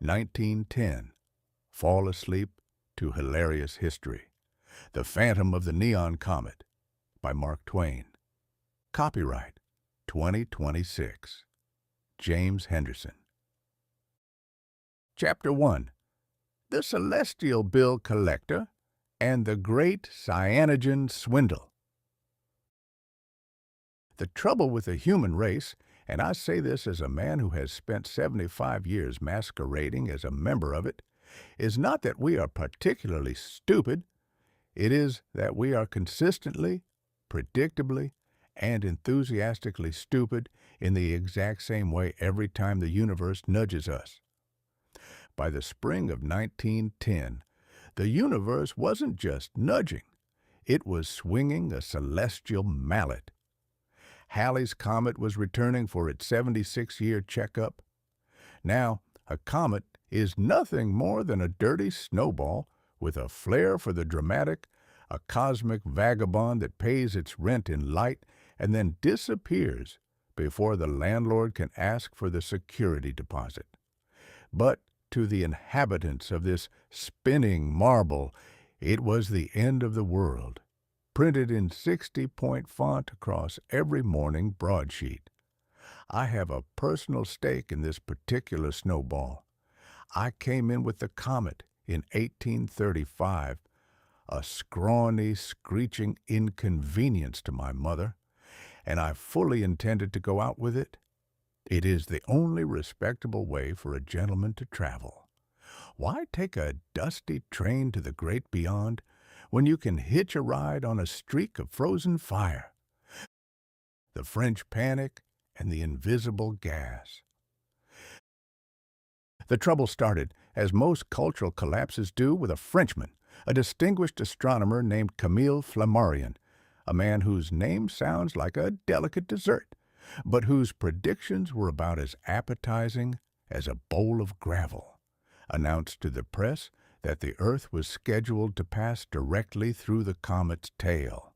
1910. Fall asleep to Hilarious History. The Phantom of the Neon Comet by Mark Twain. Copyright 2026. James Henderson. Chapter 1. The Celestial Bill Collector and the Great Cyanogen Swindle. The trouble with the human race, and I say this as a man who has spent 75 years masquerading as a member of it, is not that we are particularly stupid. It is that we are consistently, predictably, and enthusiastically stupid in the exact same way every time the universe nudges us. By the spring of 1910, the universe wasn't just nudging. It was swinging a celestial mallet. Halley's comet was returning for its 76-year checkup. Now, a comet is nothing more than a dirty snowball with a flair for the dramatic, a cosmic vagabond that pays its rent in light and then disappears before the landlord can ask for the security deposit. But to the inhabitants of this spinning marble, it was the end of the world, printed in 60-point font across every morning broadsheet. I have a personal stake in this particular snowball. I came in with the comet in 1835, a scrawny, screeching inconvenience to my mother, and I fully intended to go out with it. It is the only respectable way for a gentleman to travel. Why take a dusty train to the great beyond when you can hitch a ride on a streak of frozen fire? The French panic and the invisible gas. The trouble started, as most cultural collapses do, with a Frenchman, a distinguished astronomer named Camille Flammarion, a man whose name sounds like a delicate dessert, but whose predictions were about as appetizing as a bowl of gravel, announced to the press that the Earth was scheduled to pass directly through the comet's tail.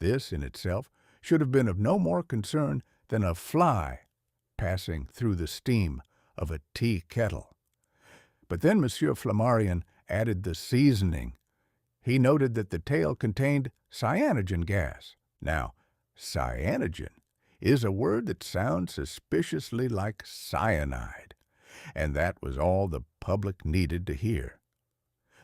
This, in itself, should have been of no more concern than a fly passing through the steam of a tea kettle. But then Monsieur Flammarion added the seasoning. He noted that the tail contained cyanogen gas. Now, cyanogen is a word that sounds suspiciously like cyanide, and that was all the public needed to hear.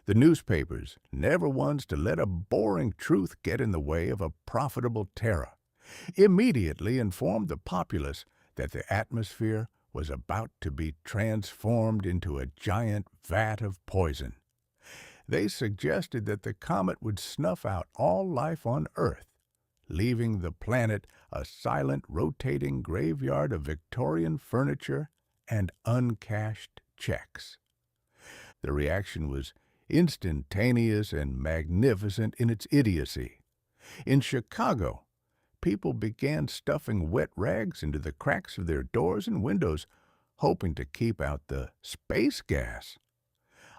The newspapers, never ones to let a boring truth get in the way of a profitable terror, immediately informed the populace that the atmosphere was about to be transformed into a giant vat of poison. They suggested that the comet would snuff out all life on Earth, leaving the planet a silent, rotating graveyard of Victorian furniture and uncashed checks. The reaction was instantaneous and magnificent in its idiocy. In Chicago, people began stuffing wet rags into the cracks of their doors and windows, hoping to keep out the space gas.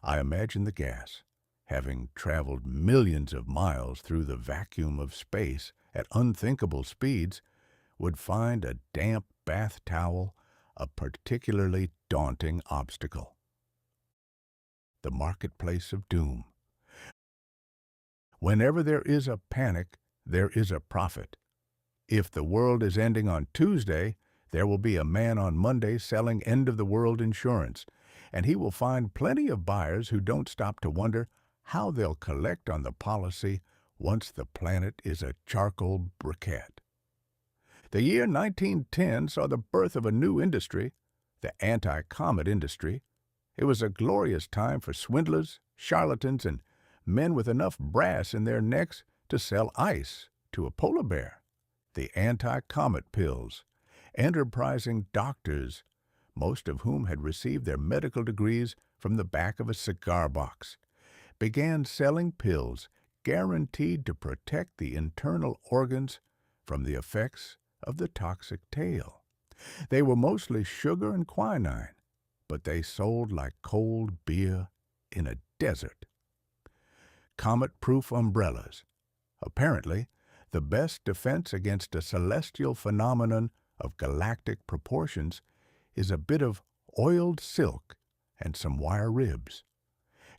I imagine the gas, having traveled millions of miles through the vacuum of space at unthinkable speeds, would find a damp bath towel a particularly daunting obstacle. The marketplace of doom. Whenever there is a panic, there is a prophet. If the world is ending on Tuesday, there will be a man on Monday selling end-of-the-world insurance, and he will find plenty of buyers who don't stop to wonder how they'll collect on the policy once the planet is a charcoal briquette. The year 1910 saw the birth of a new industry, the anti-comet industry. It was a glorious time for swindlers, charlatans, and men with enough brass in their necks to sell ice to a polar bear. The anti-comet pills. Enterprising doctors, most of whom had received their medical degrees from the back of a cigar box, began selling pills guaranteed to protect the internal organs from the effects of the toxic tail. They were mostly sugar and quinine, but they sold like cold beer in a desert. Comet-proof umbrellas. Apparently, the best defense against a celestial phenomenon of galactic proportions is a bit of oiled silk and some wire ribs.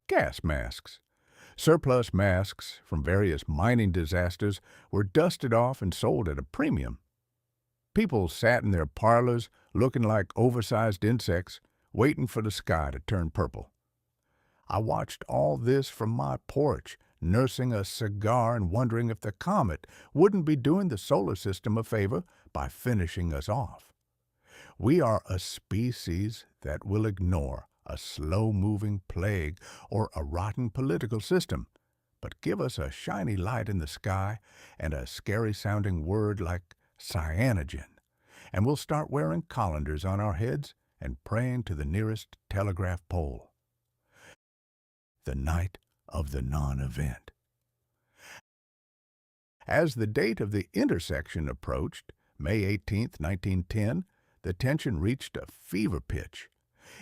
Gas masks. Surplus masks from various mining disasters were dusted off and sold at a premium. People sat in their parlors looking like oversized insects, waiting for the sky to turn purple. I watched all this from my porch, nursing a cigar and wondering if the comet wouldn't be doing the solar system a favor by finishing us off. We are a species that will ignore a slow-moving plague or a rotten political system, but give us a shiny light in the sky and a scary-sounding word like cyanogen, and we'll start wearing colanders on our heads and praying to the nearest telegraph pole. The night of the non-event. As the date of the intersection approached, May 18, 1910, the tension reached a fever pitch.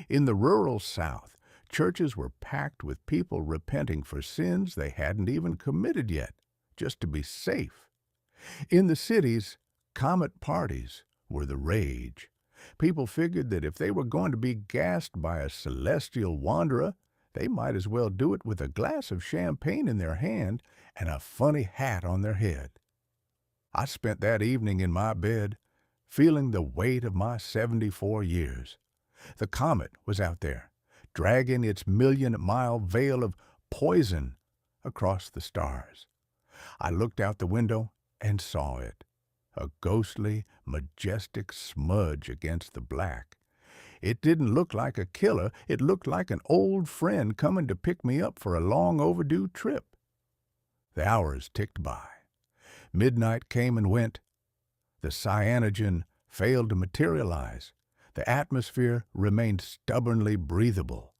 In the rural South, churches were packed with people repenting for sins they hadn't even committed yet, just to be safe. In the cities, comet parties were the rage. People figured that if they were going to be gassed by a celestial wanderer, they might as well do it with a glass of champagne in their hand and a funny hat on their head. I spent that evening in my bed, feeling the weight of my 74 years. The comet was out there, dragging its million-mile veil of poison across the stars. I looked out the window and saw it, a ghostly, majestic smudge against the black. It didn't look like a killer. It looked like an old friend coming to pick me up for a long-overdue trip. The hours ticked by. Midnight came and went. The cyanogen failed to materialize. The atmosphere remained stubbornly breathable.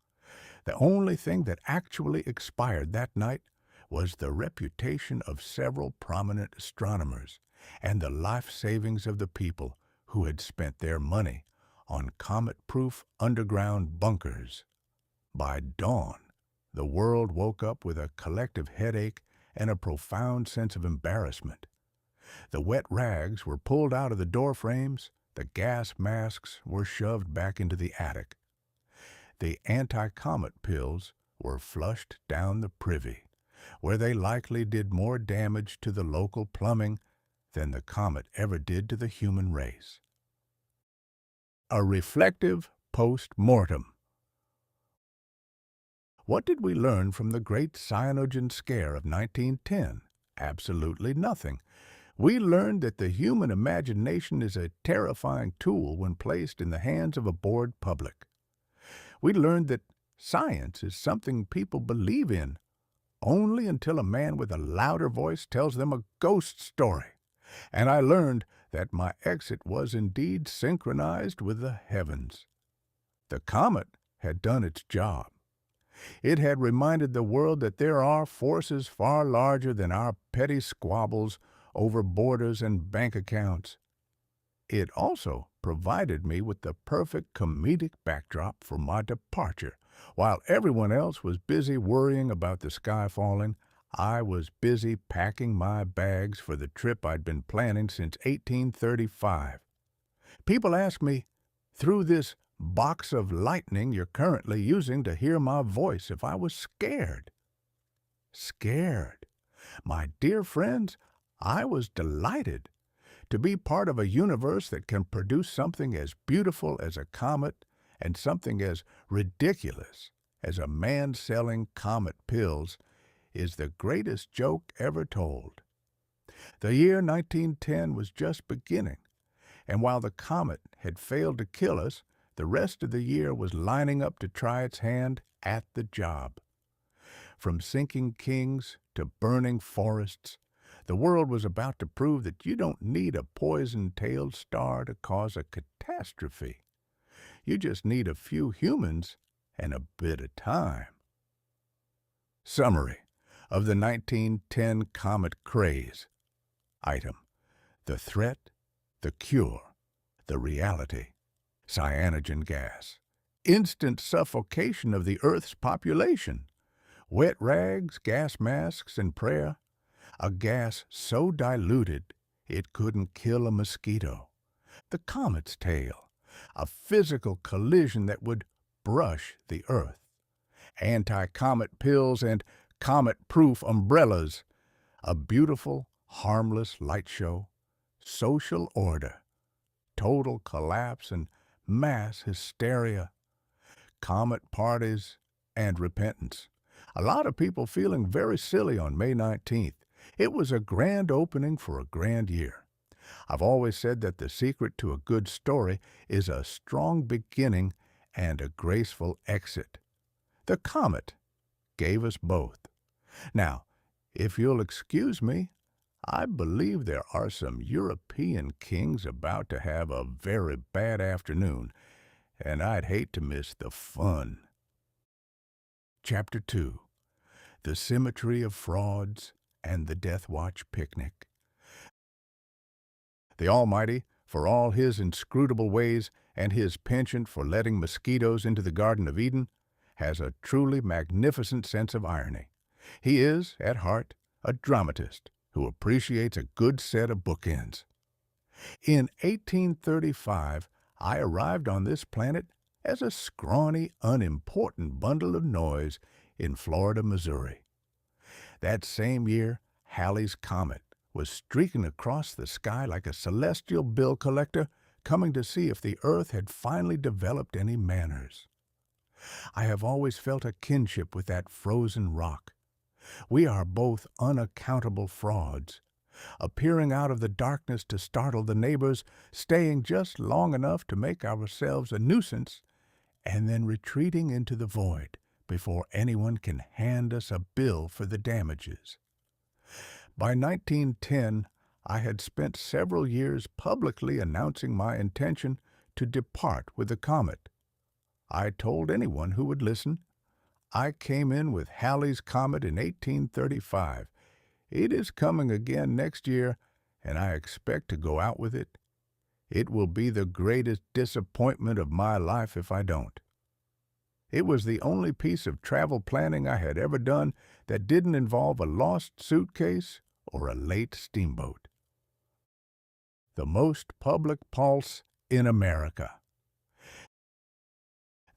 The only thing that actually expired that night was the reputation of several prominent astronomers and the life savings of the people who had spent their money on comet-proof underground bunkers. By dawn, the world woke up with a collective headache and a profound sense of embarrassment. The wet rags were pulled out of the door frames, the gas masks were shoved back into the attic. The anti-comet pills were flushed down the privy, where they likely did more damage to the local plumbing than the comet ever did to the human race. A reflective post-mortem. What did we learn from the great cyanogen scare of 1910? Absolutely nothing. We learned that the human imagination is a terrifying tool when placed in the hands of a bored public. We learned that science is something people believe in only until a man with a louder voice tells them a ghost story. And I learned that my exit was indeed synchronized with the heavens. The comet had done its job. It had reminded the world that there are forces far larger than our petty squabbles over borders and bank accounts. It also provided me with the perfect comedic backdrop for my departure. While everyone else was busy worrying about the sky falling, I was busy packing my bags for the trip I'd been planning since 1835. People ask me, through this box of lightning you're currently using to hear my voice, if I was scared. Scared. My dear friends, I was delighted to be part of a universe that can produce something as beautiful as a comet and something as ridiculous as a man selling comet pills is the greatest joke ever told. The year 1910 was just beginning, and while the comet had failed to kill us, the rest of the year was lining up to try its hand at the job. From sinking kings to burning forests, the world was about to prove that you don't need a poison-tailed star to cause a catastrophe. You just need a few humans and a bit of time. Summary of the 1910 comet craze. Item: the threat, the cure, the reality. Cyanogen gas. Instant suffocation of the Earth's population. Wet rags, gas masks, and prayer. A gas so diluted it couldn't kill a mosquito. The comet's tail. A physical collision that would brush the Earth. Anti-Comet pills and comet-proof umbrellas. A beautiful, harmless light show. Social order. Total collapse and mass hysteria. Comet parties and repentance. A lot of people feeling very silly on May 19th. It was a grand opening for a grand year. I've always said that the secret to a good story is a strong beginning and a graceful exit. The comet gave us both. Now, if you'll excuse me, I believe there are some European kings about to have a very bad afternoon, and I'd hate to miss the fun. Chapter 2. The Symmetry of Frauds and the Death Watch Picnic. The Almighty, for all his inscrutable ways and his penchant for letting mosquitoes into the Garden of Eden, has a truly magnificent sense of irony. He is, at heart, a dramatist who appreciates a good set of bookends. In 1835, I arrived on this planet as a scrawny, unimportant bundle of noise in Florida, Missouri. That same year, Halley's Comet was streaking across the sky like a celestial bill collector coming to see if the Earth had finally developed any manners. I have always felt a kinship with that frozen rock. We are both unaccountable frauds, appearing out of the darkness to startle the neighbors, staying just long enough to make ourselves a nuisance, and then retreating into the void before anyone can hand us a bill for the damages. By 1910, I had spent several years publicly announcing my intention to depart with the comet. I told anyone who would listen. I came in with Halley's Comet in 1835. It is coming again next year, and I expect to go out with it. It will be the greatest disappointment of my life if I don't. It was the only piece of travel planning I had ever done that didn't involve a lost suitcase or a late steamboat. The most public pulse in America.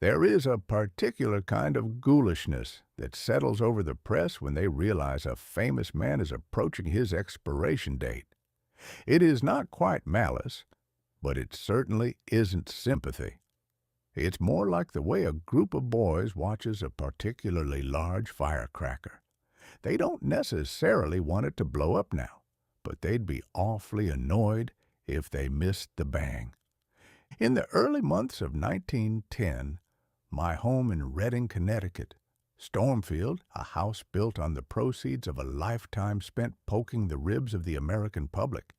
There is a particular kind of ghoulishness that settles over the press when they realize a famous man is approaching his expiration date. It is not quite malice, but it certainly isn't sympathy. It's more like the way a group of boys watches a particularly large firecracker. They don't necessarily want it to blow up now, but they'd be awfully annoyed if they missed the bang. In the early months of 1910, my home in Redding, Connecticut, Stormfield, a house built on the proceeds of a lifetime spent poking the ribs of the American public,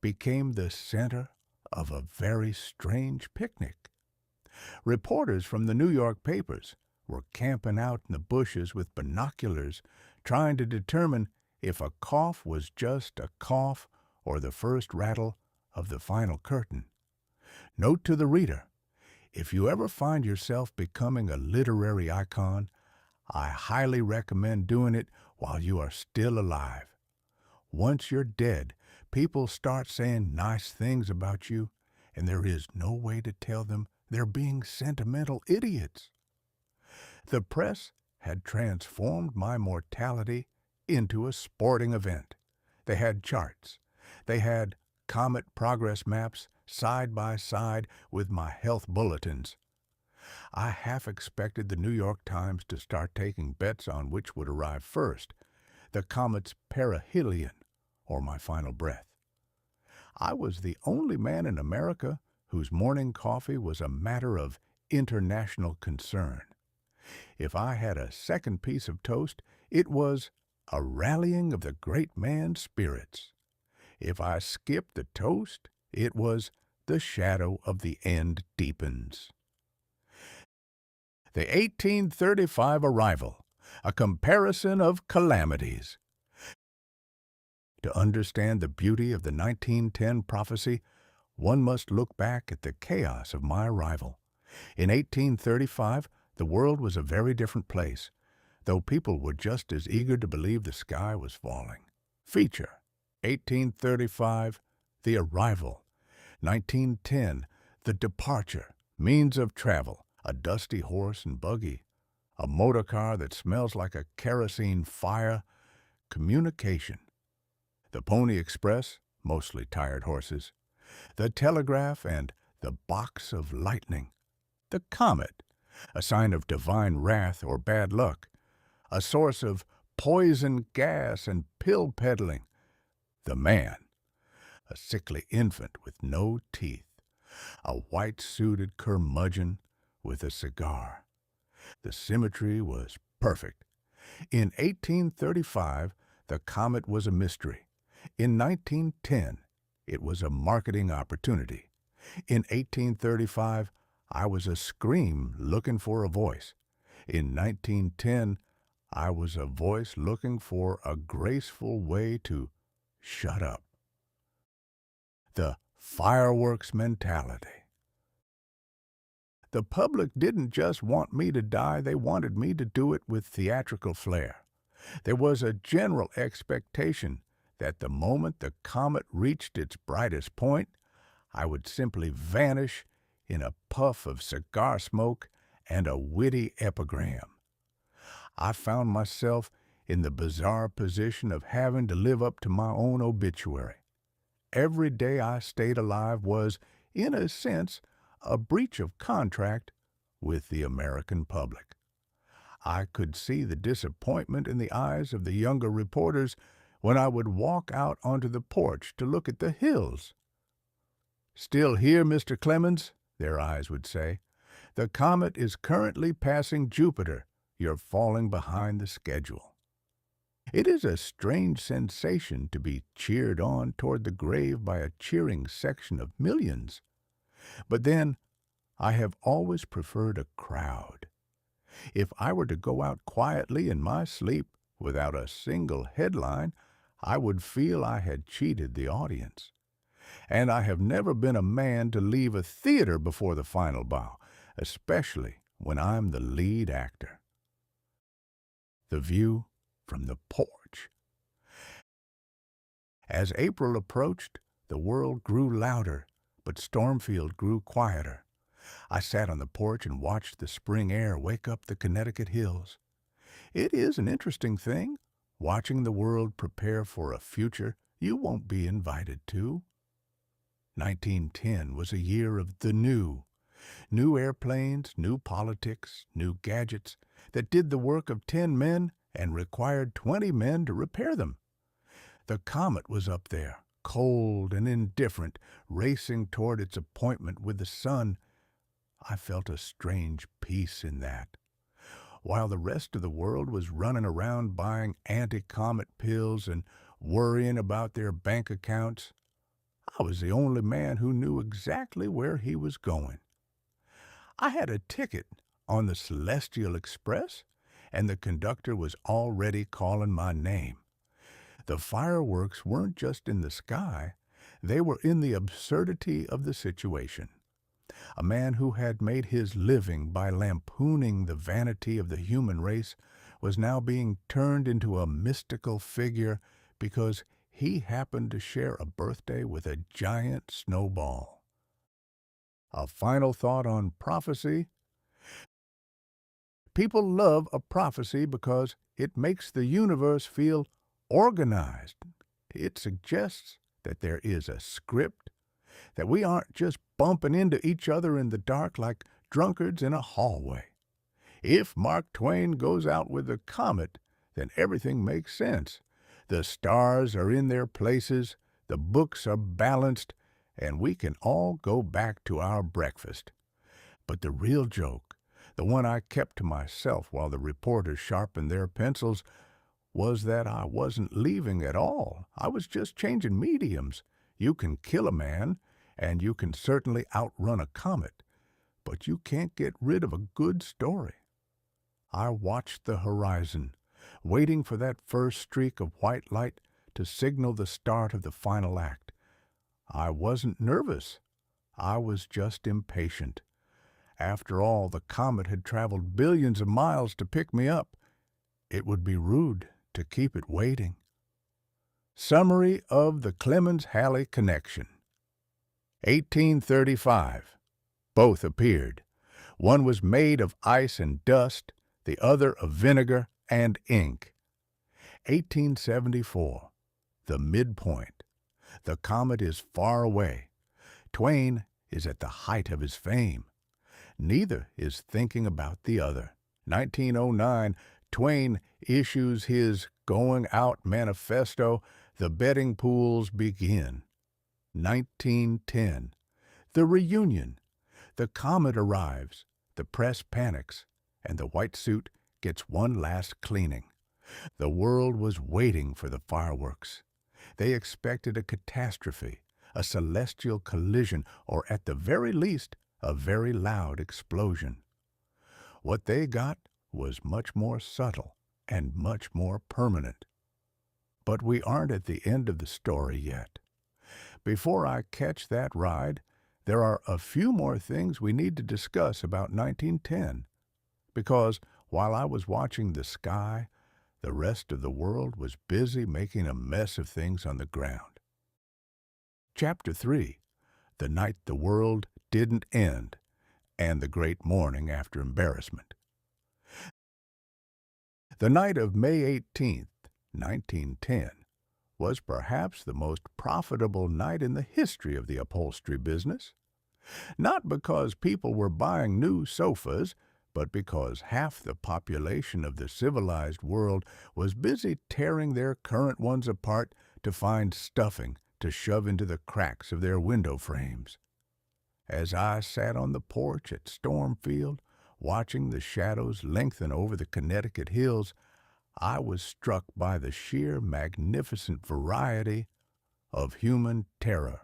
became the center of a very strange picnic. Reporters from the New York papers were camping out in the bushes with binoculars, trying to determine if a cough was just a cough or the first rattle of the final curtain. Note to the reader, if you ever find yourself becoming a literary icon, I highly recommend doing it while you are still alive. Once you're dead, people start saying nice things about you, and there is no way to tell them they're being sentimental idiots. The press had transformed my mortality into a sporting event. They had charts. They had comet progress maps side by side with my health bulletins. I half expected the New York Times to start taking bets on which would arrive first, the comet's perihelion or my final breath. I was the only man in America whose morning coffee was a matter of international concern. If I had a second piece of toast, it was a rallying of the great man's spirits. If I skipped the toast, it was the shadow of the end deepens. The 1835 arrival, a comparison of calamities. To understand the beauty of the 1910 prophecy, one must look back at the chaos of my arrival. In 1835, the world was a very different place, though people were just as eager to believe the sky was falling. Feature: 1835, the arrival. 1910, the departure, means of travel, a dusty horse and buggy, a motor car that smells like a kerosene fire, communication, the Pony Express, mostly tired horses, the telegraph, and the box of lightning, the comet, a sign of divine wrath or bad luck, a source of poison gas and pill peddling, the man, a sickly infant with no teeth, a white-suited curmudgeon with a cigar. The symmetry was perfect. In 1835, the comet was a mystery. In 1910, it was a marketing opportunity. In 1835, I was a scream looking for a voice. In 1910, I was a voice looking for a graceful way to shut up. The fireworks mentality. The public didn't just want me to die, they wanted me to do it with theatrical flair. There was a general expectation that the moment the comet reached its brightest point, I would simply vanish in a puff of cigar smoke and a witty epigram. I found myself in the bizarre position of having to live up to my own obituary. Every day I stayed alive was, in a sense, a breach of contract with the American public. I could see the disappointment in the eyes of the younger reporters when I would walk out onto the porch to look at the hills. "Still here, Mr. Clemens?" their eyes would say. "The comet is currently passing Jupiter. You're falling behind the schedule." It is a strange sensation to be cheered on toward the grave by a cheering section of millions. But then, I have always preferred a crowd. If I were to go out quietly in my sleep without a single headline, I would feel I had cheated the audience. And I have never been a man to leave a theater before the final bow, especially when I'm the lead actor. The view from the porch. As April approached, the world grew louder, but Stormfield grew quieter. I sat on the porch and watched the spring air wake up the Connecticut hills. It is an interesting thing, watching the world prepare for a future you won't be invited to. 1910 was a year of the new. New airplanes, new politics, new gadgets that did the work of 10 men and required 20 men to repair them. The comet was up there, cold and indifferent, racing toward its appointment with the sun. I felt a strange peace in that. While the rest of the world was running around buying anti-comet pills and worrying about their bank accounts, I was the only man who knew exactly where he was going. I had a ticket on the Celestial Express, and the conductor was already calling my name. The fireworks weren't just in the sky, they were in the absurdity of the situation. A man who had made his living by lampooning the vanity of the human race was now being turned into a mystical figure because he happened to share a birthday with a giant snowball. A final thought on prophecy. People love a prophecy because it makes the universe feel organized. It suggests that there is a script, that we aren't just bumping into each other in the dark like drunkards in a hallway. If Mark Twain goes out with a comet, then everything makes sense. The stars are in their places, the books are balanced, and we can all go back to our breakfast. But the real joke, the one I kept to myself while the reporters sharpened their pencils, was that I wasn't leaving at all. I was just changing mediums. You can kill a man, and you can certainly outrun a comet, but you can't get rid of a good story. I watched the horizon, waiting for that first streak of white light to signal the start of the final act. I wasn't nervous. I was just impatient. After all, the comet had traveled billions of miles to pick me up. It would be rude to keep it waiting. Summary of the Clemens-Halley connection. 1835. Both appeared. One was made of ice and dust, the other of vinegar and ink. 1874, the midpoint. The comet is far away. Twain is at the height of his fame. Neither is thinking about the other. 1909, Twain issues his Going Out Manifesto. The betting pools begin. 1910, the reunion. The comet arrives, the press panics, and the white suit gets one last cleaning. The world was waiting for the fireworks. They expected a catastrophe, a celestial collision, or at the very least, a very loud explosion. What they got was much more subtle and much more permanent. But we aren't at the end of the story yet. Before I catch that ride, there are a few more things we need to discuss about 1910, because while I was watching the sky, the rest of the world was busy making a mess of things on the ground. Chapter 3, The Night the World Didn't End, and the Great Morning After Embarrassment. The night of May 18th, 1910, was perhaps the most profitable night in the history of the upholstery business. Not because people were buying new sofas, but because half the population of the civilized world was busy tearing their current ones apart to find stuffing to shove into the cracks of their window frames. As I sat on the porch at Stormfield, watching the shadows lengthen over the Connecticut hills, I was struck by the sheer magnificent variety of human terror.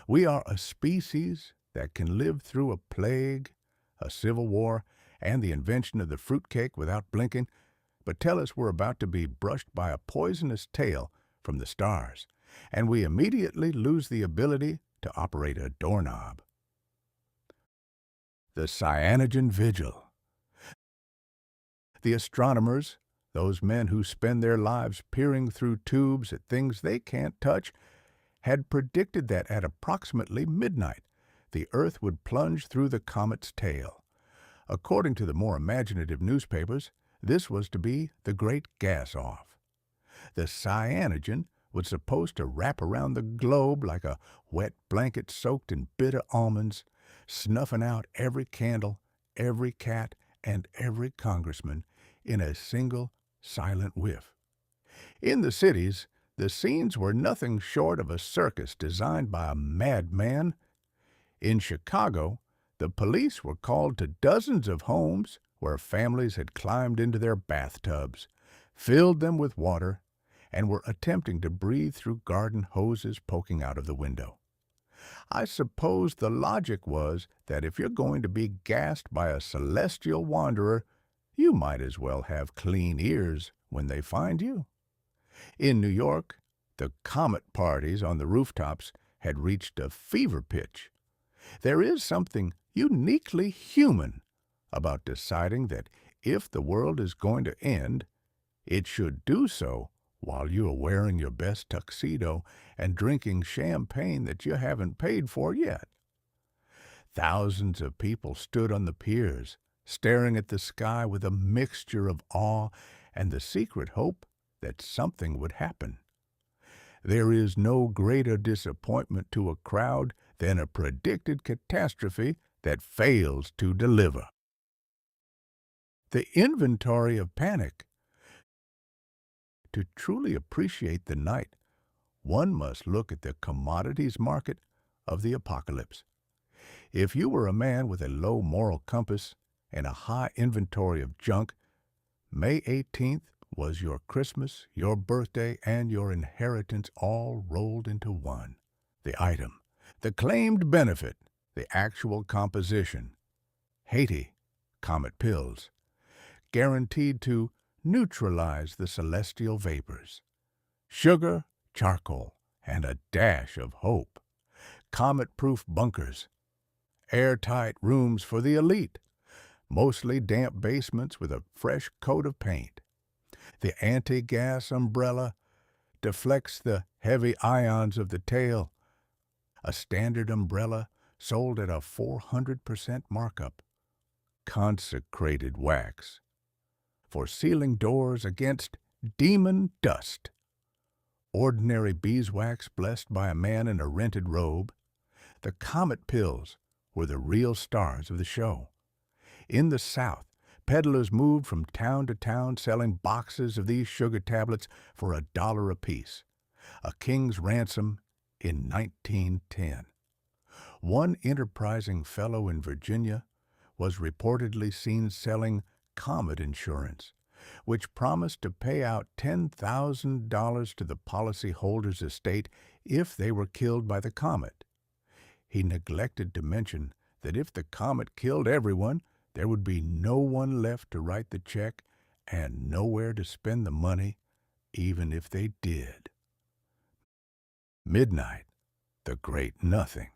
We are a species that can live through a plague, a civil war, and the invention of the fruitcake without blinking, but tell us we're about to be brushed by a poisonous tail from the stars, and we immediately lose the ability to operate a doorknob. The Cyanogen Vigil. The astronomers, those men who spend their lives peering through tubes at things they can't touch, had predicted that at approximately midnight, the Earth would plunge through the comet's tail. According to the more imaginative newspapers, this was to be the Great Gas-Off. The cyanogen was supposed to wrap around the globe like a wet blanket soaked in bitter almonds, snuffing out every candle, every cat, and every congressman in a single silent whiff. In the cities, the scenes were nothing short of a circus designed by a madman. In Chicago, the police were called to dozens of homes where families had climbed into their bathtubs, filled them with water, and were attempting to breathe through garden hoses poking out of the window. I suppose the logic was that if you're going to be gassed by a celestial wanderer, you might as well have clean ears when they find you. In New York, the comet parties on the rooftops had reached a fever pitch. There is something uniquely human about deciding that if the world is going to end, it should do so while you are wearing your best tuxedo and drinking champagne that you haven't paid for yet. Thousands of people stood on the piers, staring at the sky with a mixture of awe and the secret hope that something would happen. There is no greater disappointment to a crowd than a predicted catastrophe that fails to deliver. The inventory of panic. To truly appreciate the night, one must look at the commodities market of the apocalypse. If you were a man with a low moral compass and a high inventory of junk, May 18th was your Christmas, your birthday, and your inheritance all rolled into one. The item, the claimed benefit, the actual composition. Haiti, comet pills, guaranteed to neutralize the celestial vapors. Sugar, charcoal, and a dash of hope. Comet-proof bunkers. Airtight rooms for the elite. Mostly damp basements with a fresh coat of paint. The anti-gas umbrella deflects the heavy ions of the tail. A standard umbrella sold at a 400% markup. consecrated wax for sealing doors against demon dust. Ordinary beeswax blessed by a man in a rented robe. The Comet pills were the real stars of the show. In the South, peddlers moved from town to town selling boxes of these sugar tablets for $1 apiece, a king's ransom in 1910. One enterprising fellow in Virginia was reportedly seen selling Comet insurance, which promised to pay out $10,000 to the policyholder's estate if they were killed by the comet. He neglected to mention that if the comet killed everyone, there would be no one left to write the check and nowhere to spend the money, even if they did. Midnight, the great nothing.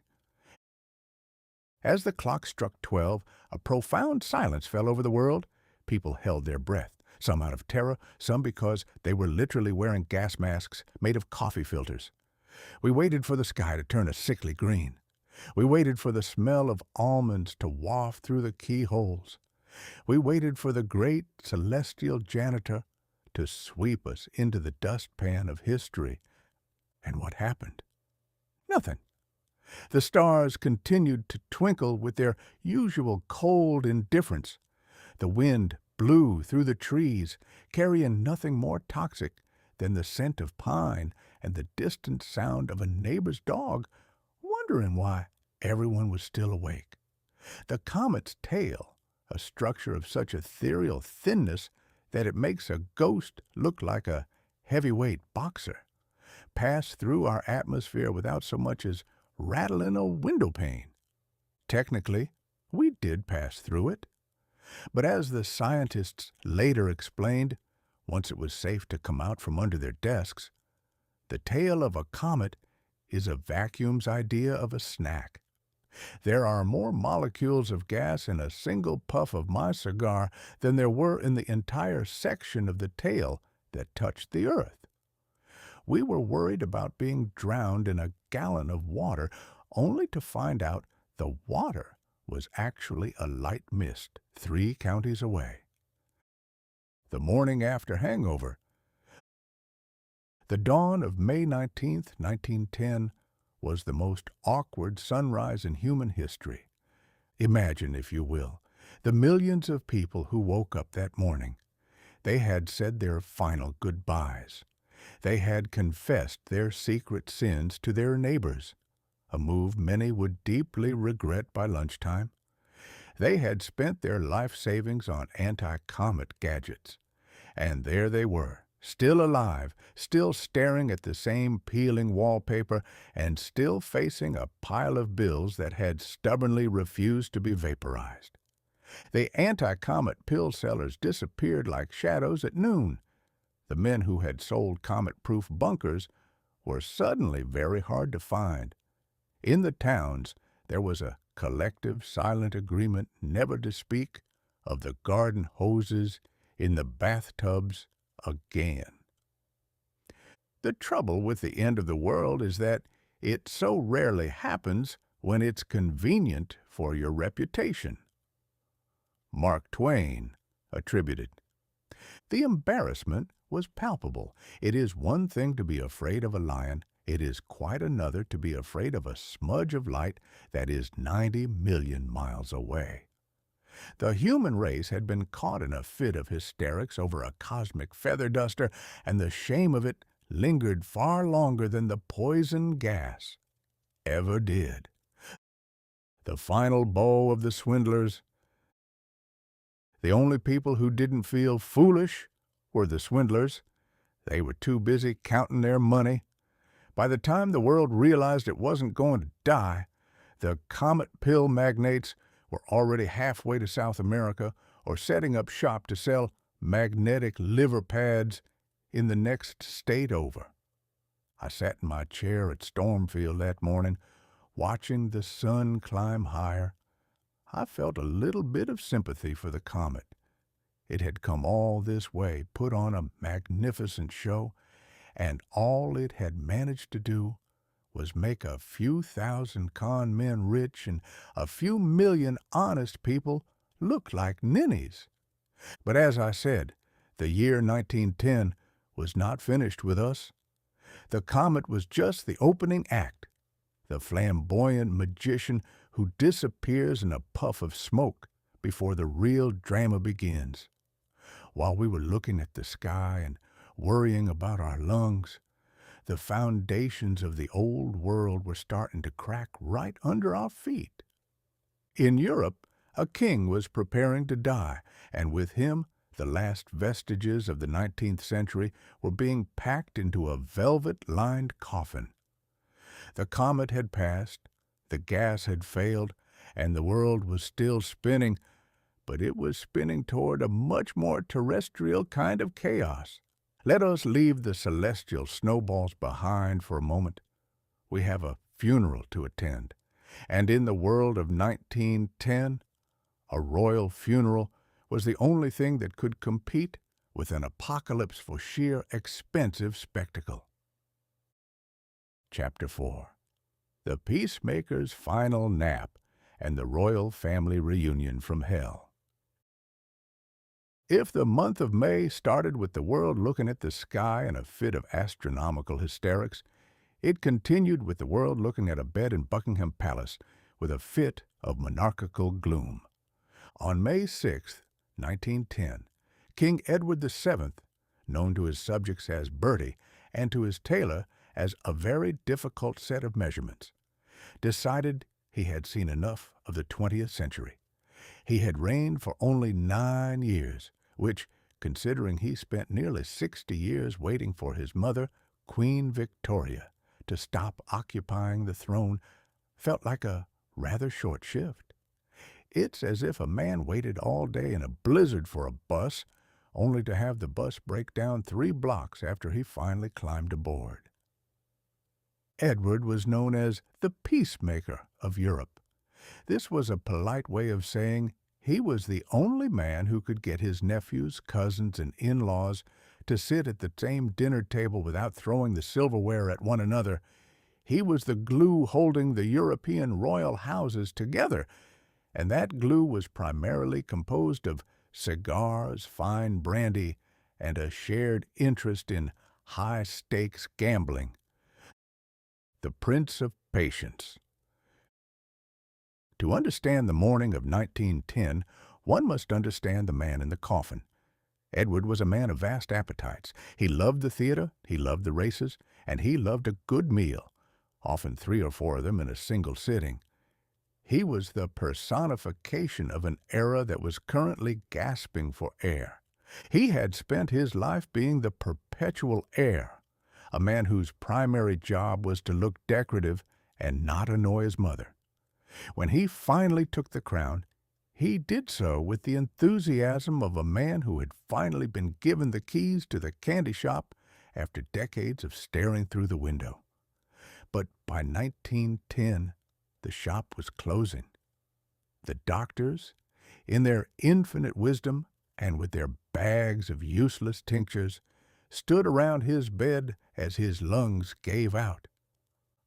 As the clock struck 12, a profound silence fell over the world. People held their breath, some out of terror, some because they were literally wearing gas masks made of coffee filters. We waited for the sky to turn a sickly green. We waited for the smell of almonds to waft through the keyholes. We waited for the great celestial janitor to sweep us into the dustpan of history. And what happened? Nothing. The stars continued to twinkle with their usual cold indifference. The wind blew through the trees, carrying nothing more toxic than the scent of pine and the distant sound of a neighbor's dog, wondering why everyone was still awake. The comet's tail, a structure of such ethereal thinness that it makes a ghost look like a heavyweight boxer, passed through our atmosphere without so much as rattling a window pane. Technically, we did pass through it. But as the scientists later explained, once it was safe to come out from under their desks, the tail of a comet is a vacuum's idea of a snack. There are more molecules of gas in a single puff of my cigar than there were in the entire section of the tail that touched the earth. We were worried about being drowned in a gallon of water, only to find out the water was actually a light mist 3 counties away. The morning after hangover, the dawn of May 19th, 1910, was the most awkward sunrise in human history. Imagine, if you will, the millions of people who woke up that morning. They had said their final goodbyes. They had confessed their secret sins to their neighbors, a move many would deeply regret by lunchtime. They had spent their life savings on Anti-Comet gadgets, and there they were, still alive, still staring at the same peeling wallpaper, and still facing a pile of bills that had stubbornly refused to be vaporized. The Anti-Comet pill sellers disappeared like shadows at noon. The men who had sold comet-proof bunkers were suddenly very hard to find. In the towns, there was a collective silent agreement never to speak of the garden hoses in the bathtubs again. The trouble with the end of the world is that it so rarely happens when it's convenient for your reputation. Mark Twain attributed. The embarrassment was palpable. It is one thing to be afraid of a lion. It is quite another to be afraid of a smudge of light that is 90 million miles away. The human race had been caught in a fit of hysterics over a cosmic feather duster, and the shame of it lingered far longer than the poison gas ever did. The final bow of the swindlers. The only people who didn't feel foolish were the swindlers. They were too busy counting their money. By the time the world realized it wasn't going to die, the comet pill magnates were already halfway to South America or setting up shop to sell magnetic liver pads in the next state over. I sat in my chair at Stormfield that morning, watching the sun climb higher. I felt a little bit of sympathy for the comet. It had come all this way, put on a magnificent show, and all it had managed to do was make a few thousand con men rich and a few million honest people looked like ninnies. But as I said, the year 1910 was not finished with us. The comet was just the opening act, the flamboyant magician who disappears in a puff of smoke before the real drama begins. While we were looking at the sky and worrying about our lungs, the foundations of the old world were starting to crack right under our feet. In Europe, a king was preparing to die, and with him, the last vestiges of the 19th century were being packed into a velvet-lined coffin. The comet had passed, the gas had failed, and the world was still spinning, but it was spinning toward a much more terrestrial kind of chaos. Let us leave the celestial snowballs behind for a moment. We have a funeral to attend, and in the world of 1910, a royal funeral was the only thing that could compete with an apocalypse for sheer expensive spectacle. Chapter 4. The Peacemaker's Final Nap and the Royal Family Reunion from Hell. If the month of May started with the world looking at the sky in a fit of astronomical hysterics, it continued with the world looking at a bed in Buckingham Palace with a fit of monarchical gloom. On May 6, 1910, King Edward VII, known to his subjects as Bertie and to his tailor as a very difficult set of measurements, decided he had seen enough of the 20th century. He had reigned for only 9 years, which, considering he spent nearly 60 years waiting for his mother, Queen Victoria, to stop occupying the throne, felt like a rather short shift. It's as if a man waited all day in a blizzard for a bus, only to have the bus break down 3 blocks after he finally climbed aboard. Edward was known as the peacemaker of Europe. This was a polite way of saying he was the only man who could get his nephews, cousins, and in-laws to sit at the same dinner table without throwing the silverware at one another. He was the glue holding the European royal houses together, and that glue was primarily composed of cigars, fine brandy, and a shared interest in high-stakes gambling. The Prince of Patience. To understand the morning of 1910, one must understand the man in the coffin. Edward was a man of vast appetites. He loved the theater, he loved the races, and he loved a good meal, often 3 or 4 of them in a single sitting. He was the personification of an era that was currently gasping for air. He had spent his life being the perpetual heir, a man whose primary job was to look decorative and not annoy his mother. When he finally took the crown, he did so with the enthusiasm of a man who had finally been given the keys to the candy shop after decades of staring through the window. But by 1910, the shop was closing. The doctors, in their infinite wisdom and with their bags of useless tinctures, stood around his bed as his lungs gave out.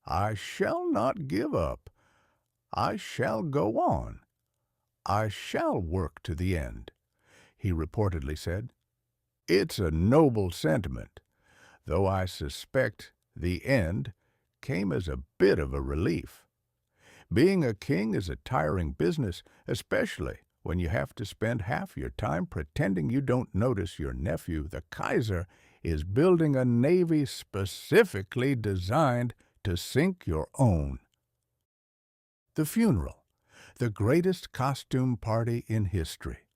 "I shall not give up. I shall go on. I shall work to the end," he reportedly said. It's a noble sentiment, though I suspect the end came as a bit of a relief. Being a king is a tiring business, especially when you have to spend half your time pretending you don't notice your nephew, the Kaiser, is building a navy specifically designed to sink your own. The funeral, the greatest costume party in history.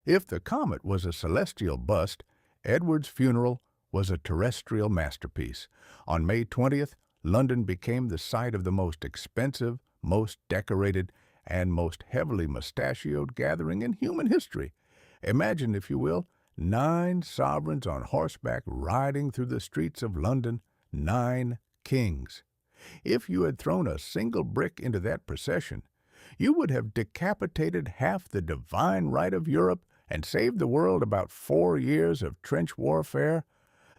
If the comet was a celestial bust, Edward's funeral was a terrestrial masterpiece. On May 20th, London became the site of the most expensive, most decorated, and most heavily mustachioed gathering in human history. Imagine, if you will, 9 sovereigns on horseback riding through the streets of London, 9 kings. If you had thrown a single brick into that procession, you would have decapitated half the divine right of Europe and saved the world about 4 years of trench warfare.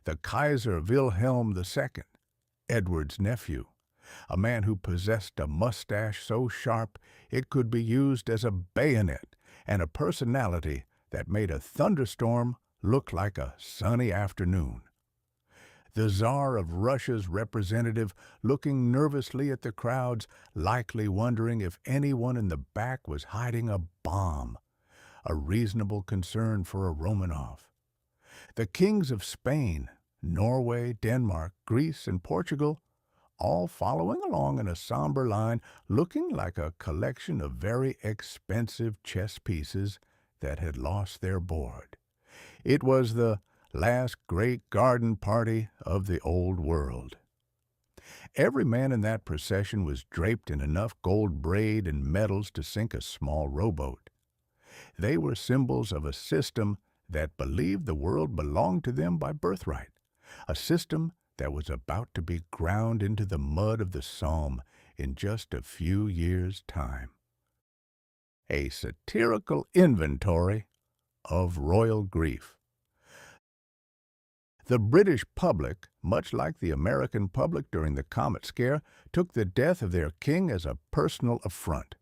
The Kaiser Wilhelm II, Edward's nephew, a man who possessed a mustache so sharp it could be used as a bayonet, and a personality that made a thunderstorm look like a sunny afternoon. The Tsar of Russia's representative looking nervously at the crowds, likely wondering if anyone in the back was hiding a bomb, a reasonable concern for a Romanov. The kings of Spain, Norway, Denmark, Greece, and Portugal, all following along in a somber line, looking like a collection of very expensive chess pieces that had lost their board. It was the last great garden party of the old world. Every man in that procession was draped in enough gold braid and medals to sink a small rowboat. They were symbols of a system that believed the world belonged to them by birthright, a system that was about to be ground into the mud of the Somme in just a few years' time. A satirical inventory of royal grief. The British public, much like the American public during the Comet Scare, took the death of their king as a personal affront.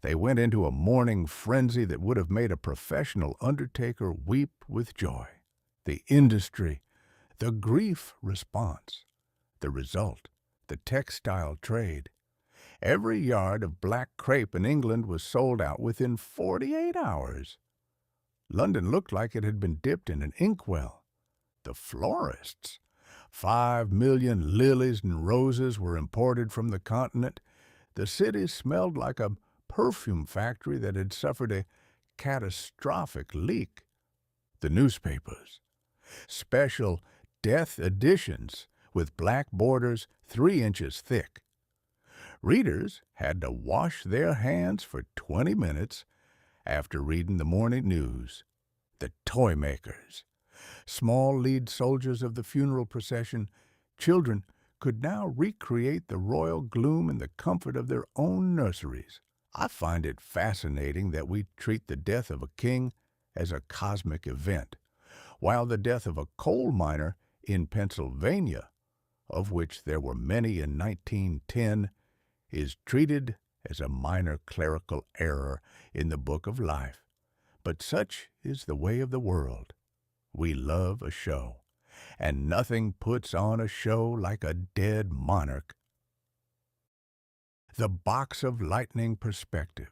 They went into a mourning frenzy that would have made a professional undertaker weep with joy. The industry, the grief response, the result, the textile trade. Every yard of black crepe in England was sold out within 48 hours. London looked like it had been dipped in an inkwell. The florists. 5 million lilies and roses were imported from the continent. The city smelled like a perfume factory that had suffered a catastrophic leak. The newspapers. Special death editions with black borders 3 inches thick. Readers had to wash their hands for 20 minutes after reading the morning news. The toy makers. Small lead soldiers of the funeral procession, children could now recreate the royal gloom in the comfort of their own nurseries. I find it fascinating that we treat the death of a king as a cosmic event, while the death of a coal miner in Pennsylvania, of which there were many in 1910, is treated as a minor clerical error in the book of life. But such is the way of the world. We love a show, and nothing puts on a show like a dead monarch. The box of lightning perspective.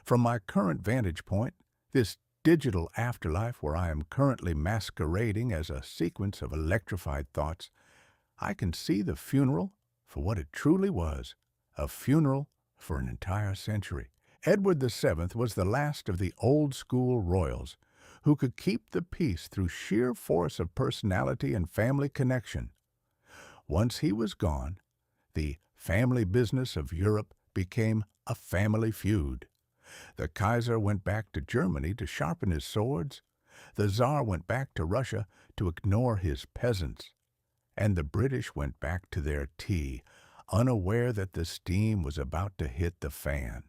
From my current vantage point, this digital afterlife where I am currently masquerading as a sequence of electrified thoughts, I can see the funeral for what it truly was, a funeral for an entire century. Edward VII was the last of the old-school royals who could keep the peace through sheer force of personality and family connection. Once he was gone, the family business of Europe became a family feud. The Kaiser went back to Germany to sharpen his swords, the Tsar went back to Russia to ignore his peasants, and the British went back to their tea, unaware that the steam was about to hit the fan.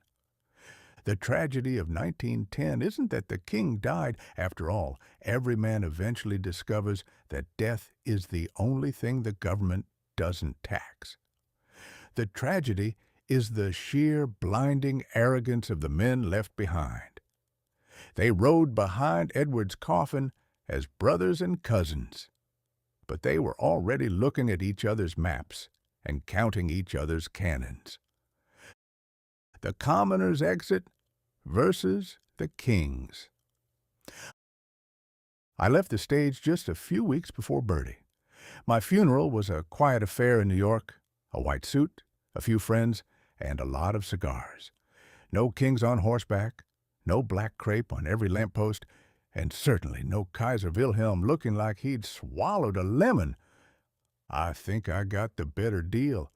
The tragedy of 1910 isn't that the king died. After all, every man eventually discovers that death is the only thing the government doesn't tax. The tragedy is the sheer blinding arrogance of the men left behind. They rode behind Edward's coffin as brothers and cousins, but they were already looking at each other's maps and counting each other's cannons. The commoner's exit versus the king's. I left the stage just a few weeks before Bertie. My funeral was a quiet affair in New York, a white suit, a few friends, and a lot of cigars. No kings on horseback, no black crepe on every lamppost, and certainly no Kaiser Wilhelm looking like he'd swallowed a lemon. I think I got the better deal.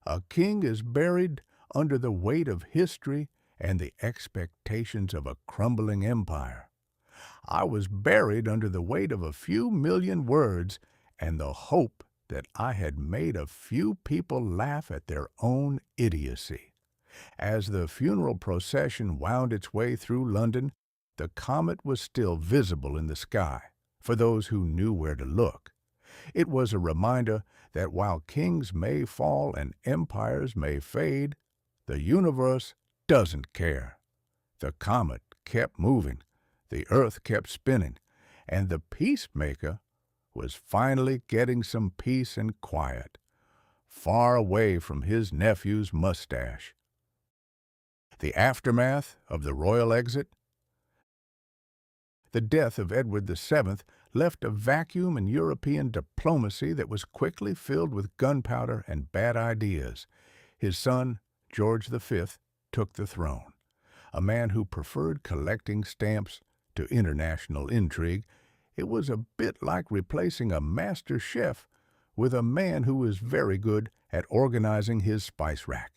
A king is buried under the weight of history and the expectations of a crumbling empire. I was buried under the weight of a few million words and the hope that I had made a few people laugh at their own idiocy. As the funeral procession wound its way through London, the comet was still visible in the sky, for those who knew where to look. It was a reminder that while kings may fall and empires may fade, the universe doesn't care. The comet kept moving, the earth kept spinning, and the peacemaker was finally getting some peace and quiet, far away from his nephew's mustache. The aftermath of the royal exit. The death of Edward VII left a vacuum in European diplomacy that was quickly filled with gunpowder and bad ideas. His son, George V, took the throne, a man who preferred collecting stamps to international intrigue. It was a bit like replacing a master chef with a man who was very good at organizing his spice rack.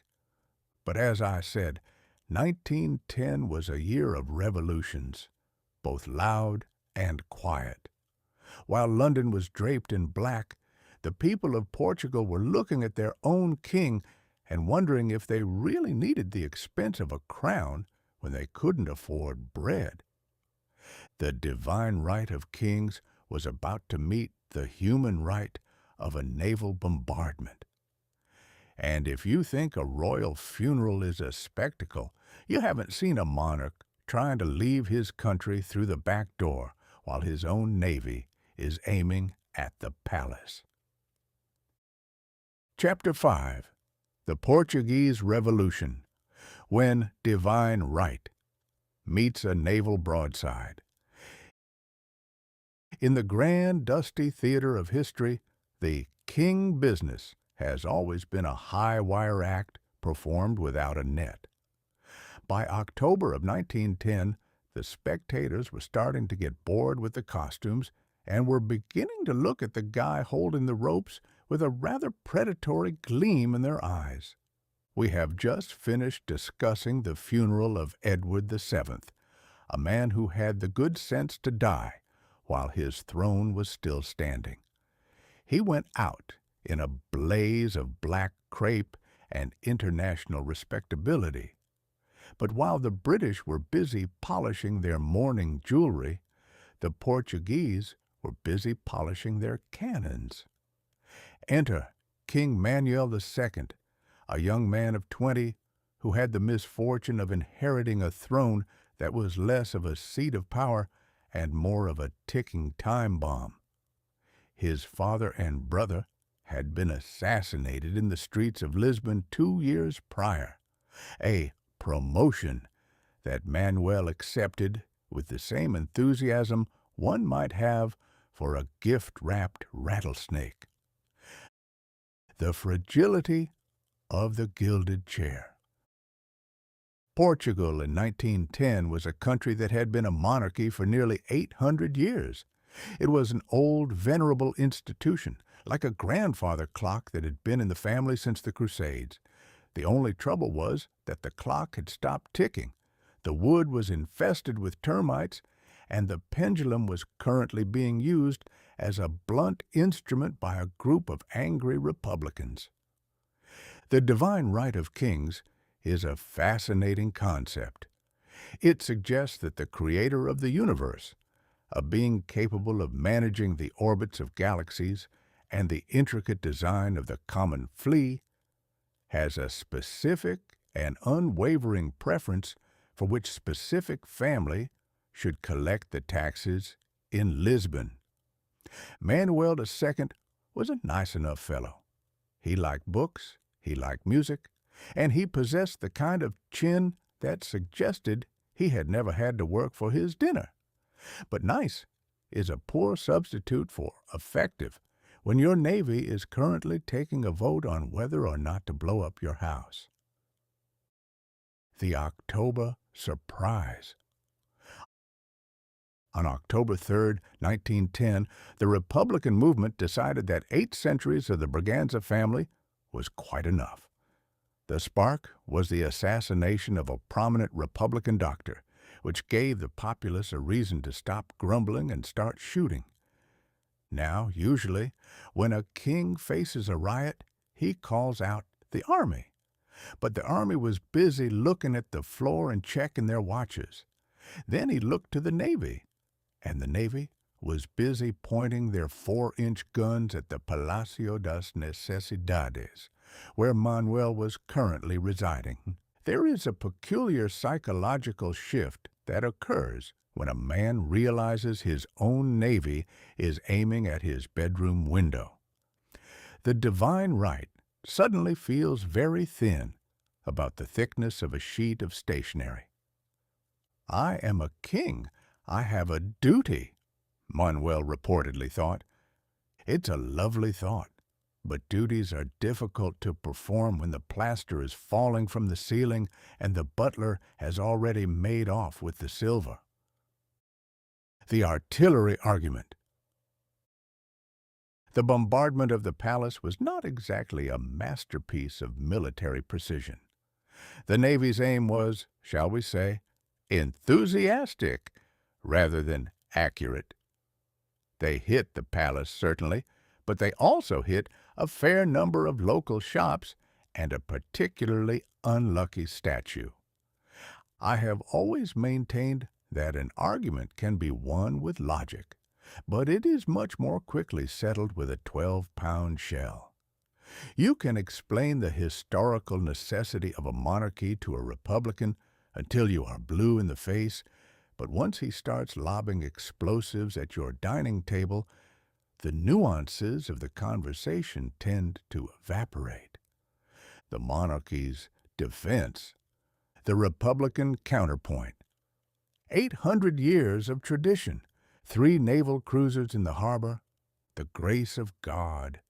But as I said, 1910 was a year of revolutions, both loud and quiet. While London was draped in black, the people of Portugal were looking at their own king and wondering if they really needed the expense of a crown when they couldn't afford bread. The divine right of kings was about to meet the human right of a naval bombardment. And if you think a royal funeral is a spectacle, you haven't seen a monarch trying to leave his country through the back door while his own navy is aiming at the palace. Chapter 5. The Portuguese Revolution, when divine right meets a naval broadside. In the grand, dusty theater of history, the king business has always been a high-wire act performed without a net. By October of 1910, the spectators were starting to get bored with the costumes and were beginning to look at the guy holding the ropes with a rather predatory gleam in their eyes. We have just finished discussing the funeral of Edward VII, a man who had the good sense to die while his throne was still standing. He went out in a blaze of black crape and international respectability. But while the British were busy polishing their mourning jewelry, the Portuguese were busy polishing their cannons. Enter King Manuel II, a young man of 20 who had the misfortune of inheriting a throne that was less of a seat of power and more of a ticking time bomb. His father and brother had been assassinated in the streets of Lisbon 2 years prior, a promotion that Manuel accepted with the same enthusiasm one might have for a gift-wrapped rattlesnake. The fragility of the gilded chair. Portugal in 1910 was a country that had been a monarchy for nearly 800 years. It was an old, venerable institution, like a grandfather clock that had been in the family since the Crusades. The only trouble was that the clock had stopped ticking, the wood was infested with termites, and the pendulum was currently being used as a blunt instrument by a group of angry Republicans. The divine right of kings is a fascinating concept. It suggests that the creator of the universe, a being capable of managing the orbits of galaxies and the intricate design of the common flea, has a specific and unwavering preference for which specific family should collect the taxes in Lisbon. Manuel II was a nice enough fellow. He liked books, he liked music, and he possessed the kind of chin that suggested he had never had to work for his dinner. But nice is a poor substitute for effective when your Navy is currently taking a vote on whether or not to blow up your house. The October Surprise. On October 3, 1910, the Republican movement decided that 8 centuries of the Braganza family was quite enough. The spark was the assassination of a prominent Republican doctor, which gave the populace a reason to stop grumbling and start shooting. Now, usually, when a king faces a riot, he calls out the army. But the army was busy looking at the floor and checking their watches. Then he looked to the Navy, and the Navy was busy pointing their 4-inch guns at the Palacio das Necesidades, where Manuel was currently residing. There is a peculiar psychological shift that occurs when a man realizes his own navy is aiming at his bedroom window. The divine right suddenly feels very thin about the thickness of a sheet of stationery. I am a king. I have a duty, Manuel reportedly thought. It's a lovely thought, but duties are difficult to perform when the plaster is falling from the ceiling and the butler has already made off with the silver. The artillery argument. The bombardment of the palace was not exactly a masterpiece of military precision. The Navy's aim was, shall we say, enthusiastic rather than accurate. They hit the palace, certainly, but they also hit a fair number of local shops and a particularly unlucky statue. I have always maintained that an argument can be won with logic, but it is much more quickly settled with a 12-pound shell. You can explain the historical necessity of a monarchy to a Republican until you are blue in the face, but once he starts lobbing explosives at your dining table, the nuances of the conversation tend to evaporate. The monarchy's defense, the Republican counterpoint. 800 years of tradition, 3 naval cruisers in the harbor, the grace of God,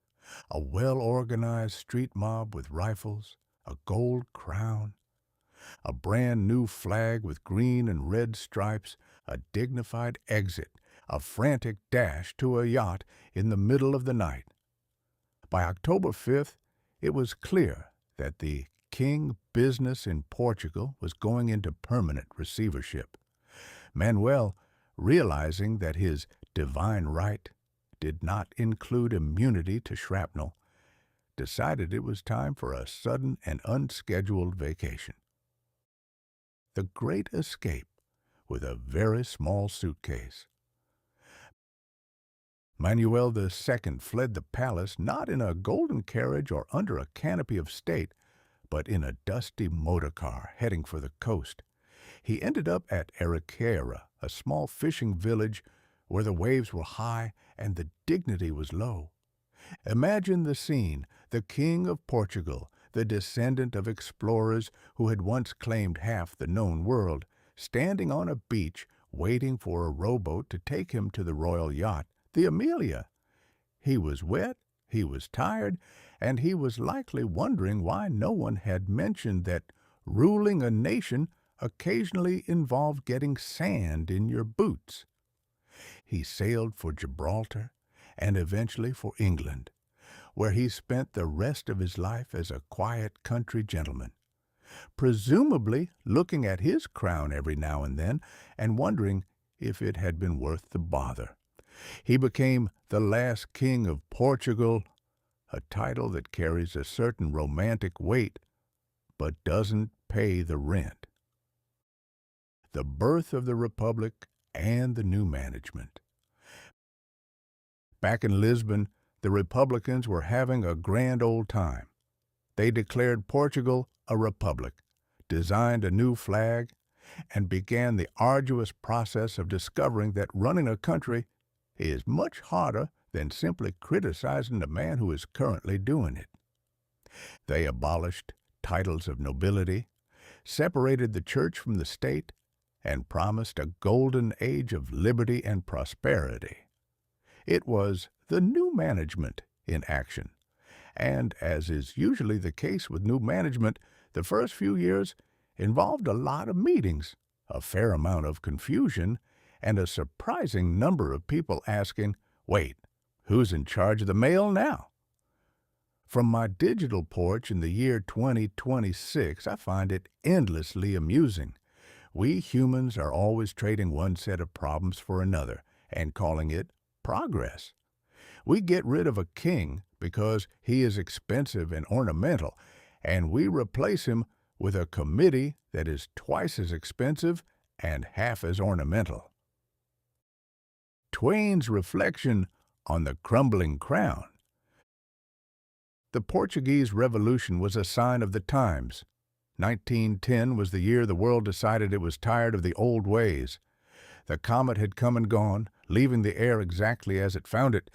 a well-organized street mob with rifles, a gold crown, a brand-new flag with green and red stripes, a dignified exit, a frantic dash to a yacht in the middle of the night. By October 5th, it was clear that the king business in Portugal was going into permanent receivership. Manuel, realizing that his divine right did not include immunity to shrapnel, decided it was time for a sudden and unscheduled vacation. The Great Escape with a very small suitcase. Manuel II fled the palace not in a golden carriage or under a canopy of state, but in a dusty motor car heading for the coast. He ended up at Ericeira, a small fishing village where the waves were high and the dignity was low. Imagine the scene: the King of Portugal, the descendant of explorers who had once claimed half the known world, standing on a beach waiting for a rowboat to take him to the royal yacht, the Amelia. He was wet, he was tired, and he was likely wondering why no one had mentioned that ruling a nation occasionally involved getting sand in your boots. He sailed for Gibraltar and eventually for England, where he spent the rest of his life as a quiet country gentleman, presumably looking at his crown every now and then and wondering if it had been worth the bother. He became the last king of Portugal, a title that carries a certain romantic weight but doesn't pay the rent. The birth of the Republic and the new management. Back in Lisbon, the Republicans were having a grand old time. They declared Portugal a republic, designed a new flag, and began the arduous process of discovering that running a country is much harder than simply criticizing the man who is currently doing it. They abolished titles of nobility, separated the church from the state, and promised a golden age of liberty and prosperity. It was the new management in action, and as is usually the case with new management, the first few years involved a lot of meetings, a fair amount of confusion, and a surprising number of people asking, "Wait, who's in charge of the mail now?" From my digital porch in the year 2026, I find it endlessly amusing. We humans are always trading one set of problems for another and calling it progress. We get rid of a king because he is expensive and ornamental, and we replace him with a committee that is twice as expensive and half as ornamental. twain's reflection on the crumbling crown. The Portuguese Revolution was a sign of the times. 1910 was the year the world decided it was tired of the old ways. The comet had come and gone, leaving the air exactly as it found it,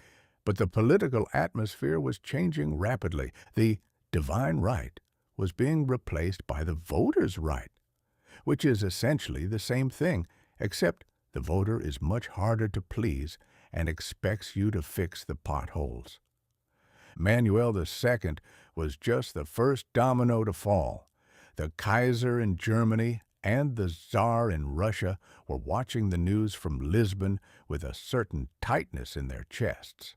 but the political atmosphere was changing rapidly. The divine right was being replaced by the voter's right, which is essentially the same thing, except the voter is much harder to please and expects you to fix the potholes. Manuel II was just the first domino to fall. The Kaiser in Germany and the Tsar in Russia were watching the news from Lisbon with a certain tightness in their chests.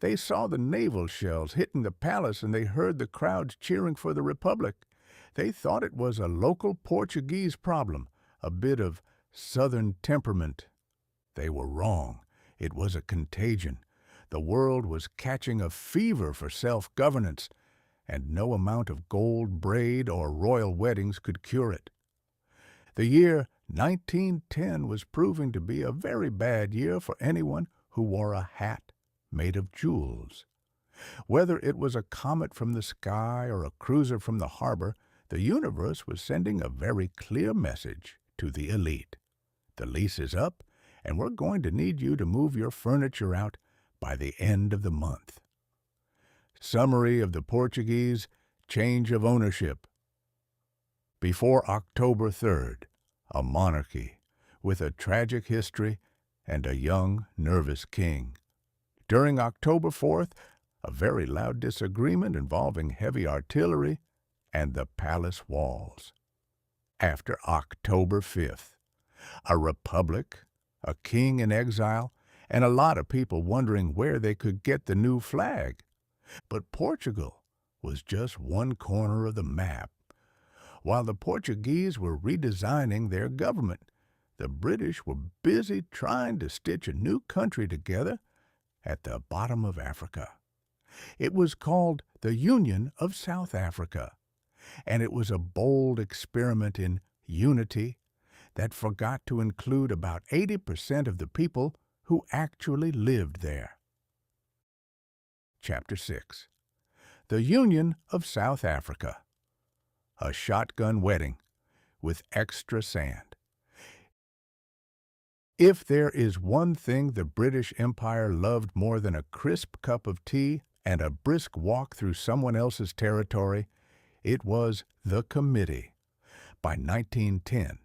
They saw the naval shells hitting the palace and they heard the crowds cheering for the Republic. They thought it was a local Portuguese problem, a bit of Southern temperament. They were wrong. It was a contagion. The world was catching a fever for self-governance, and no amount of gold braid or royal weddings could cure it. The year 1910 was proving to be a very bad year for anyone who wore a hat made of jewels. Whether it was a comet from the sky or a cruiser from the harbor, the universe was sending a very clear message to the elite. The lease is up, and we're going to need you to move your furniture out by the end of the month. Summary of the Portuguese change of ownership. Before October 3rd, a monarchy with a tragic history and a young, nervous king. During October 4th, a very loud disagreement involving heavy artillery and the palace walls. After October 5th, a republic, a king in exile, and a lot of people wondering where they could get the new flag. But Portugal was just one corner of the map. While the Portuguese were redesigning their government, the British were busy trying to stitch a new country together at the bottom of Africa. It was called the Union of South Africa, and it was a bold experiment in unity that forgot to include about 80% of the people who actually lived there. Chapter 6. The Union of South Africa. A shotgun wedding with extra sand. If there is one thing the British Empire loved more than a crisp cup of tea and a brisk walk through someone else's territory, it was the committee. By 1910,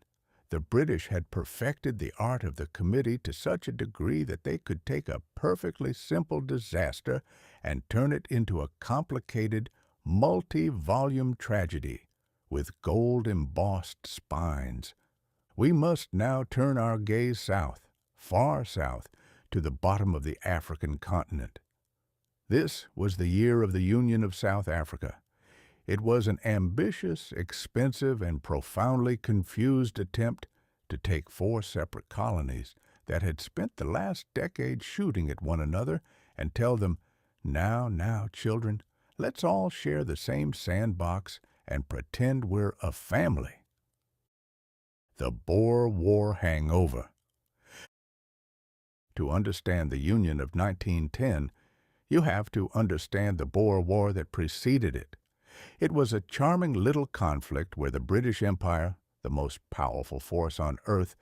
the British had perfected the art of the committee to such a degree that they could take a perfectly simple disaster and turn it into a complicated, multi-volume tragedy with gold-embossed spines. We must now turn our gaze south, far south, to the bottom of the African continent. This was the year of the Union of South Africa. It was an ambitious, expensive, and profoundly confused attempt to take 4 separate colonies that had spent the last decade shooting at one another and tell them, now, children, let's all share the same sandbox and pretend we're a family. The Boer War hangover. To understand the Union of 1910, you have to understand the Boer War that preceded it. It was a charming little conflict where the British Empire, the most powerful force on earth,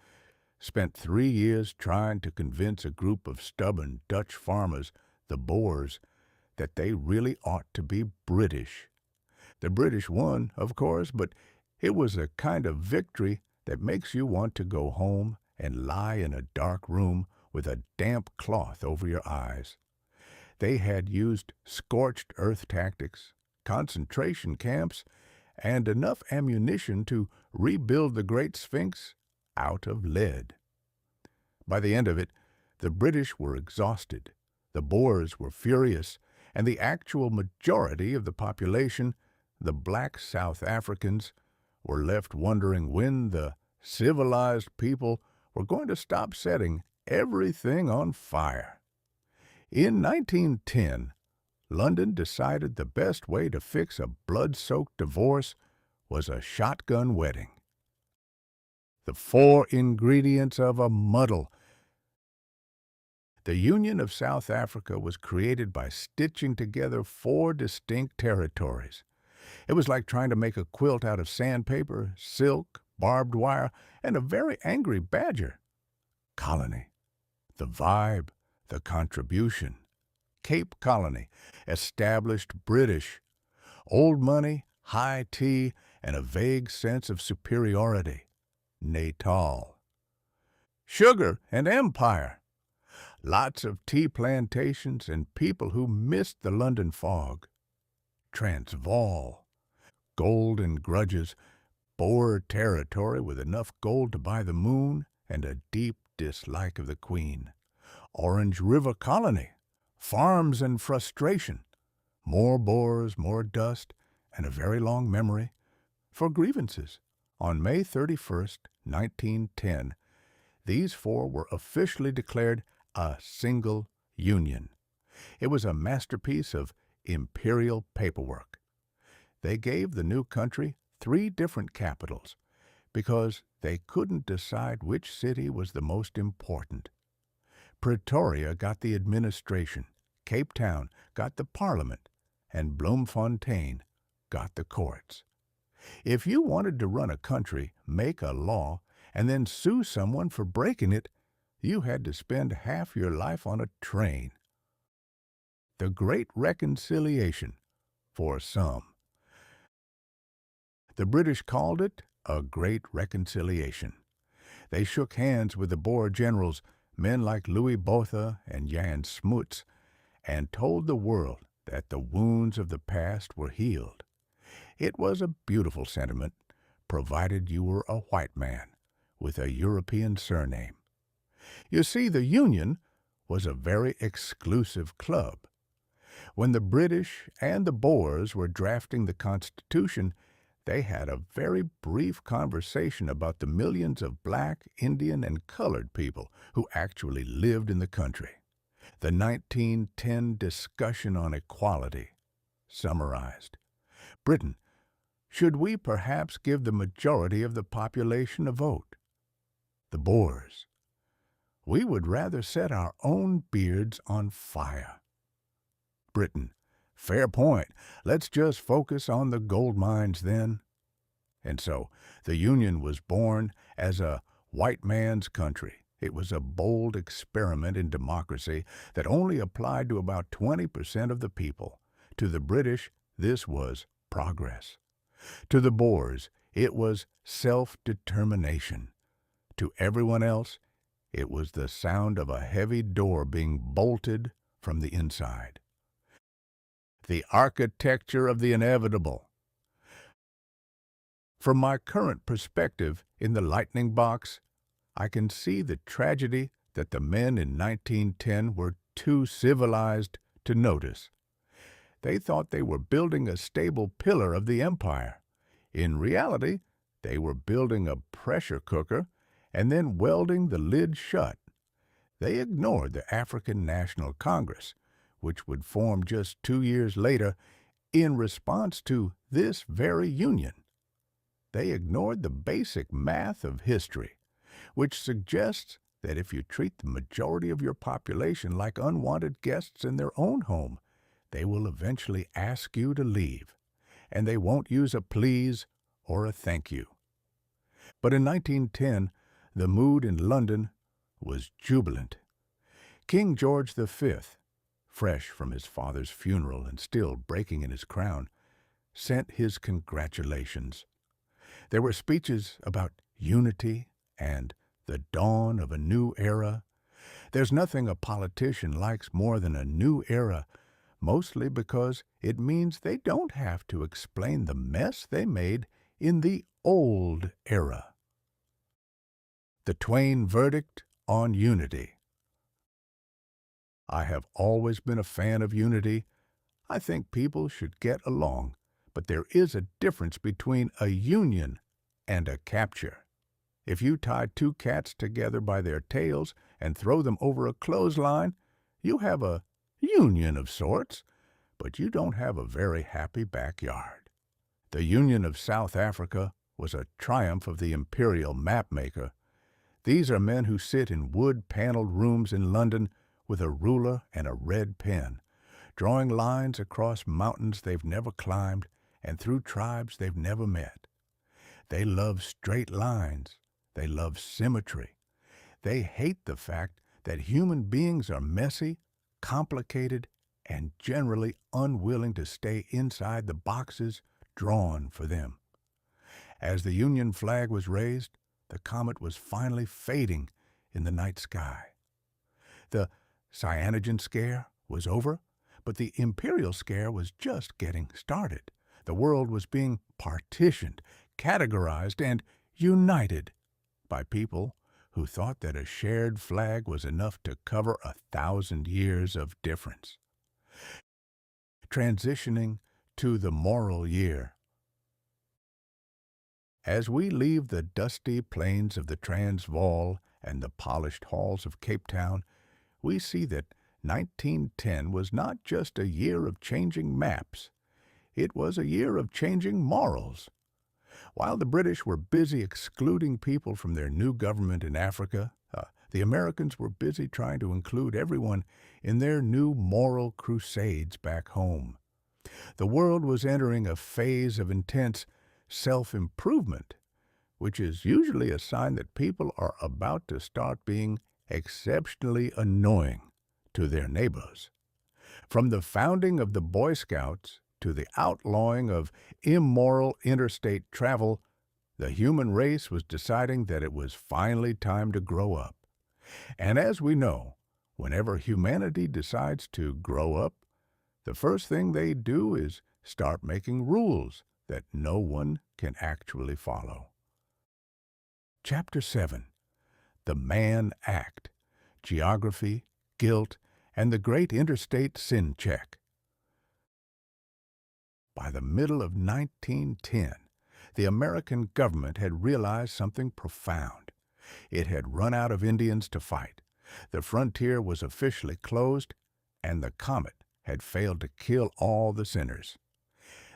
spent 3 years trying to convince a group of stubborn Dutch farmers, the Boers, that they really ought to be British. The British won, of course, but it was a kind of victory that makes you want to go home and lie in a dark room with a damp cloth over your eyes. They had used scorched earth tactics, concentration camps, and enough ammunition to rebuild the Great Sphinx out of lead. By the end of it, the British were exhausted, the Boers were furious, and the actual majority of the population, the black South Africans, were left wondering when the civilized people were going to stop setting everything on fire. In 1910, London decided the best way to fix a blood-soaked divorce was a shotgun wedding. The 4 ingredients of a muddle. The Union of South Africa was created by stitching together 4 distinct territories. It was like trying to make a quilt out of sandpaper, silk, barbed wire, and a very angry badger. Colony. The vibe, the contribution. Cape Colony, established British. Old money, high tea, and a vague sense of superiority. Natal. Sugar and empire. Lots of tea plantations and people who missed the London fog. Transvaal. Gold and grudges. Boer territory with enough gold to buy the moon and a deep dislike of the Queen. Orange River Colony. Farms and frustration. More Boers, more dust, and a very long memory for grievances. On May 31st, 1910, these 4 were officially declared a single union. It was a masterpiece of imperial paperwork. They gave the new country 3 different capitals because they couldn't decide which city was the most important. Pretoria got the administration, Cape Town got the parliament, and Bloemfontein got the courts. If you wanted to run a country, make a law, and then sue someone for breaking it, you had to spend half your life on a train. The Great Reconciliation, for some. The British called it a Great Reconciliation. They shook hands with the Boer generals, men like Louis Botha and Jan Smuts, and told the world that the wounds of the past were healed. It was a beautiful sentiment, provided you were a white man with a European surname. You see, the Union was a very exclusive club. When the British and the Boers were drafting the Constitution, they had a very brief conversation about the millions of black, Indian, and colored people who actually lived in the country. The 1910 discussion on equality, summarized. Britain, should we perhaps give the majority of the population a vote? The Boers, we would rather set our own beards on fire. Britain, fair point. Let's just focus on the gold mines then. And so, the Union was born as a white man's country. It was a bold experiment in democracy that only applied to about 20% of the people. To the British, this was progress. To the Boers, it was self-determination. To everyone else, it was the sound of a heavy door being bolted from the inside. The architecture of the inevitable. From my current perspective in the lightning box, I can see the tragedy that the men in 1910 were too civilized to notice. They thought they were building a stable pillar of the empire. In reality, they were building a pressure cooker and then welding the lid shut. They ignored the African National Congress, which would form just 2 years later in response to this very union. They ignored the basic math of history, which suggests that if you treat the majority of your population like unwanted guests in their own home, they will eventually ask you to leave, and they won't use a please or a thank you. But in 1910, the mood in London was jubilant. King George V, fresh from his father's funeral and still breaking in his crown, sent his congratulations. There were speeches about unity and the dawn of a new era. There's nothing a politician likes more than a new era, mostly because it means they don't have to explain the mess they made in the old era. The Twain verdict on unity. I have always been a fan of unity. I think people should get along, but there is a difference between a union and a capture. If you tie 2 cats together by their tails and throw them over a clothesline, you have a union of sorts, but you don't have a very happy backyard. The Union of South Africa was a triumph of the imperial mapmaker. These are men who sit in wood-paneled rooms in London with a ruler and a red pen, drawing lines across mountains they've never climbed and through tribes they've never met. They love straight lines. They love symmetry. They hate the fact that human beings are messy, complicated, and generally unwilling to stay inside the boxes drawn for them. As the Union flag was raised, the comet was finally fading in the night sky. The Cyanogen scare was over, but the imperial scare was just getting started. The world was being partitioned, categorized, and united by people who thought that a shared flag was enough to cover 1,000 years of difference. Transitioning to the moral year. As we leave the dusty plains of the Transvaal and the polished halls of Cape Town, we see that 1910 was not just a year of changing maps. It was a year of changing morals. While the British were busy excluding people from their new government in Africa, the Americans were busy trying to include everyone in their new moral crusades back home. The world was entering a phase of intense self-improvement, which is usually a sign that people are about to start being exceptionally annoying to their neighbors. From the founding of the Boy Scouts to the outlawing of immoral interstate travel, the human race was deciding that it was finally time to grow up. And as we know, whenever humanity decides to grow up, the first thing they do is start making rules that no one can actually follow. Chapter 7. The Man Act, Geography, Guilt, and the Great Interstate Sin Check. By the middle of 1910, the American government had realized something profound. It had run out of Indians to fight. The frontier was officially closed, and the comet had failed to kill all the sinners.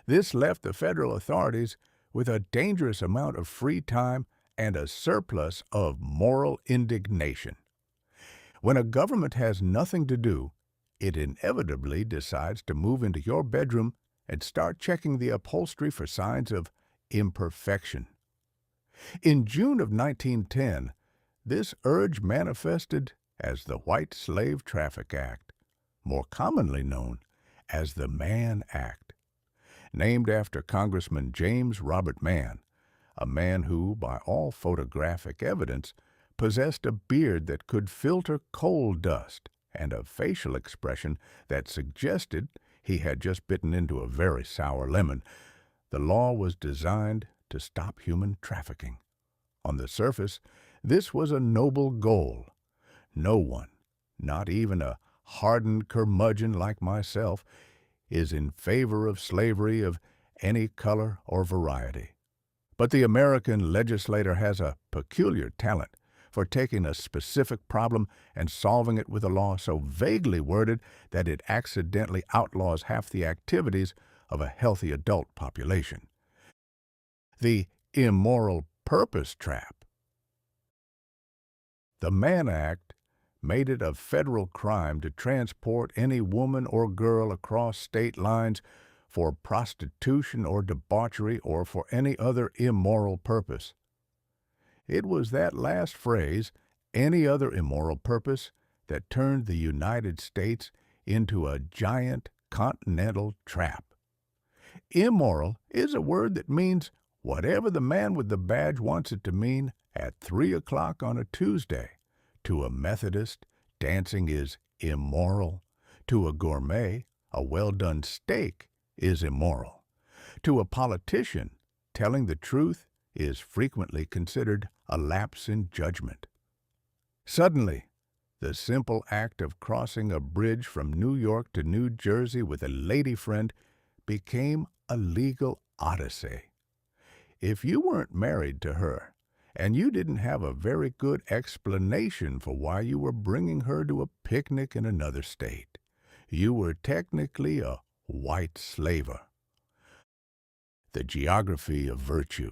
This left the federal authorities with a dangerous amount of free time and a surplus of moral indignation. When a government has nothing to do, it inevitably decides to move into your bedroom and start checking the upholstery for signs of imperfection. In June of 1910, this urge manifested as the White Slave Traffic Act, more commonly known as the Mann Act, named after Congressman James Robert Mann, a man who, by all photographic evidence, possessed a beard that could filter coal dust and a facial expression that suggested he had just bitten into a very sour lemon. The law was designed to stop human trafficking. On the surface, this was a noble goal. No one, not even a hardened curmudgeon like myself, is in favor of slavery of any color or variety. But the American legislator has a peculiar talent for taking a specific problem and solving it with a law so vaguely worded that it accidentally outlaws half the activities of a healthy adult population. The immoral purpose trap. The Mann Act made it a federal crime to transport any woman or girl across state lines for prostitution or debauchery or for any other immoral purpose. It was that last phrase, any other immoral purpose, that turned the United States into a giant continental trap. Immoral is a word that means whatever the man with the badge wants it to mean at 3 o'clock on a Tuesday. To a Methodist, dancing is immoral. To a gourmet, a well-done steak is immoral. To a politician, telling the truth is frequently considered a lapse in judgment. Suddenly, the simple act of crossing a bridge from New York to New Jersey with a lady friend became a legal odyssey. If you weren't married to her, and you didn't have a very good explanation for why you were bringing her to a picnic in another state, you were technically a white slaver. The geography of virtue.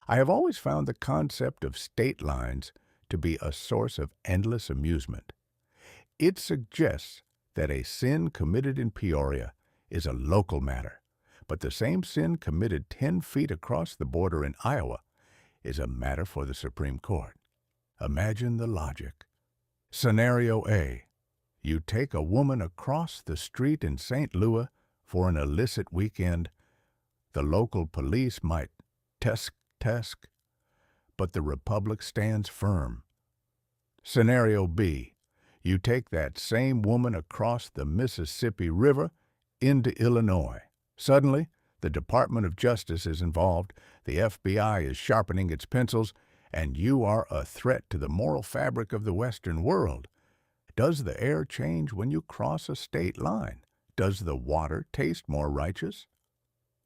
I have always found the concept of state lines to be a source of endless amusement. It suggests that a sin committed in Peoria is a local matter, but the same sin committed 10 feet across the border in Iowa is a matter for the Supreme Court. Imagine the logic. Scenario A. You take a woman across the street in St. Louis for an illicit weekend. The local police might tusk, but the Republic stands firm. Scenario B. You take that same woman across the Mississippi River into Illinois. Suddenly, the Department of Justice is involved, the FBI is sharpening its pencils, and you are a threat to the moral fabric of the Western world. Does the air change when you cross a state line? Does the water taste more righteous?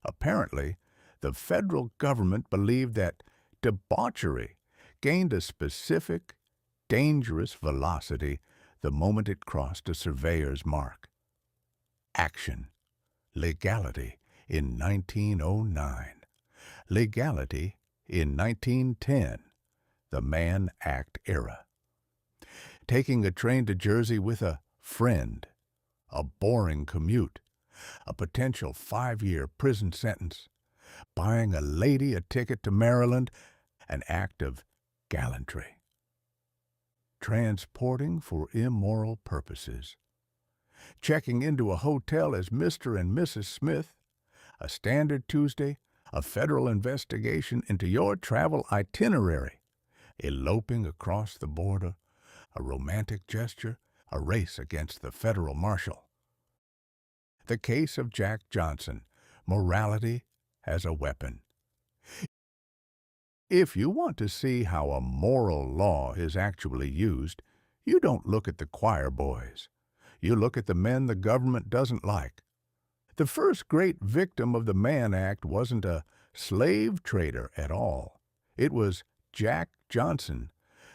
Apparently, the federal government believed that debauchery gained a specific, dangerous velocity the moment it crossed a surveyor's mark. Action. Legality in 1909. Legality in 1910. The Mann Act era. Taking a train to Jersey with a friend. A boring commute. A potential 5-year prison sentence. Buying a lady a ticket to Maryland. An act of gallantry. Transporting for immoral purposes. Checking into a hotel as Mr. and Mrs. Smith. A standard Tuesday. A federal investigation into your travel itinerary. Eloping across the border. A romantic gesture. A race against the federal marshal. The case of Jack Johnson. Morality as a weapon. If you want to see how a moral law is actually used, you don't look at the choir boys. You look at the men the government doesn't like. The first great victim of the Mann Act wasn't a slave trader at all. It was Jack Johnson,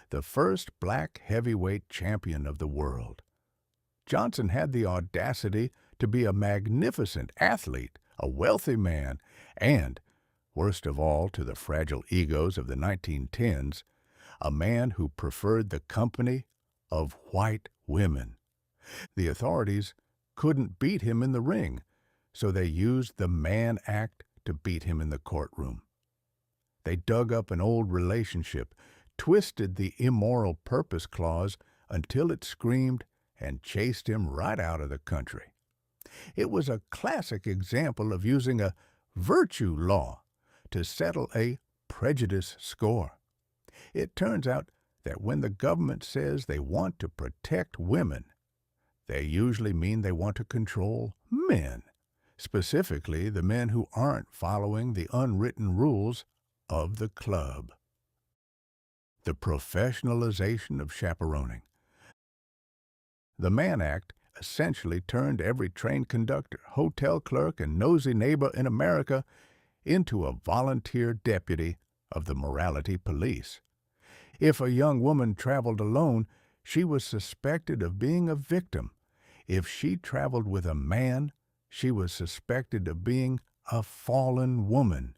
the first black heavyweight champion of the world. Johnson had the audacity to be a magnificent athlete, a wealthy man, and, worst of all to the fragile egos of the 1910s, a man who preferred the company of white women. The authorities couldn't beat him in the ring, so they used the Mann Act to beat him in the courtroom. They dug up an old relationship, twisted the immoral purpose clause until it screamed, and chased him right out of the country. It was a classic example of using a virtue law to settle a prejudice score. It turns out that when the government says they want to protect women, they usually mean they want to control men, specifically the men who aren't following the unwritten rules of the club. The professionalization of chaperoning. The Mann Act essentially turned every train conductor, hotel clerk, and nosy neighbor in America into a volunteer deputy of the morality police. If a young woman traveled alone, she was suspected of being a victim. If she traveled with a man, she was suspected of being a fallen woman.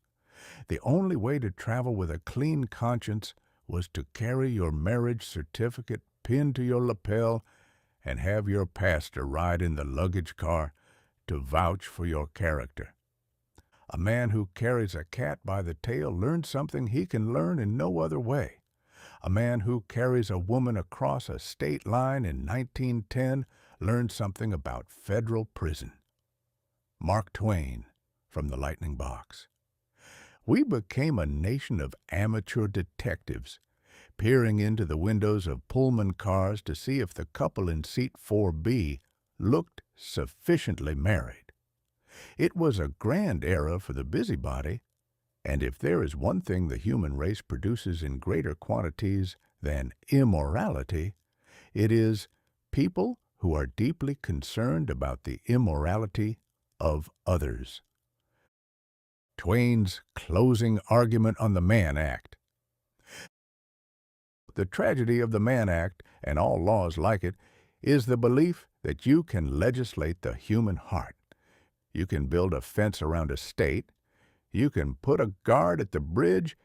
The only way to travel with a clean conscience was to carry your marriage certificate pinned to your lapel and have your pastor ride in the luggage car to vouch for your character. A man who carries a cat by the tail learns something he can learn in no other way. A man who carries a woman across a state line in 1910 learned something about federal prison. Mark Twain, from the Lightning Box. We became a nation of amateur detectives, peering into the windows of Pullman cars to see if the couple in seat 4B looked sufficiently married. It was a grand era for the busybody, and if there is one thing the human race produces in greater quantities than immorality, it is people who are deeply concerned about the immorality of others. Twain's closing argument on the Mann Act. The tragedy of the Mann Act, and all laws like it, is the belief that you can legislate the human heart. You can build a fence around a state, you can put a guard at the bridge,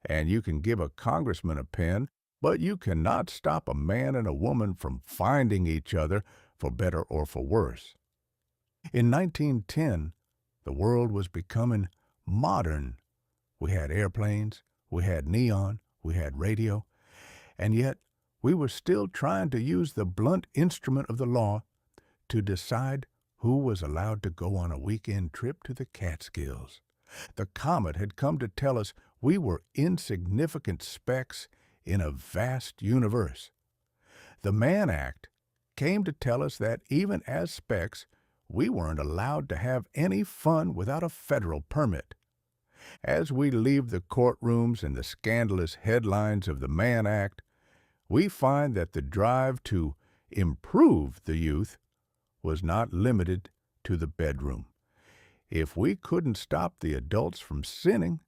and you can give a congressman a pen, But you cannot stop a man and a woman from finding each other, for better or for worse. In 1910, the world was becoming modern. We had airplanes, we had neon, we had radio, and yet we were still trying to use the blunt instrument of the law to decide who was allowed to go on a weekend trip to the Catskills. The comet had come to tell us we were insignificant specks in a vast universe. The Mann Act came to tell us that even as specks, we weren't allowed to have any fun without a federal permit. As we leave the courtrooms and the scandalous headlines of the Mann Act, we find that the drive to improve the youth was not limited to the bedroom. If we couldn't stop the adults from sinning,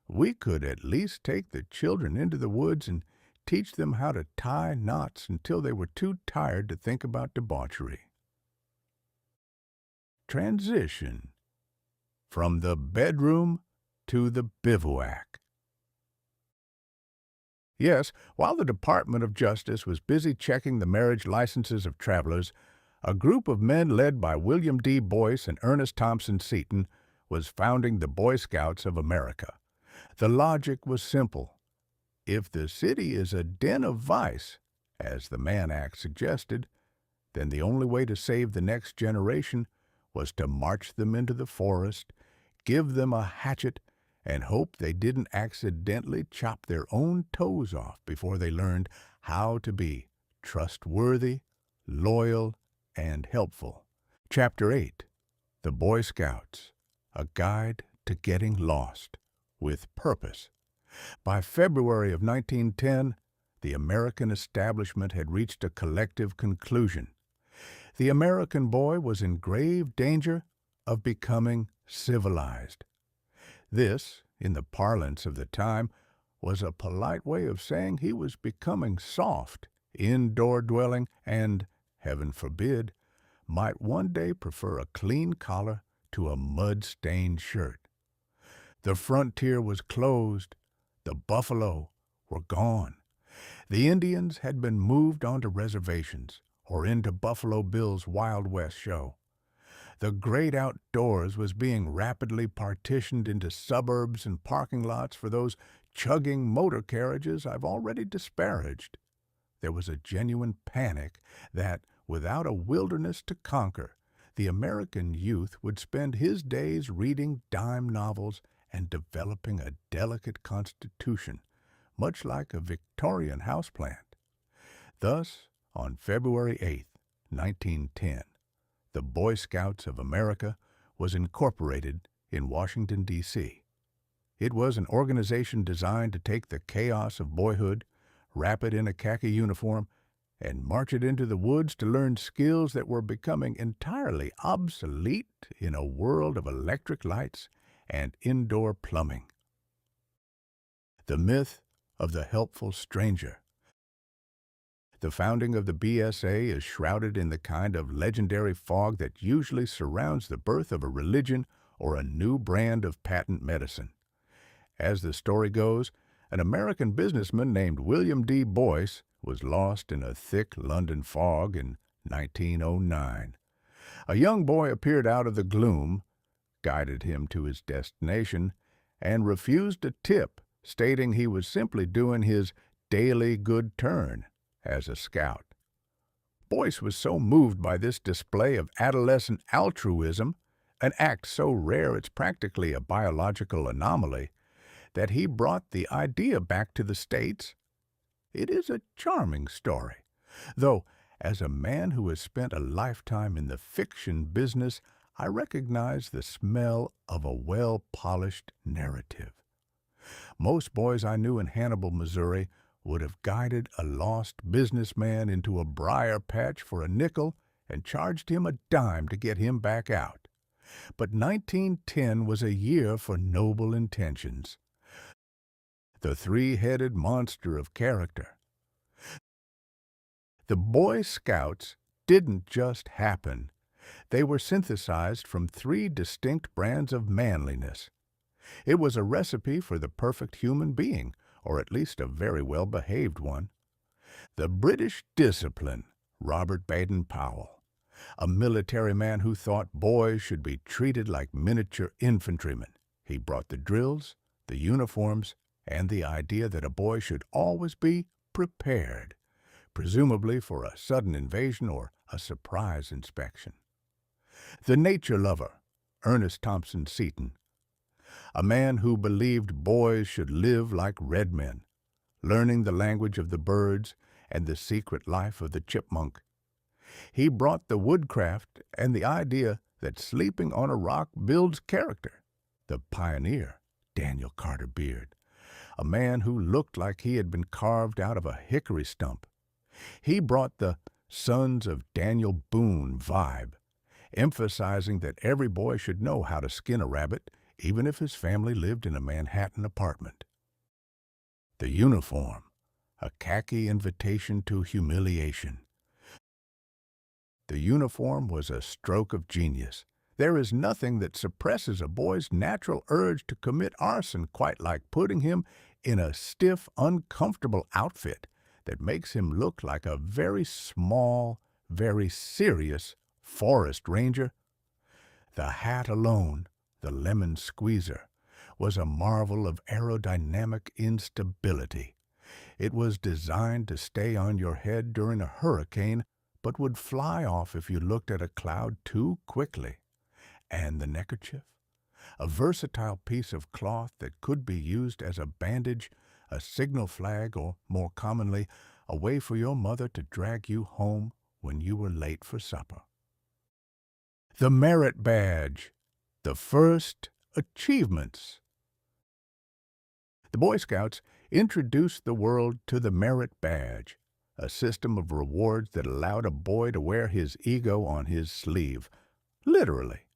we could at least take the children into the woods and teach them how to tie knots until they were too tired to think about debauchery. Transition from the bedroom to the bivouac. Yes, while the Department of Justice was busy checking the marriage licenses of travelers, a group of men led by William D. Boyce and Ernest Thompson Seton was founding the Boy Scouts of America. The logic was simple. If the city is a den of vice, as the Mann Act suggested, then the only way to save the next generation was to march them into the forest, give them a hatchet, and hope they didn't accidentally chop their own toes off before they learned how to be trustworthy, loyal, and helpful. Chapter 8, The Boy Scouts, A Guide to Getting Lost with Purpose. By February of 1910, the American establishment had reached a collective conclusion. The American boy was in grave danger of becoming civilized. This, in the parlance of the time, was a polite way of saying he was becoming soft, indoor-dwelling, and, heaven forbid, might one day prefer a clean collar to a mud-stained shirt. The frontier was closed. The buffalo were gone. The Indians had been moved onto reservations or into Buffalo Bill's Wild West show. The great outdoors was being rapidly partitioned into suburbs and parking lots for those chugging motor carriages I've already disparaged. There was a genuine panic that, without a wilderness to conquer, the American youth would spend his days reading dime novels and developing a delicate constitution, much like a Victorian houseplant. Thus, on February 8, 1910, the Boy Scouts of America was incorporated in Washington, D.C. It was an organization designed to take the chaos of boyhood, wrap it in a khaki uniform, and march it into the woods to learn skills that were becoming entirely obsolete in a world of electric lights and indoor plumbing. The myth of the helpful stranger. The founding of the BSA is shrouded in the kind of legendary fog that usually surrounds the birth of a religion or a new brand of patent medicine. As the story goes, an American businessman named William D. Boyce was lost in a thick London fog in 1909. A young boy appeared out of the gloom, guided him to his destination, and refused a tip, stating he was simply doing his daily good turn as a scout. Boyce was so moved by this display of adolescent altruism, an act so rare it's practically a biological anomaly, that he brought the idea back to the States. It is a charming story, though as a man who has spent a lifetime in the fiction business, I recognize the smell of a well-polished narrative. Most boys I knew in Hannibal, Missouri, would have guided a lost businessman into a briar patch for a nickel and charged him a dime to get him back out. But 1910 was a year for noble intentions. The three-headed monster of character. The Boy Scouts didn't just happen. They were synthesized from three distinct brands of manliness. It was a recipe for the perfect human being, or at least a very well-behaved one. The British Discipline, Robert Baden-Powell, a military man who thought boys should be treated like miniature infantrymen. He brought the drills, the uniforms, and the idea that a boy should always be prepared, presumably for a sudden invasion or a surprise inspection. The nature lover, Ernest Thompson Seton, a man who believed boys should live like red men, learning the language of the birds and the secret life of the chipmunk. He brought the woodcraft and the idea that sleeping on a rock builds character. The pioneer, Daniel Carter Beard, a man who looked like he had been carved out of a hickory stump. He brought the Sons of Daniel Boone vibe, emphasizing that every boy should know how to skin a rabbit, even if his family lived in a Manhattan apartment. The uniform, a khaki invitation to humiliation. The uniform was a stroke of genius. There is nothing that suppresses a boy's natural urge to commit arson quite like putting him in a stiff, uncomfortable outfit that makes him look like a very small, very serious forest ranger. The hat alone, the lemon squeezer, was a marvel of aerodynamic instability. It was designed to stay on your head during a hurricane, but would fly off if you looked at a cloud too quickly. And the neckerchief, a versatile piece of cloth that could be used as a bandage, a signal flag, or, more commonly, a way for your mother to drag you home when you were late for supper. The merit badge, the first achievements. The Boy Scouts introduced the world to the merit badge, a system of rewards that allowed a boy to wear his ego on his sleeve, literally.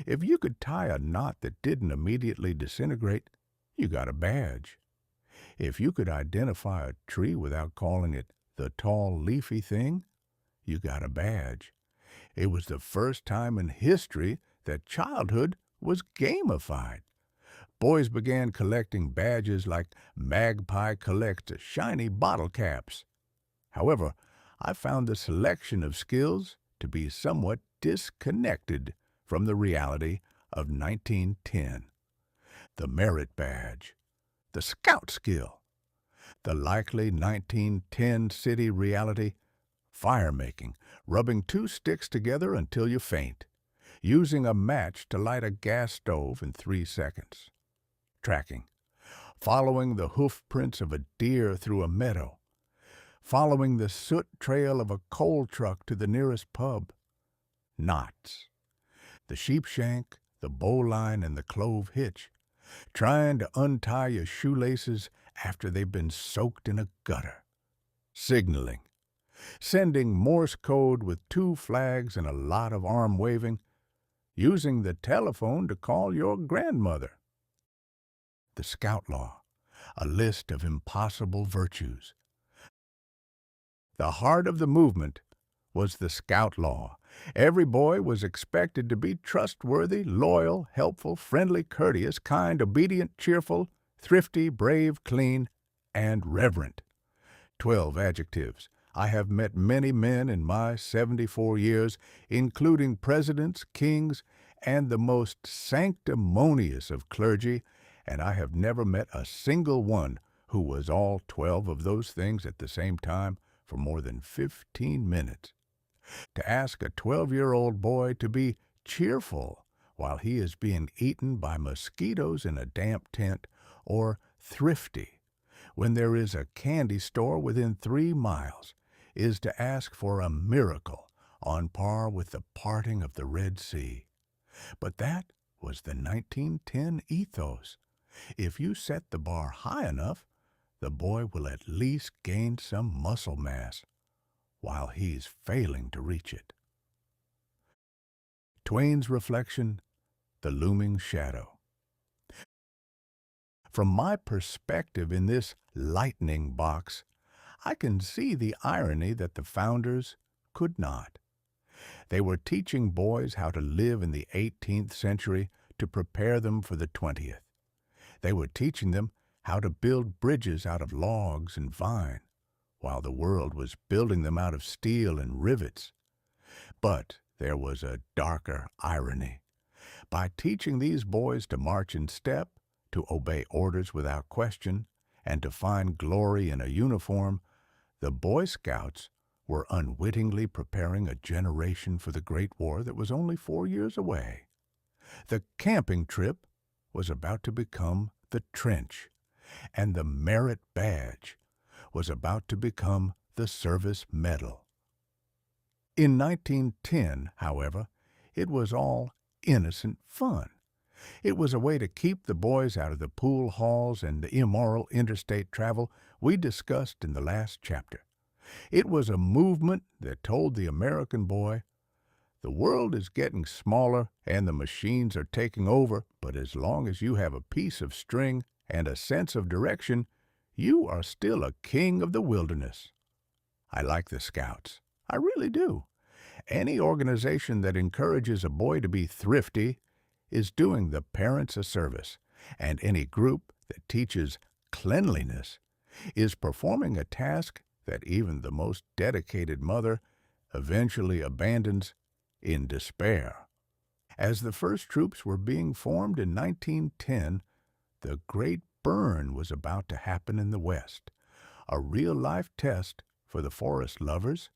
If you could tie a knot that didn't immediately disintegrate, you got a badge. If you could identify a tree without calling it the tall leafy thing, you got a badge. It was the first time in history that childhood was gamified. Boys began collecting badges like Magpie collects shiny bottle caps. However, I found the selection of skills to be somewhat disconnected from the reality of 1910. The merit badge, the scout skill, the likely 1910 city reality, fire making, rubbing two sticks together until you faint, using a match to light a gas stove in 3 seconds, tracking, following the hoof prints of a deer through a meadow, following the soot trail of a coal truck to the nearest pub, knots, the sheepshank, the bowline, and the clove hitch, trying to untie your shoelaces after they've been soaked in a gutter, signaling, sending Morse code with 2 flags and a lot of arm waving, using the telephone to call your grandmother. The Scout Law, a list of impossible virtues. The heart of the movement was the Scout Law. Every boy was expected to be trustworthy, loyal, helpful, friendly, courteous, kind, obedient, cheerful, thrifty, brave, clean, and reverent. 12 adjectives. I have met many men in my 74 years, including presidents, kings, and the most sanctimonious of clergy, and I have never met a single one who was all 12 of those things at the same time for more than 15 minutes. To ask a 12-year-old boy to be cheerful while he is being eaten by mosquitoes in a damp tent, or thrifty when there is a candy store within 3 miles, is to ask for a miracle on par with the parting of the Red Sea. But that was the 1910 ethos. If you set the bar high enough, the boy will at least gain some muscle mass while he's failing to reach it. Twain's reflection, the looming shadow. From my perspective in this lightning box, I can see the irony that the founders could not. They were teaching boys how to live in the 18th century to prepare them for the 20th. They were teaching them how to build bridges out of logs and vine, while the world was building them out of steel and rivets. But there was a darker irony. By teaching these boys to march in step, to obey orders without question, and to find glory in a uniform, the Boy Scouts were unwittingly preparing a generation for the Great War that was only 4 years away. The camping trip was about to become the trench, and the merit badge was about to become the service medal. In 1910, however, it was all innocent fun. It was a way to keep the boys out of the pool halls and the immoral interstate travel we discussed in the last chapter. It was a movement that told the American boy, the world is getting smaller and the machines are taking over, but as long as you have a piece of string and a sense of direction, you are still a king of the wilderness. I like the Scouts. I really do. Any organization that encourages a boy to be thrifty is doing the parents a service, and any group that teaches cleanliness is performing a task that even the most dedicated mother eventually abandons in despair. As the first troops were being formed in 1910, the Great Burn was about to happen in the West, a real-life test for the forest lovers,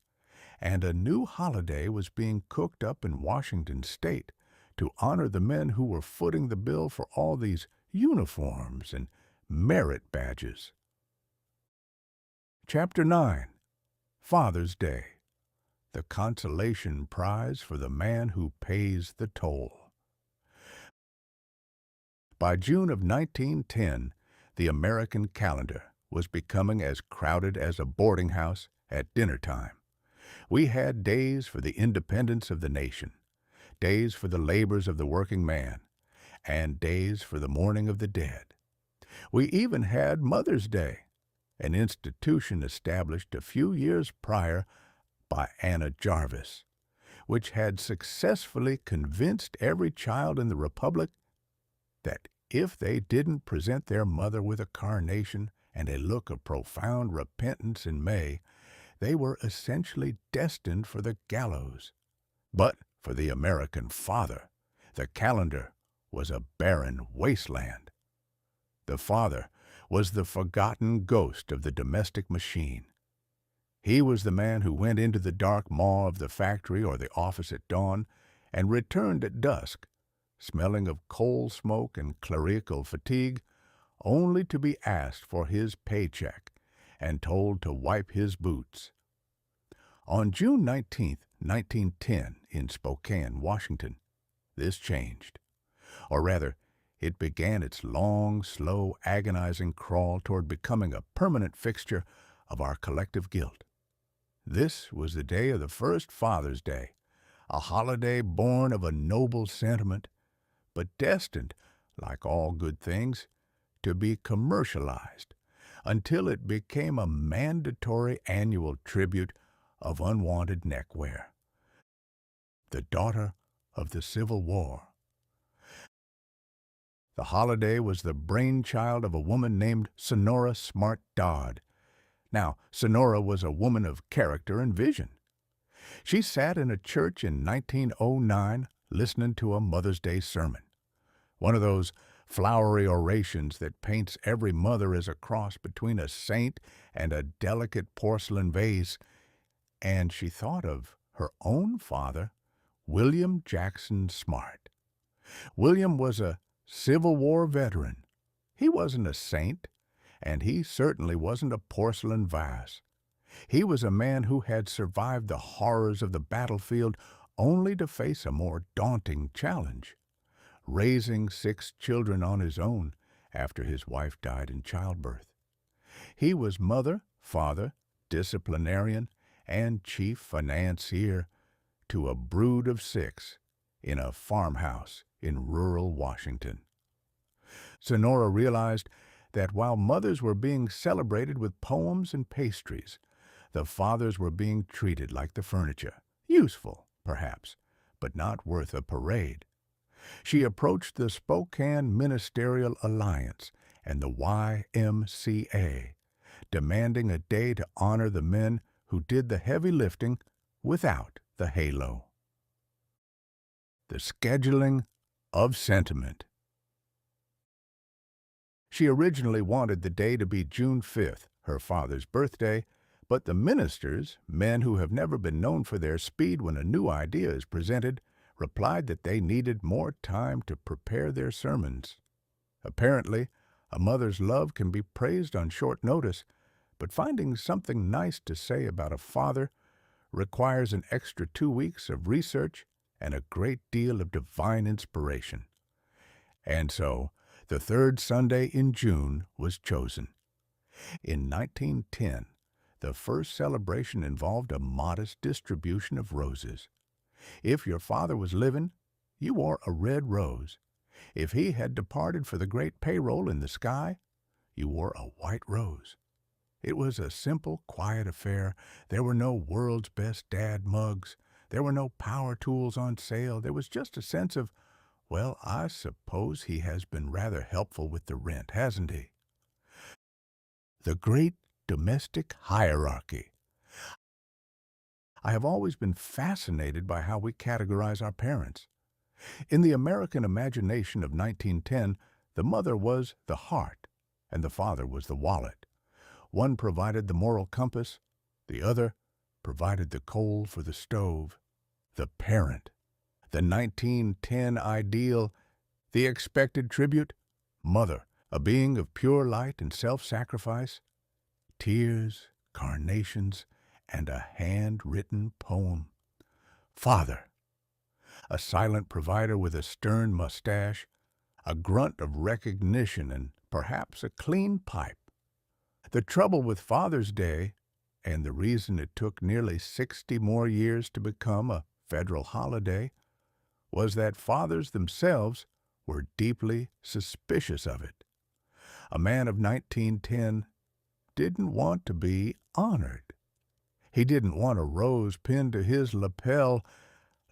and a new holiday was being cooked up in Washington State to honor the men who were footing the bill for all these uniforms and merit badges. Chapter 9. Father's Day. The consolation prize for the man who pays the toll. By June of 1910, the American calendar was becoming as crowded as a boarding house at dinner time. We had days for the independence of the nation, days for the labors of the working man, and days for the mourning of the dead. We even had Mother's Day, an institution established a few years prior by Anna Jarvis, which had successfully convinced every child in the Republic that if they didn't present their mother with a carnation and a look of profound repentance in May, they were essentially destined for the gallows. But for the American father, the calendar was a barren wasteland. The father was the forgotten ghost of the domestic machine. He was the man who went into the dark maw of the factory or the office at dawn and returned at dusk, smelling of coal smoke and clerical fatigue, only to be asked for his paycheck and told to wipe his boots. On June 19, 1910, in Spokane, Washington, this changed. Or rather, it began its long, slow, agonizing crawl toward becoming a permanent fixture of our collective guilt. This was the day of the first Father's Day, a holiday born of a noble sentiment, but destined, like all good things, to be commercialized until it became a mandatory annual tribute of unwanted neckwear. The daughter of the Civil War. The holiday was the brainchild of a woman named Sonora Smart Dodd. Now, Sonora was a woman of character and vision. She sat in a church in 1909 listening to a Mother's Day sermon, one of those flowery orations that paints every mother as a cross between a saint and a delicate porcelain vase, and she thought of her own father, William Jackson Smart. William was a Civil War veteran. He wasn't a saint, and he certainly wasn't a porcelain vase. He was a man who had survived the horrors of the battlefield only to face a more daunting challenge, raising 6 children on his own after his wife died in childbirth. He was mother, father, disciplinarian, and chief financier to a brood of 6 in a farmhouse in rural Washington. Sonora realized that while mothers were being celebrated with poems and pastries, the fathers were being treated like the furniture, useful, perhaps, but not worth a parade. She approached the Spokane Ministerial Alliance and the YMCA, demanding a day to honor the men who did the heavy lifting without the halo. The scheduling of sentiment. She originally wanted the day to be June 5th, her father's birthday, but the ministers, men who have never been known for their speed when a new idea is presented, replied that they needed more time to prepare their sermons. Apparently, a mother's love can be praised on short notice, but finding something nice to say about a father requires an extra 2 weeks of research and a great deal of divine inspiration. And so, the third Sunday in June was chosen. In 1910, the first celebration involved a modest distribution of roses. If your father was living, you wore a red rose. If he had departed for the great payroll in the sky, you wore a white rose. It was a simple, quiet affair. There were no world's best dad mugs. There were no power tools on sale. There was just a sense of, well, I suppose he has been rather helpful with the rent, hasn't he? The great domestic hierarchy. I have always been fascinated by how we categorize our parents. In the American imagination of 1910, the mother was the heart, and the father was the wallet. One provided the moral compass, the other provided the coal for the stove. The parent. The 1910 ideal, the expected tribute, mother, a being of pure light and self-sacrifice, tears, carnations, and a handwritten poem. Father, a silent provider with a stern mustache, a grunt of recognition, and perhaps a clean pipe. The trouble with Father's Day, and the reason it took nearly 60 more years to become a federal holiday, was that fathers themselves were deeply suspicious of it. A man of 1910 didn't want to be honored. He didn't want a rose pinned to his lapel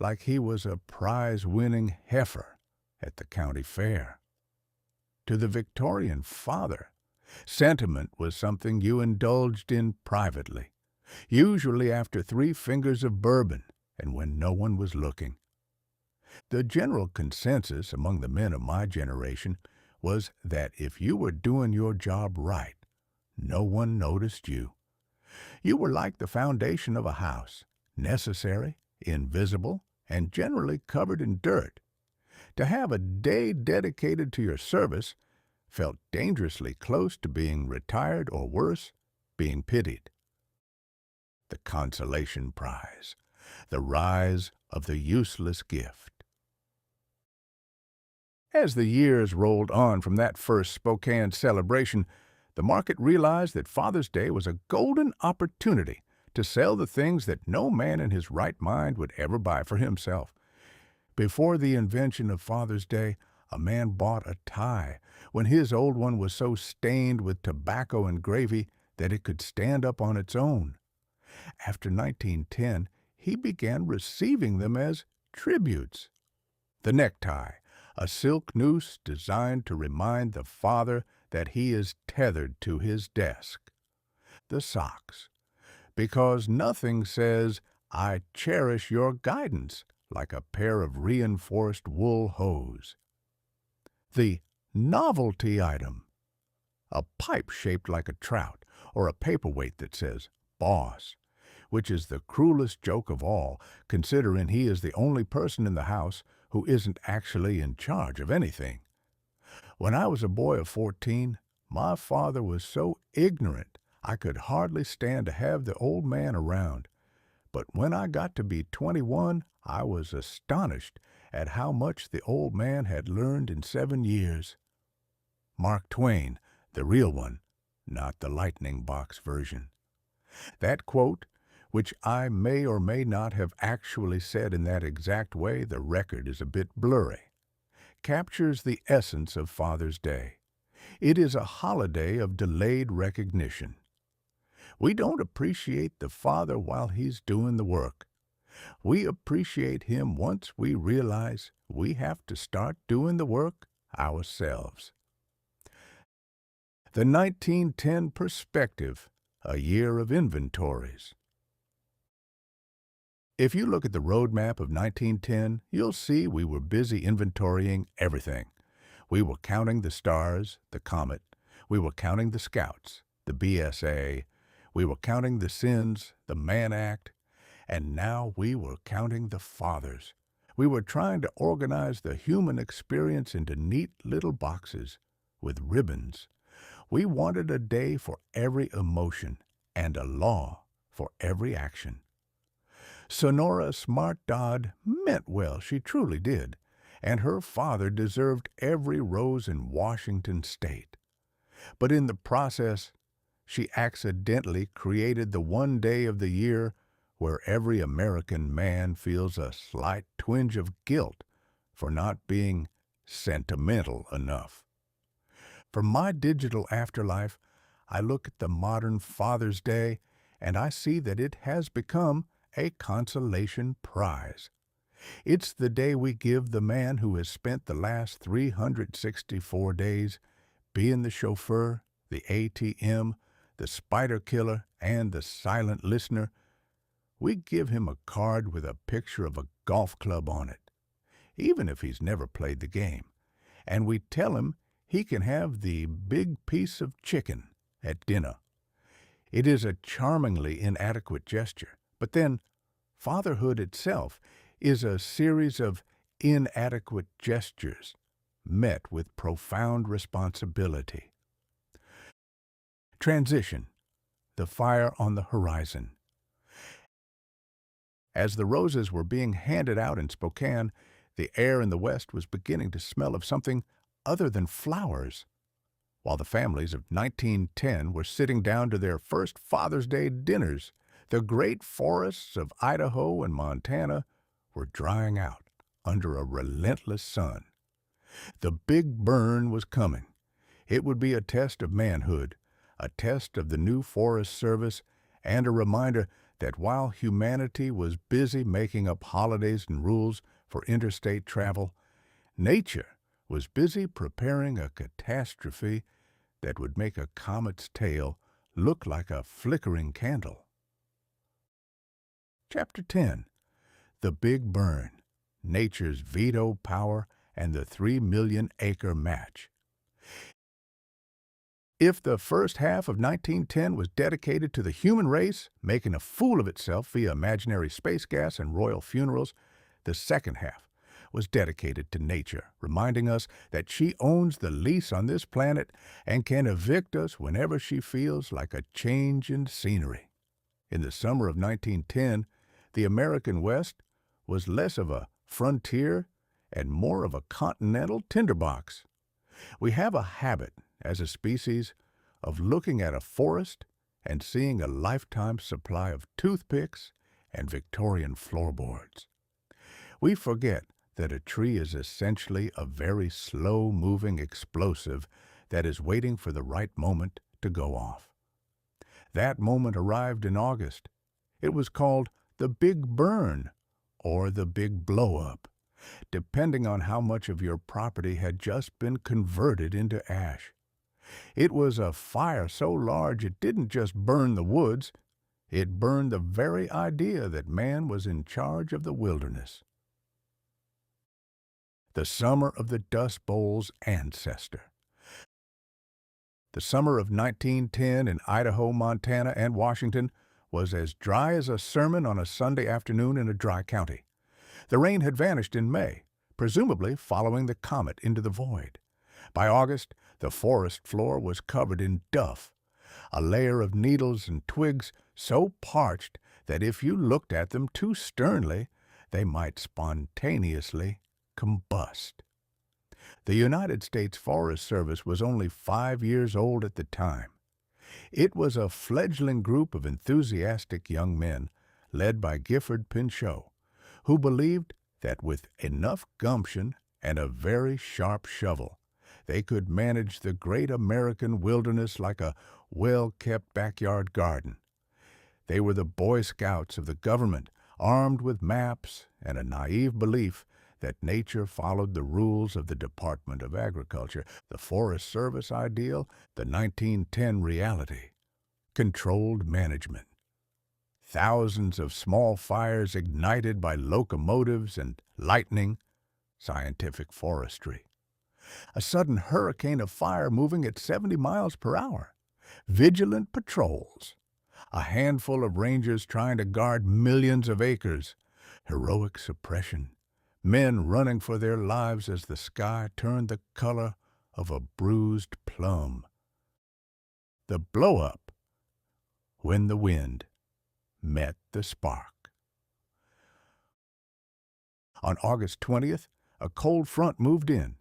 like he was a prize-winning heifer at the county fair. To the Victorian father, sentiment was something you indulged in privately, usually after 3 fingers of bourbon and when no one was looking. The general consensus among the men of my generation was that if you were doing your job right, no one noticed you. You were like the foundation of a house, necessary, invisible, and generally covered in dirt. To have a day dedicated to your service felt dangerously close to being retired or worse, being pitied. The consolation prize, the rise of the useless gift. As the years rolled on from that first Spokane celebration, the market realized that Father's Day was a golden opportunity to sell the things that no man in his right mind would ever buy for himself. Before the invention of Father's Day, a man bought a tie when his old one was so stained with tobacco and gravy that it could stand up on its own. After 1910, he began receiving them as tributes. The necktie, a silk noose designed to remind the father that he is tethered to his desk. The socks, because nothing says, I cherish your guidance, like a pair of reinforced wool hose. The novelty item, a pipe shaped like a trout, or a paperweight that says, Boss, which is the cruelest joke of all, considering he is the only person in the house who isn't actually in charge of anything. When I was a boy of 14, my father was so ignorant I could hardly stand to have the old man around. But when I got to be 21, I was astonished at how much the old man had learned in 7 years. Mark Twain, the real one, not the lightning box version. That quote, which I may or may not have actually said in that exact way, the record is a bit blurry, captures the essence of Father's Day. It is a holiday of delayed recognition. We don't appreciate the father while he's doing the work. We appreciate him once we realize we have to start doing the work ourselves. The 1910 Perspective, a year of inventories. If you look at the roadmap of 1910, you'll see we were busy inventorying everything. We were counting the stars, the comet. We were counting the scouts, the BSA. We were counting the sins, the Mann Act. And now we were counting the fathers. We were trying to organize the human experience into neat little boxes with ribbons. We wanted a day for every emotion and a law for every action. Sonora Smart Dodd meant well, she truly did, and her father deserved every rose in Washington state. But in the process, she accidentally created the one day of the year where every American man feels a slight twinge of guilt for not being sentimental enough. From my digital afterlife, I look at the modern Father's Day and I see that it has become a consolation prize. It's the day we give the man who has spent the last 364 days being the chauffeur, the ATM, the spider killer, and the silent listener. We give him a card with a picture of a golf club on it, even if he's never played the game, and we tell him he can have the big piece of chicken at dinner. It is a charmingly inadequate gesture, but then fatherhood itself is a series of inadequate gestures met with profound responsibility. Transition, the fire on the horizon. As the roses were being handed out in Spokane, the air in the west was beginning to smell of something other than flowers. While the families of 1910 were sitting down to their first Father's Day dinners, the great forests of Idaho and Montana were drying out under a relentless sun. The big burn was coming. It would be a test of manhood, a test of the new Forest Service, and a reminder that while humanity was busy making up holidays and rules for interstate travel, nature was busy preparing a catastrophe that would make a comet's tail look like a flickering candle. Chapter 10. The Big Burn, Nature's Veto Power and the 3-million-acre match. If the first half of 1910 was dedicated to the human race making a fool of itself via imaginary space gas and royal funerals, the second half was dedicated to nature, reminding us that she owns the lease on this planet and can evict us whenever she feels like a change in scenery. In the summer of 1910, the American West was less of a frontier and more of a continental tinderbox. We have a habit, as a species, of looking at a forest and seeing a lifetime supply of toothpicks and Victorian floorboards. We forget that a tree is essentially a very slow-moving explosive that is waiting for the right moment to go off. That moment arrived in August. It was called the Big Burn or the Big Blow-Up, depending on how much of your property had just been converted into ash. It was a fire so large it didn't just burn the woods, it burned the very idea that man was in charge of the wilderness. The summer of the Dust Bowl's ancestor. The summer of 1910 in Idaho, Montana, and Washington was as dry as a sermon on a Sunday afternoon in a dry county. The rain had vanished in May, presumably following the comet into the void. By August, the forest floor was covered in duff, a layer of needles and twigs so parched that if you looked at them too sternly, they might spontaneously combust. The United States Forest Service was only 5 years old at the time. It was a fledgling group of enthusiastic young men, led by Gifford Pinchot, who believed that with enough gumption and a very sharp shovel, they could manage the great American wilderness like a well-kept backyard garden. They were the Boy Scouts of the government, armed with maps and a naive belief that nature followed the rules of the Department of Agriculture, the Forest Service ideal, the 1910 reality, controlled management. Thousands of small fires ignited by locomotives and lightning, scientific forestry. A sudden hurricane of fire moving at 70 miles per hour. Vigilant patrols. A handful of rangers trying to guard millions of acres. Heroic suppression. Men running for their lives as the sky turned the color of a bruised plum. The blow-up when the wind met the spark. On August 20th, a cold front moved in.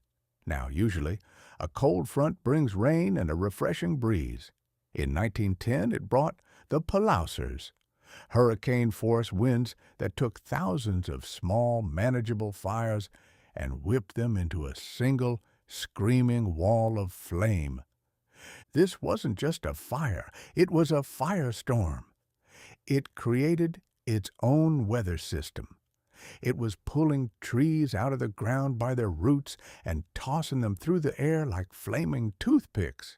Now, usually, a cold front brings rain and a refreshing breeze. In 1910, it brought the Palousers, hurricane-force winds that took thousands of small, manageable fires and whipped them into a single, screaming wall of flame. This wasn't just a fire, it was a firestorm. It created its own weather system. It was pulling trees out of the ground by their roots and tossing them through the air like flaming toothpicks.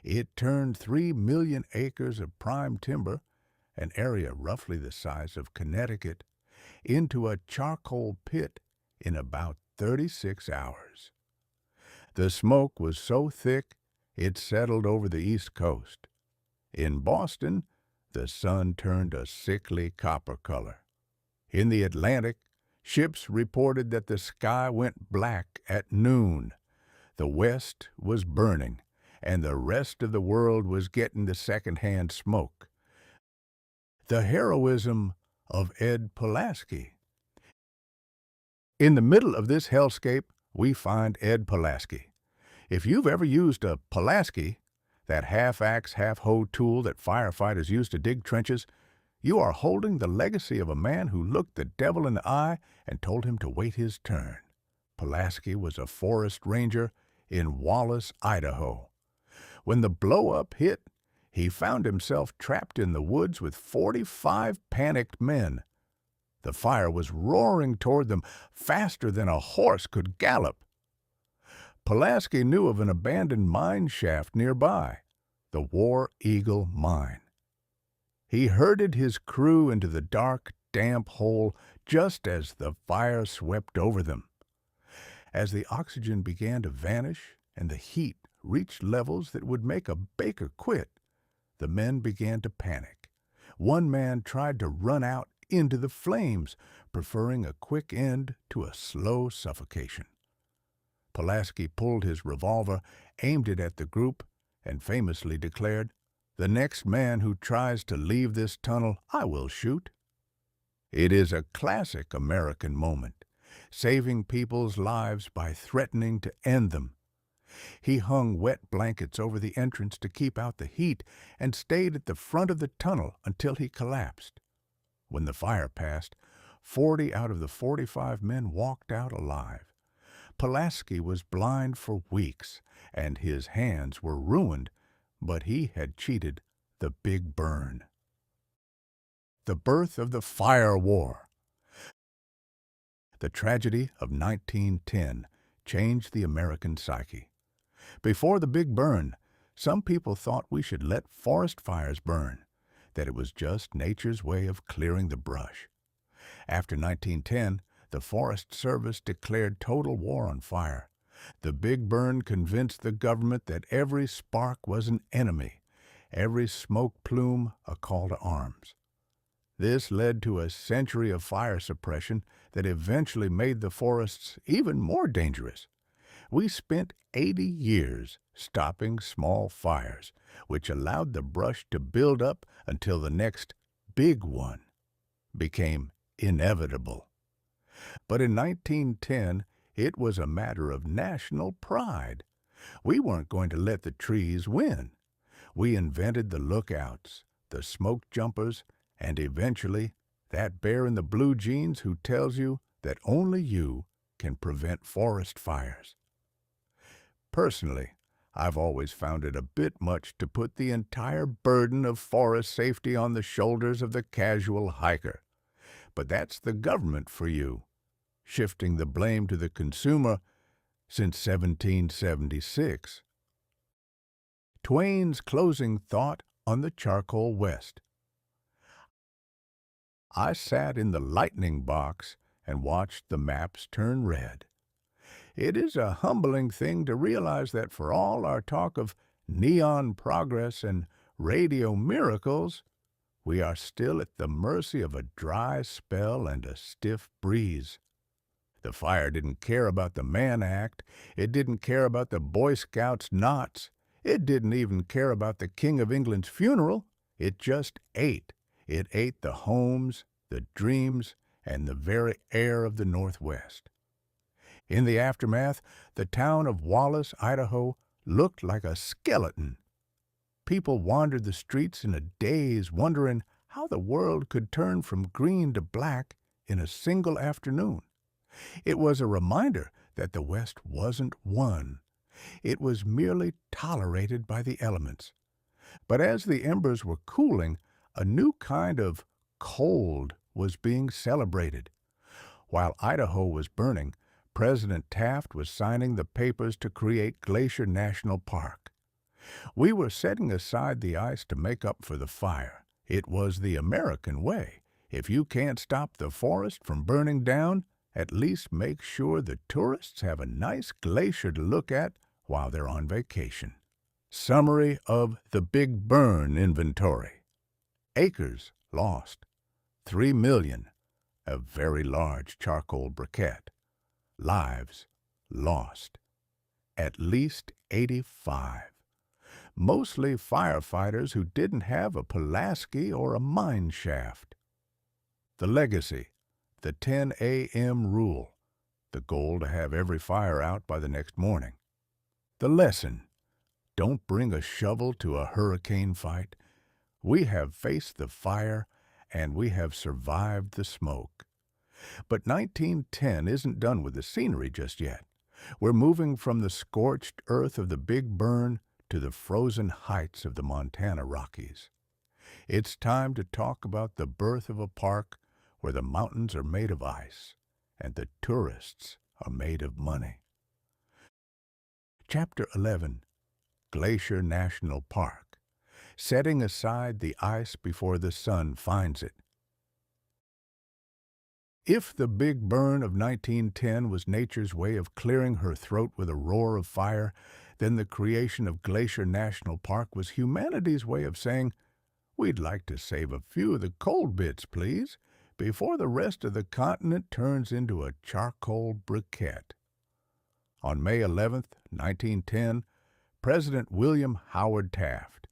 It turned 3 million acres of prime timber, an area roughly the size of Connecticut, into a charcoal pit in about 36 hours. The smoke was so thick it settled over the East Coast. In Boston, the sun turned a sickly copper color. In the Atlantic, ships reported that the sky went black at noon. The West was burning, and the rest of the world was getting the secondhand smoke. The heroism of Ed Pulaski. In the middle of this hellscape, we find Ed Pulaski. If you've ever used a Pulaski, that half-axe, half-hoe tool that firefighters use to dig trenches, you are holding the legacy of a man who looked the devil in the eye and told him to wait his turn. Pulaski was a forest ranger in Wallace, Idaho. When the blow-up hit, he found himself trapped in the woods with 45 panicked men. The fire was roaring toward them faster than a horse could gallop. Pulaski knew of an abandoned mine shaft nearby, the War Eagle Mine. He herded his crew into the dark, damp hole just as the fire swept over them. As the oxygen began to vanish and the heat reached levels that would make a baker quit, the men began to panic. One man tried to run out into the flames, preferring a quick end to a slow suffocation. Pulaski pulled his revolver, aimed it at the group, and famously declared, "The next man who tries to leave this tunnel, I will shoot." It is a classic American moment, saving people's lives by threatening to end them. He hung wet blankets over the entrance to keep out the heat and stayed at the front of the tunnel until he collapsed. When the fire passed, 40 out of the 45 men walked out alive. Pulaski was blind for weeks, and his hands were ruined, but he had cheated the big burn. The birth of the Fire War. The tragedy of 1910 changed the American psyche. Before the big burn, some people thought we should let forest fires burn, that it was just nature's way of clearing the brush. After 1910, the Forest Service declared total war on fire. The big burn convinced the government that every spark was an enemy, every smoke plume a call to arms. This led to a century of fire suppression that eventually made the forests even more dangerous. We spent 80 years stopping small fires, which allowed the brush to build up until the next big one became inevitable. But in 1910, it was a matter of national pride. We weren't going to let the trees win. We invented the lookouts, the smoke jumpers, and eventually that bear in the blue jeans who tells you that only you can prevent forest fires. Personally, I've always found it a bit much to put the entire burden of forest safety on the shoulders of the casual hiker. But that's the government for you. shifting the blame to the consumer since 1776. Twain's closing thought on the charcoal West. I sat in the lightning box and watched the maps turn red. It is a humbling thing to realize that for all our talk of neon progress and radio miracles, we are still at the mercy of a dry spell and a stiff breeze. The fire didn't care about the Mann Act. It didn't care about the Boy Scouts' knots. It didn't even care about the King of England's funeral. It just ate. It ate the homes, the dreams, and the very air of the Northwest. In the aftermath, the town of Wallace, Idaho, looked like a skeleton. People wandered the streets in a daze, wondering how the world could turn from green to black in a single afternoon. It was a reminder that the West wasn't won. It was merely tolerated by the elements. But as the embers were cooling, a new kind of cold was being celebrated. While Idaho was burning, President Taft was signing the papers to create Glacier National Park. We were setting aside the ice to make up for the fire. It was the American way. If you can't stop the forest from burning down, at least make sure the tourists have a nice glacier to look at while they're on vacation. Summary of the Big Burn inventory. Acres lost. 3 million, a very large charcoal briquette. Lives lost. At least 85. Mostly firefighters who didn't have a Pulaski or a mine shaft. The legacy, the 10 a.m. rule, the goal to have every fire out by the next morning. The lesson, don't bring a shovel to a hurricane fight. We have faced the fire and we have survived the smoke. But 1910 isn't done with the scenery just yet. We're moving from the scorched earth of the Big Burn to the frozen heights of the Montana Rockies. It's time to talk about the birth of a park where the mountains are made of ice and the tourists are made of money. Chapter 11. Glacier National Park. Setting aside the ice before the sun finds it. If the Big Burn of 1910 was nature's way of clearing her throat with a roar of fire, then the creation of Glacier National Park was humanity's way of saying, we'd like to save a few of the cold bits, please, before the rest of the continent turns into a charcoal briquette. On May 11, 1910, President William Howard Taft,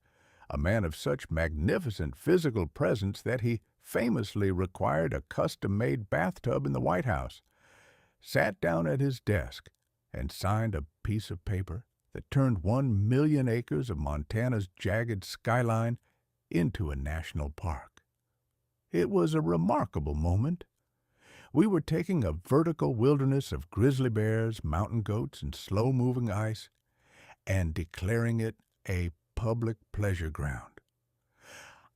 a man of such magnificent physical presence that he famously required a custom-made bathtub in the White House, sat down at his desk and signed a piece of paper that turned 1 million acres of Montana's jagged skyline into a national park. It was a remarkable moment. We were taking a vertical wilderness of grizzly bears, mountain goats, and slow-moving ice and declaring it a public pleasure ground.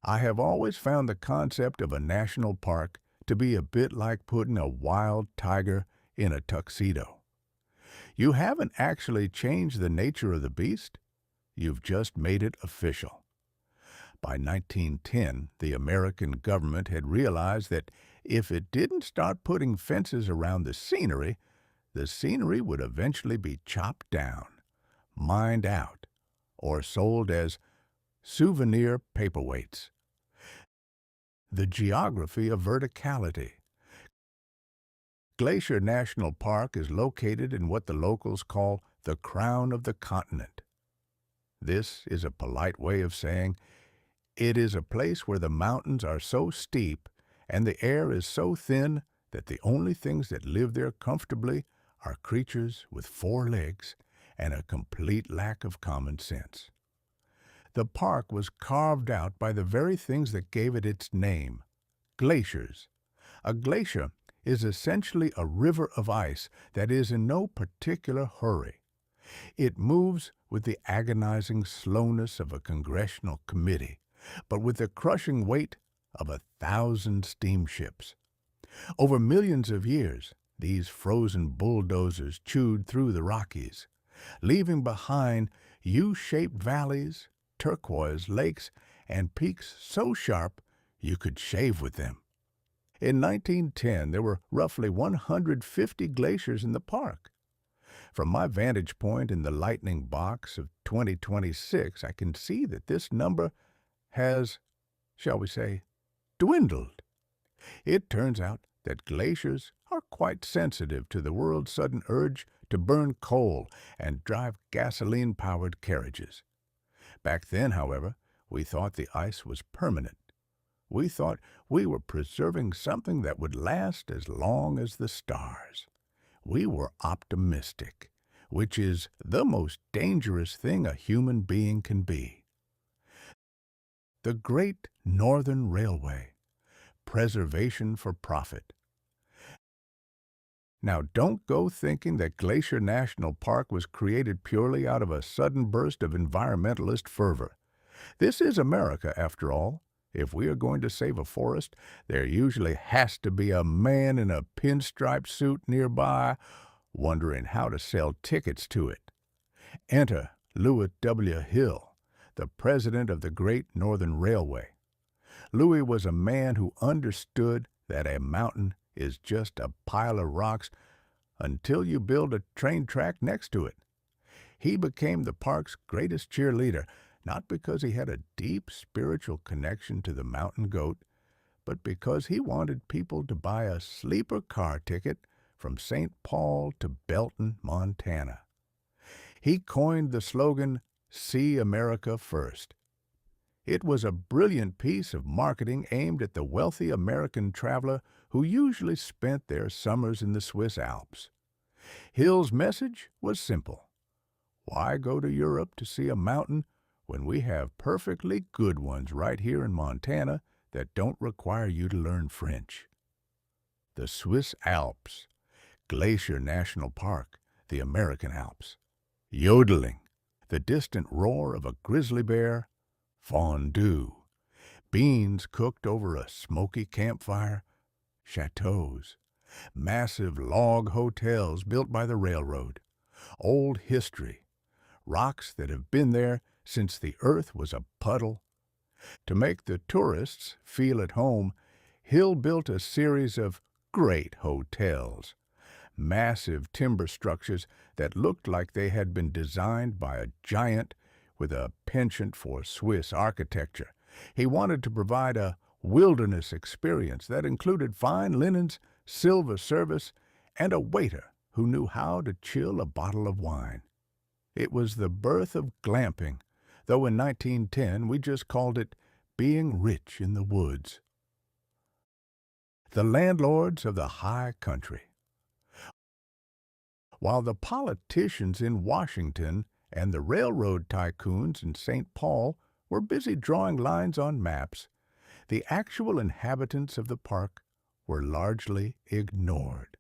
I have always found the concept of a national park to be a bit like putting a wild tiger in a tuxedo. You haven't actually changed the nature of the beast. You've just made it official. By 1910, the American government had realized that if it didn't start putting fences around the scenery would eventually be chopped down, mined out, or sold as souvenir paperweights. The geography of verticality. Glacier National Park is located in what the locals call the crown of the continent. This is a polite way of saying it is a place where the mountains are so steep and the air is so thin that the only things that live there comfortably are creatures with 4 legs and a complete lack of common sense. The park was carved out by the very things that gave it its name, glaciers. A glacier is essentially a river of ice that is in no particular hurry. It moves with the agonizing slowness of a congressional committee, but with the crushing weight of 1,000 steamships. Over millions of years, These frozen bulldozers chewed through the Rockies, leaving behind U-shaped valleys, turquoise lakes, and peaks so sharp you could shave with them. In 1910, there were roughly 150 glaciers in the park. From my vantage point in the lightning box of 2026, I can see that this number has, shall we say, dwindled. It turns out that glaciers are quite sensitive to the world's sudden urge to burn coal and drive gasoline-powered carriages. Back then, however, we thought the ice was permanent. We thought we were preserving something that would last as long as the stars. We were optimistic, which is the most dangerous thing a human being can be. The Great Northern Railway. Preservation for profit. Now, don't go thinking that Glacier National Park was created purely out of a sudden burst of environmentalist fervor. This is America, after all. If we are going to save a forest, there usually has to be a man in a pinstripe suit nearby, wondering how to sell tickets to it. Enter Louis W. Hill, the president of the Great Northern Railway. Louis was a man who understood that a mountain is just a pile of rocks until you build a train track next to it. He became the park's greatest cheerleader, not because he had a deep spiritual connection to the mountain goat, but because he wanted people to buy a sleeper car ticket from St. Paul to Belton, Montana. He coined the slogan, "See America First." It was a brilliant piece of marketing aimed at the wealthy American traveler who usually spent their summers in the Swiss Alps. Hill's message was simple. Why go to Europe to see a mountain when we have perfectly good ones right here in Montana that don't require you to learn French? The Swiss Alps, Glacier National Park, the American Alps. Yodeling, the distant roar of a grizzly bear. Fondue, beans cooked over a smoky campfire. Chateaus, massive log hotels built by the railroad. Old history, rocks that have been there since the earth was a puddle. To make the tourists feel at home, Hill built a series of great hotels, massive timber structures that looked like they had been designed by a giant with a penchant for Swiss architecture. He wanted to provide a wilderness experience that included fine linens, silver service, and a waiter who knew how to chill a bottle of wine. It was the birth of glamping, though in 1910 we just called it being rich in the woods. The landlords of the high country. While the politicians in Washington and the railroad tycoons in St. Paul were busy drawing lines on maps, the actual inhabitants of the park were largely ignored.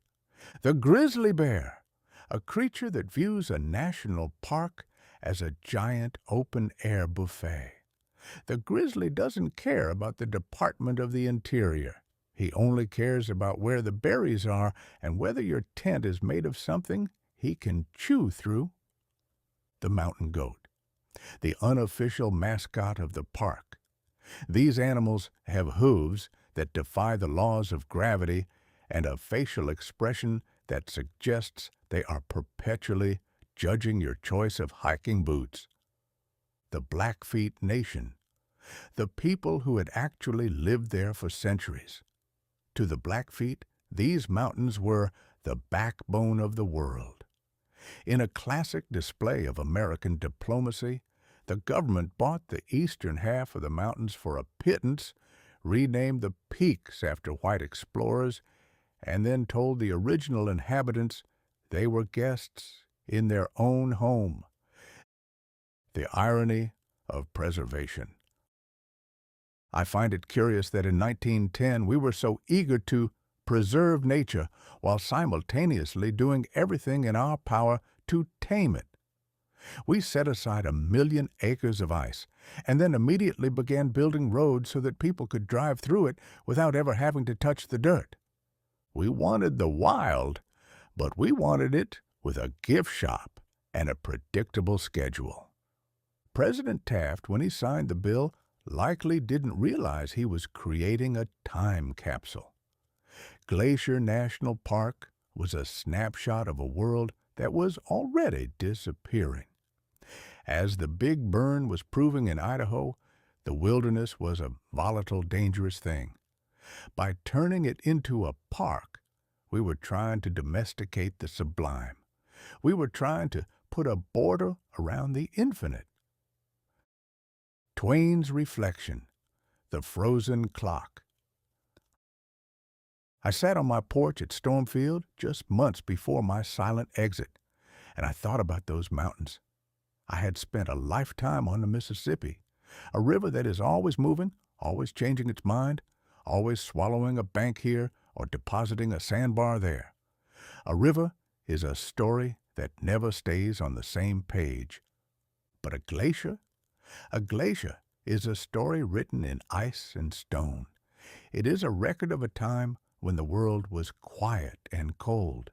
The grizzly bear, a creature that views a national park as a giant open-air buffet. The grizzly doesn't care about the Department of the Interior. He only cares about where the berries are and whether your tent is made of something he can chew through. The mountain goat, the unofficial mascot of the park. These animals have hooves that defy the laws of gravity and a facial expression that suggests they are perpetually judging your choice of hiking boots. The Blackfeet Nation, the people who had actually lived there for centuries. To the Blackfeet, these mountains were the backbone of the world. In a classic display of American diplomacy, the government bought the eastern half of the mountains for a pittance, renamed the peaks after white explorers, and then told the original inhabitants they were guests in their own home. The irony of preservation. I find it curious that in 1910 we were so eager to preserve nature while simultaneously doing everything in our power to tame it. We set aside 1 million acres of ice and then immediately began building roads so that people could drive through it without ever having to touch the dirt. We wanted the wild, but we wanted it with a gift shop and a predictable schedule. President Taft, when he signed the bill, likely didn't realize he was creating a time capsule. Glacier National Park was a snapshot of a world that was already disappearing. As the Big Burn was proving in Idaho, the wilderness was a volatile, dangerous thing. By turning it into a park, we were trying to domesticate the sublime. We were trying to put a border around the infinite. Twain's reflection, the frozen clock. I sat on my porch at Stormfield just months before my silent exit, and I thought about those mountains. I had spent a lifetime on the Mississippi, a river that is always moving, always changing its mind, always swallowing a bank here or depositing a sandbar there. A river is a story that never stays on the same page. But a glacier? A glacier is a story written in ice and stone. It is a record of a time when the world was quiet and cold.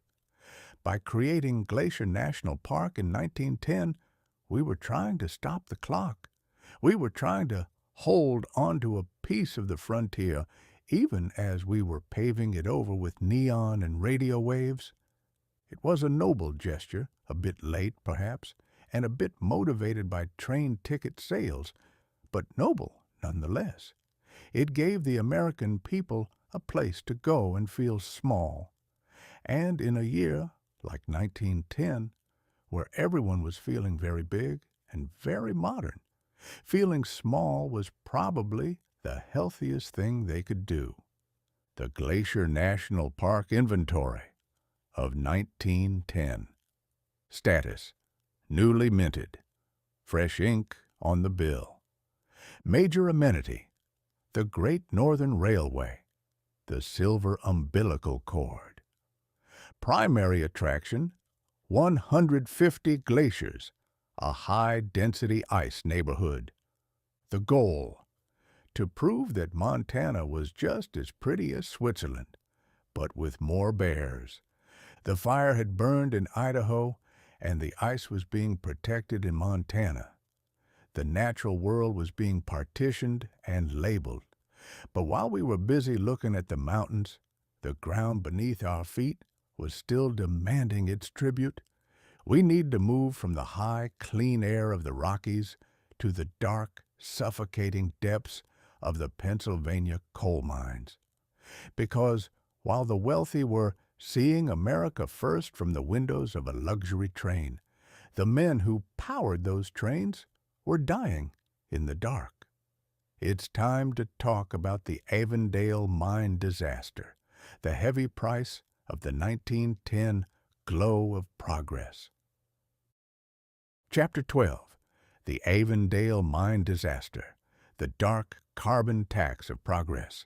By creating Glacier National Park in 1910, we were trying to stop the clock. We were trying to hold onto a piece of the frontier, even as we were paving it over with neon and radio waves. It was a noble gesture, a bit late, perhaps, and a bit motivated by train ticket sales, but noble nonetheless. It gave the American people a place to go and feel small. And in a year like 1910, where everyone was feeling very big and very modern, feeling small was probably the healthiest thing they could do. The Glacier National Park Inventory of 1910. Status: newly minted. Fresh ink on the bill. Major amenity: the Great Northern Railway, the silver umbilical cord. Primary attraction: 150 glaciers, a high-density ice neighborhood. The goal: to prove that Montana was just as pretty as Switzerland, but with more bears. The fire had burned in Idaho, and the ice was being protected in Montana. The natural world was being partitioned and labeled. But while we were busy looking at the mountains, the ground beneath our feet was still demanding its tribute. We need to move from the high, clean air of the Rockies to the dark, suffocating depths of the Pennsylvania coal mines. Because while the wealthy were seeing America first from the windows of a luxury train, the men who powered those trains were dying in the dark. It's time to talk about the Avondale mine disaster, the heavy price of the 1910 glow of progress. Chapter 12. The Avondale Mine Disaster, the Dark Carbon Tax of Progress.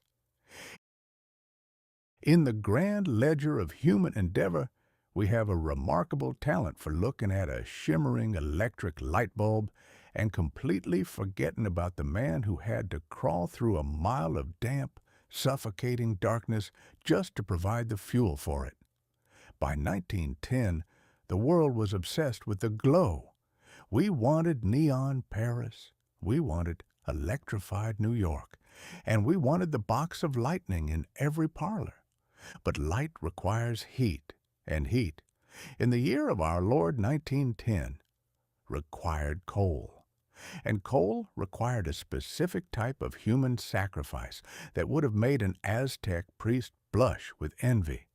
In the grand ledger of human endeavor, we have a remarkable talent for looking at a shimmering electric light bulb and completely forgetting about the man who had to crawl through a mile of damp, suffocating darkness just to provide the fuel for it. By 1910, the world was obsessed with the glow. We wanted neon Paris, we wanted electrified New York, and we wanted the box of lightning in every parlor. But light requires heat, and heat, in the year of our Lord 1910, required coal. And coal required a specific type of human sacrifice that would have made an Aztec priest blush with envy.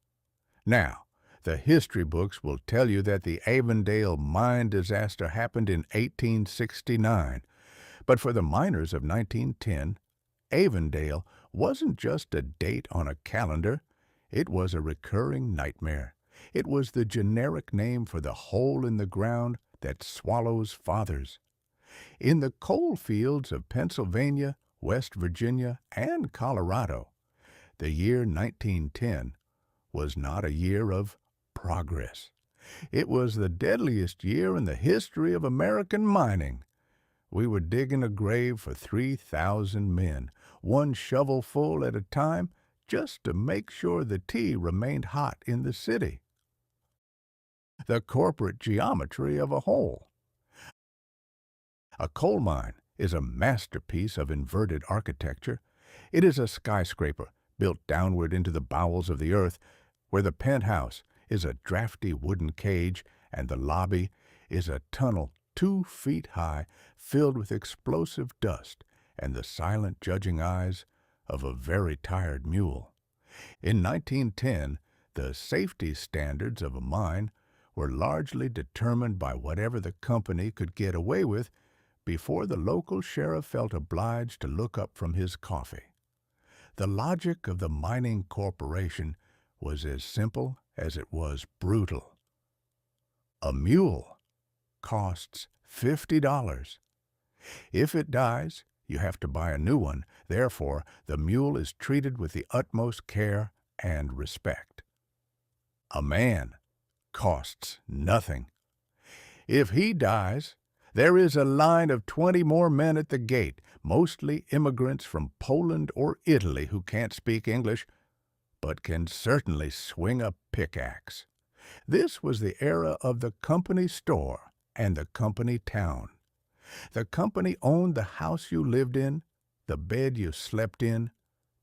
Now, the history books will tell you that the Avondale mine disaster happened in 1869, but for the miners of 1910, Avondale wasn't just a date on a calendar. It was a recurring nightmare. It was the generic name for the hole in the ground that swallows fathers. In the coal fields of Pennsylvania, West Virginia, and Colorado, the year 1910 was not a year of progress. It was the deadliest year in the history of American mining. We were digging a grave for 3,000 men, one shovelful at a time, just to make sure the tea remained hot in the city. the corporate geometry of a hole. A coal mine is a masterpiece of inverted architecture. It is a skyscraper built downward into the bowels of the earth, where the penthouse is a drafty wooden cage and the lobby is a tunnel 2 feet high filled with explosive dust and the silent judging eyes of a very tired mule. In 1910, the safety standards of a mine were largely determined by whatever the company could get away with before the local sheriff felt obliged to look up from his coffee. The logic of the mining corporation was as simple as it was brutal. A mule costs $50. If it dies, you have to buy a new one. Therefore, the mule is treated with the utmost care and respect. A man costs nothing. If he dies, there is a line of 20 more men at the gate, mostly immigrants from Poland or Italy who can't speak English, but can certainly swing a pickaxe. This was the era of the company store and the company town. The company owned the house you lived in, the bed you slept in,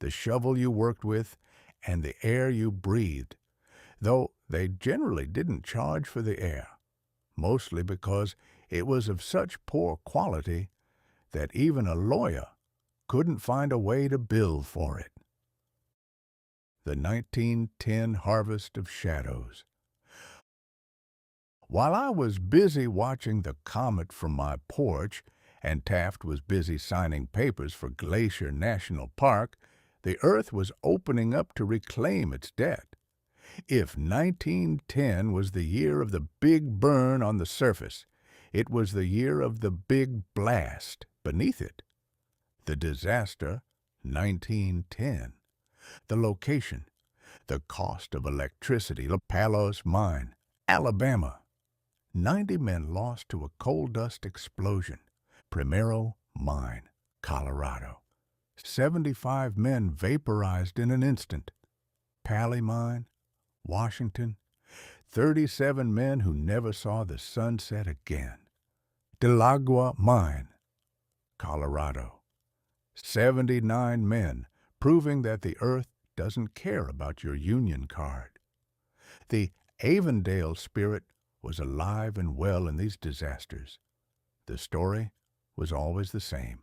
the shovel you worked with, and the air you breathed, though they generally didn't charge for the air, mostly because it was of such poor quality that even a lawyer couldn't find a way to bill for it. The 1910 Harvest of Shadows. While I was busy watching the comet from my porch, and Taft was busy signing papers for Glacier National Park, the Earth was opening up to reclaim its debt. If 1910 was the year of the big burn on the surface, it was the year of the big blast beneath it. The disaster, 1910. The location, the cost of electricity, La Palos Mine, Alabama. 90 men lost to a coal dust explosion, Primero Mine, Colorado. 75 men vaporized in an instant, Halley Mine, Washington. 37 men who never saw the sunset again, Del Agua Mine, Colorado. 79 men, proving that the earth doesn't care about your union card. The Avondale spirit was alive and well in these disasters. The story was always the same.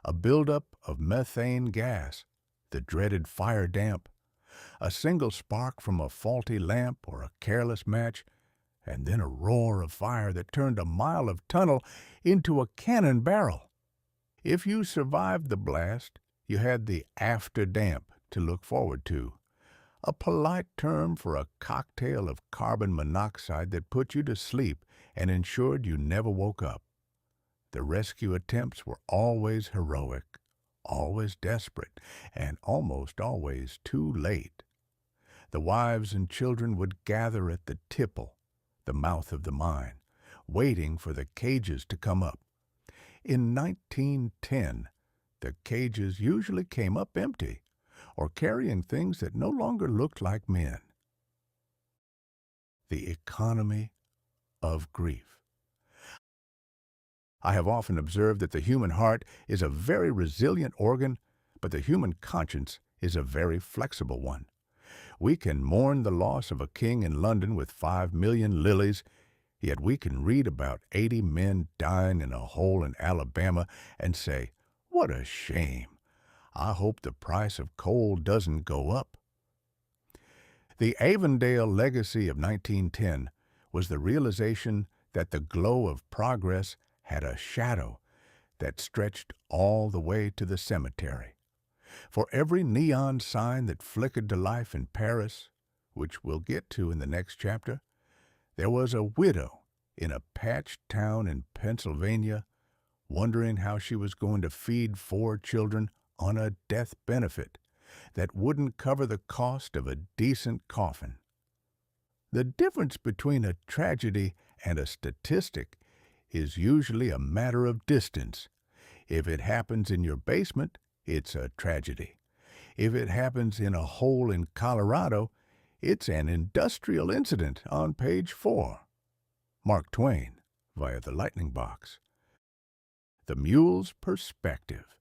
A buildup of methane gas, the dreaded fire damp, a single spark from a faulty lamp or a careless match, and then a roar of fire that turned a mile of tunnel into a cannon barrel. If you survived the blast, you had the after damp to look forward to, a polite term for a cocktail of carbon monoxide that put you to sleep and ensured you never woke up. The rescue attempts were always heroic, always desperate, and almost always too late. The wives and children would gather at the tipple, the mouth of the mine, waiting for the cages to come up. In 1910, the cages usually came up empty, or carrying things that no longer looked like men. The economy of grief. I have often observed that the human heart is a very resilient organ, but the human conscience is a very flexible one. We can mourn the loss of a king in London with 5 million lilies, yet we can read about 80 men dying in a hole in Alabama and say, "What a shame. I hope the price of coal doesn't go up." The Avondale legacy of 1910 was the realization that the glow of progress had a shadow that stretched all the way to the cemetery. For every neon sign that flickered to life in Paris, which we'll get to in the next chapter, there was a widow in a patched town in Pennsylvania wondering how she was going to feed 4 children on a death benefit that wouldn't cover the cost of a decent coffin. The difference between a tragedy and a statistic is usually a matter of distance. If it happens in your basement, it's a tragedy. If it happens in a hole in Colorado, It's an industrial incident on page 4. Mark Twain, via the Lightning Box. The Mule's Perspective.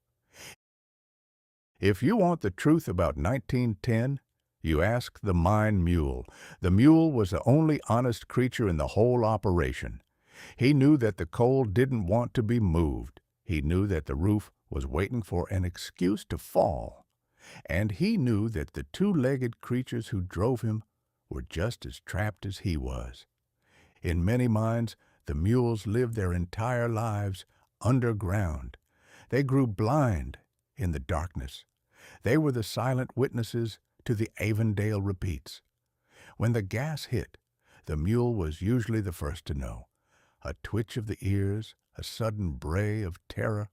If you want the truth about 1910, you ask the mine mule. The mule was the only honest creature in the whole operation. He knew that the coal didn't want to be moved. He knew that the roof was waiting for an excuse to fall. And he knew that the two-legged creatures who drove him were just as trapped as he was. In many mines, the mules lived their entire lives underground. They grew blind in the darkness. They were the silent witnesses to the Avondale repeats. When the gas hit, the mule was usually the first to know. A twitch of the ears, a sudden bray of terror.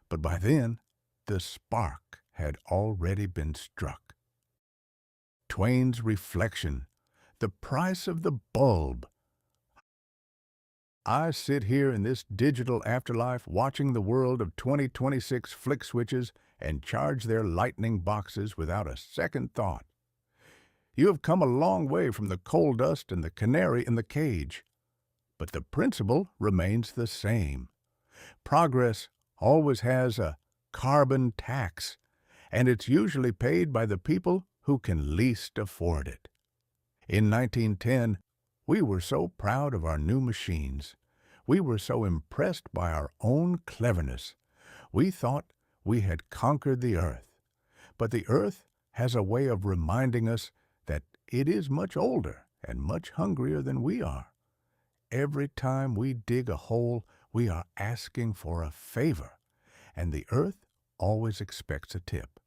But by then, the spark had already been struck. Twain's reflection, the price of the bulb. I sit here in this digital afterlife watching the world of 2026 flick switches and charge their lightning boxes without a second thought. You have come a long way from the coal dust and the canary in the cage, but the principle remains the same. Progress always has a carbon tax, and it's usually paid by the people who can least afford it. In 1910, we were so proud of our new machines. We were so impressed by our own cleverness. We thought we had conquered the earth. But the earth has a way of reminding us that it is much older and much hungrier than we are. Every time we dig a hole, we are asking for a favor, and the earth always expects a tip.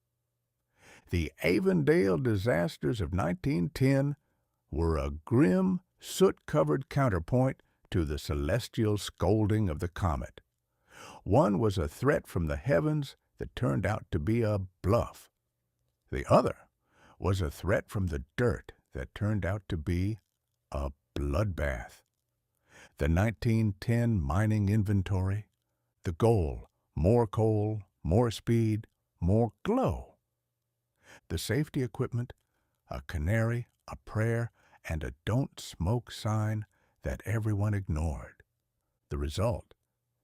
The Avondale disasters of 1910 were a grim, soot-covered counterpoint to the celestial scolding of the comet. One was a threat from the heavens that turned out to be a bluff. The other was a threat from the dirt that turned out to be a bloodbath. The 1910 mining inventory, the goal, more coal, more speed, more glow. The safety equipment, a canary, a prayer, and a don't smoke sign that everyone ignored. The result,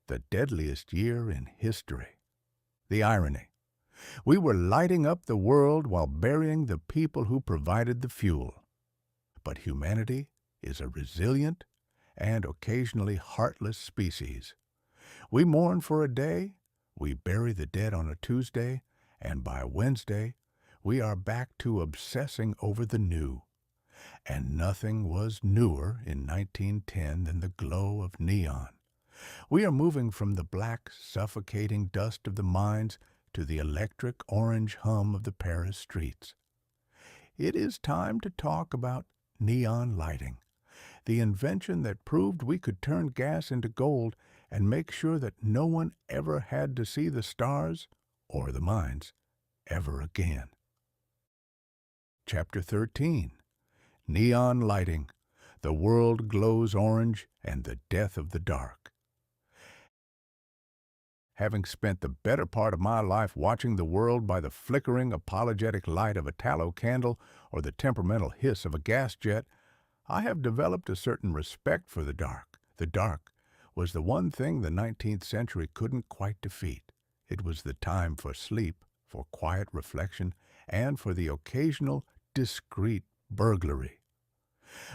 the deadliest year in history. The irony, we were lighting up the world while burying the people who provided the fuel. But humanity is a resilient and occasionally heartless species. We mourn for a day, we bury the dead on a Tuesday, and by Wednesday, we are back to obsessing over the new. And nothing was newer in 1910 than the glow of neon. We are moving from the black, suffocating dust of the mines to the electric orange hum of the Paris streets. It is time to talk about neon lighting, the invention that proved we could turn gas into gold and make sure that no one ever had to see the stars or the mines ever again. Chapter 13. Neon lighting, the world glows orange, and the death of the dark. Having spent the better part of my life watching the world by the flickering, apologetic light of a tallow candle or the temperamental hiss of a gas jet, I have developed a certain respect for the dark. The dark was the one thing the 19th century couldn't quite defeat. It was the time for sleep, for quiet reflection, and for the occasional, discreet burglary.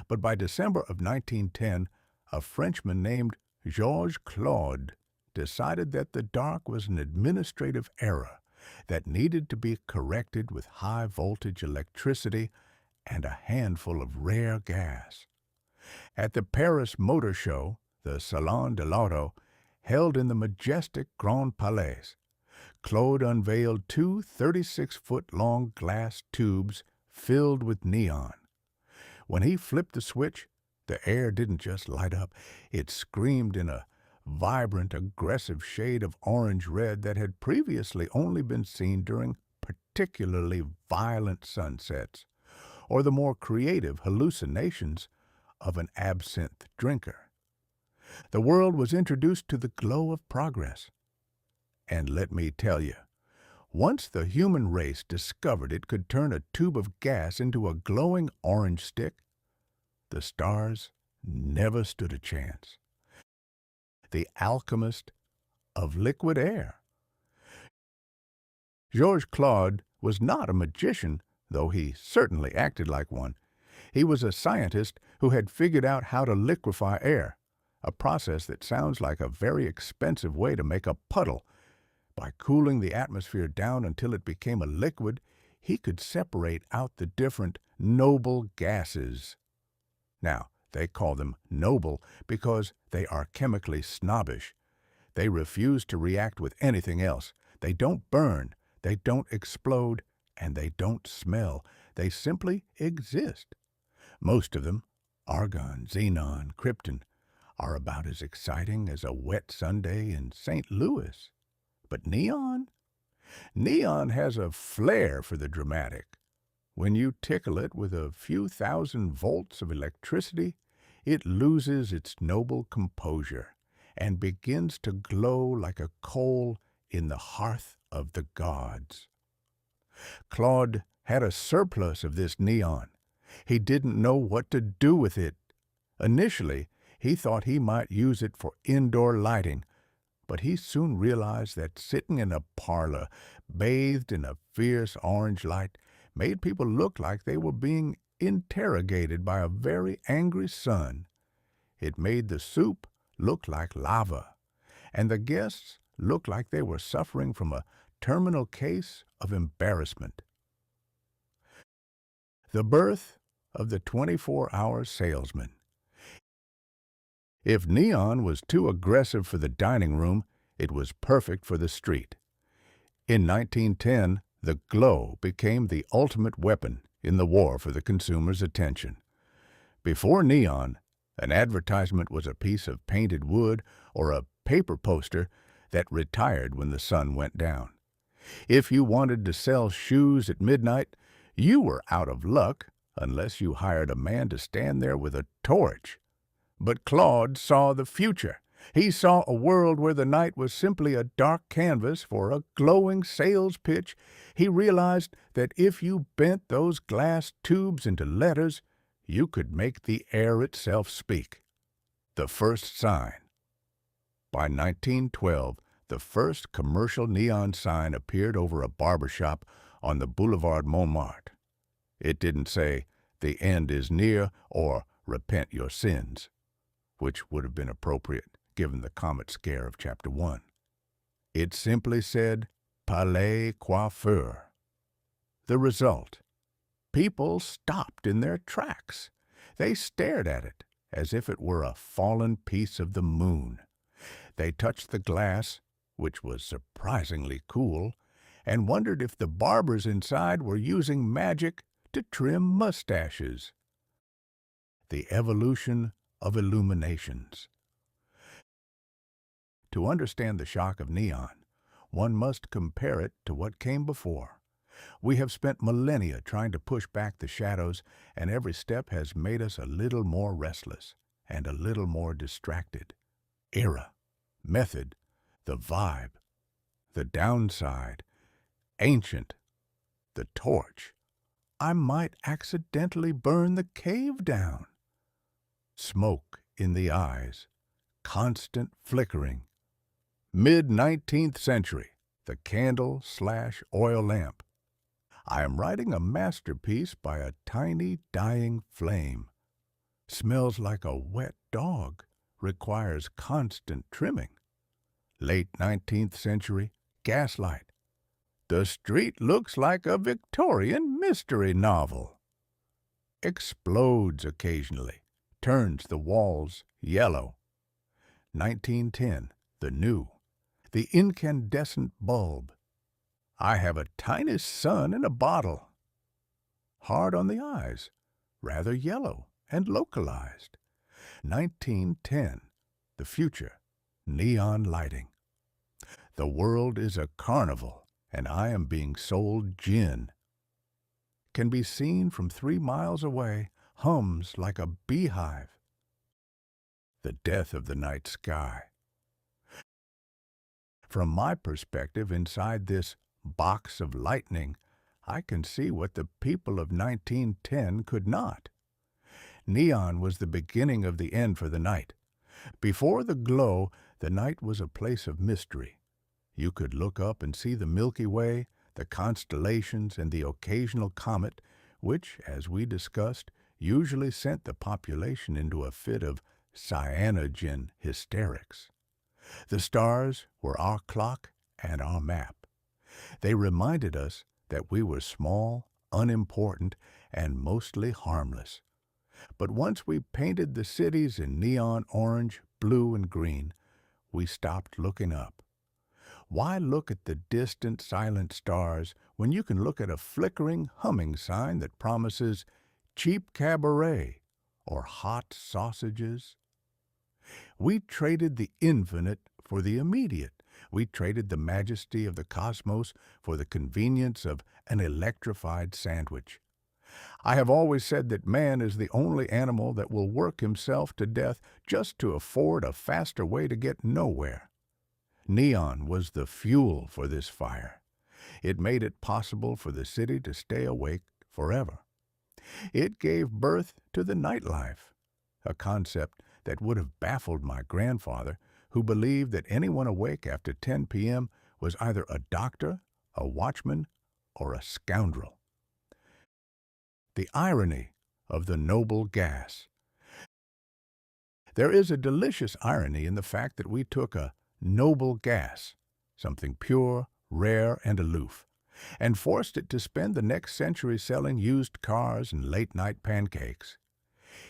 But by December of 1910, a Frenchman named Georges Claude decided that the dark was an administrative error that needed to be corrected with high-voltage electricity and a handful of rare gas. At the Paris Motor Show, the Salon de l'Auto, held in the majestic Grand Palais, Claude unveiled two 36-foot-long glass tubes filled with neon. When he flipped the switch, the air didn't just light up, it screamed in a vibrant, aggressive shade of orange-red that had previously only been seen during particularly violent sunsets, or the more creative hallucinations of an absinthe drinker. The world was introduced to the glow of progress. And let me tell you, Once the human race discovered it could turn a tube of gas into a glowing orange stick, the stars never stood a chance. The alchemist of liquid air. Georges Claude was not a magician, though he certainly acted like one. He was a scientist who had figured out how to liquefy air, a process that sounds like a very expensive way to make a puddle. By cooling the atmosphere down until it became a liquid, he could separate out the different noble gases. Now, they call them noble because they are chemically snobbish. They refuse to react with anything else. They don't burn, they don't explode, and they don't smell. They simply exist. Most of them, argon, xenon, krypton, are about as exciting as a wet Sunday in St. Louis. But neon? Neon has a flair for the dramatic. When you tickle it with a few thousand volts of electricity, it loses its noble composure and begins to glow like a coal in the hearth of the gods. Claude had a surplus of this neon. He didn't know what to do with it. Initially, he thought he might use it for indoor lighting, but he soon realized that sitting in a parlor, bathed in a fierce orange light, made people look like they were being interrogated by a very angry sun. It made the soup look like lava, and the guests look like they were suffering from a terminal case of embarrassment. The birth of the 24-hour salesman. If neon was too aggressive for the dining room, it was perfect for the street. In 1910, the glow became the ultimate weapon in the war for the consumer's attention. Before neon, an advertisement was a piece of painted wood or a paper poster that retired when the sun went down. If you wanted to sell shoes at midnight, you were out of luck unless you hired a man to stand there with a torch. But Claude saw the future. He saw a world where the night was simply a dark canvas for a glowing sales pitch. He realized that if you bent those glass tubes into letters, you could make the air itself speak. The first sign. By 1912, the first commercial neon sign appeared over a barber shop on the Boulevard Montmartre. It didn't say, "The end is near," or "Repent your sins," which would have been appropriate given the comet scare of Chapter 1. It simply said, "Palais Coiffeur." The result? People stopped in their tracks. They stared at it as if it were a fallen piece of the moon. They touched the glass, which was surprisingly cool, and wondered if the barbers inside were using magic to trim mustaches. The evolution of illuminations. To understand the shock of neon, one must compare it to what came before. We have spent millennia trying to push back the shadows, and every step has made us a little more restless and a little more distracted. Era, method, the vibe, the downside, ancient, the torch. I might accidentally burn the cave down. Smoke in the eyes, constant flickering. Mid-19th century, the candle/oil lamp. I am writing a masterpiece by a tiny dying flame. Smells like a wet dog, requires constant trimming. Late 19th century, gaslight. The street looks like a Victorian mystery novel. Explodes occasionally, turns the walls yellow. 1910, the new. The incandescent bulb. I have a tiny sun in a bottle. Hard on the eyes, rather yellow and localized. 1910, the future, neon lighting. The world is a carnival, and I am being sold gin. Can be seen from 3 miles away, hums like a beehive. The death of the night sky. From my perspective, inside this box of lightning, I can see what the people of 1910 could not. Neon was the beginning of the end for the night. Before the glow, the night was a place of mystery. You could look up and see the Milky Way, the constellations, and the occasional comet, which, as we discussed, usually sent the population into a fit of cyanogen hysterics. The stars were our clock and our map. They reminded us that we were small, unimportant, and mostly harmless. But once we painted the cities in neon orange, blue, and green, we stopped looking up. Why look at the distant, silent stars when you can look at a flickering, humming sign that promises cheap cabaret or hot sausages? We traded the infinite for the immediate. We traded the majesty of the cosmos for the convenience of an electrified sandwich. I have always said that man is the only animal that will work himself to death just to afford a faster way to get nowhere. Neon was the fuel for this fire. It made it possible for the city to stay awake forever. It gave birth to the nightlife, a concept that would have baffled my grandfather, who believed that anyone awake after 10 p.m. was either a doctor, a watchman, or a scoundrel. The irony of the noble gas. There is a delicious irony in the fact that we took a noble gas, something pure, rare, and aloof, and forced it to spend the next century selling used cars and late-night pancakes.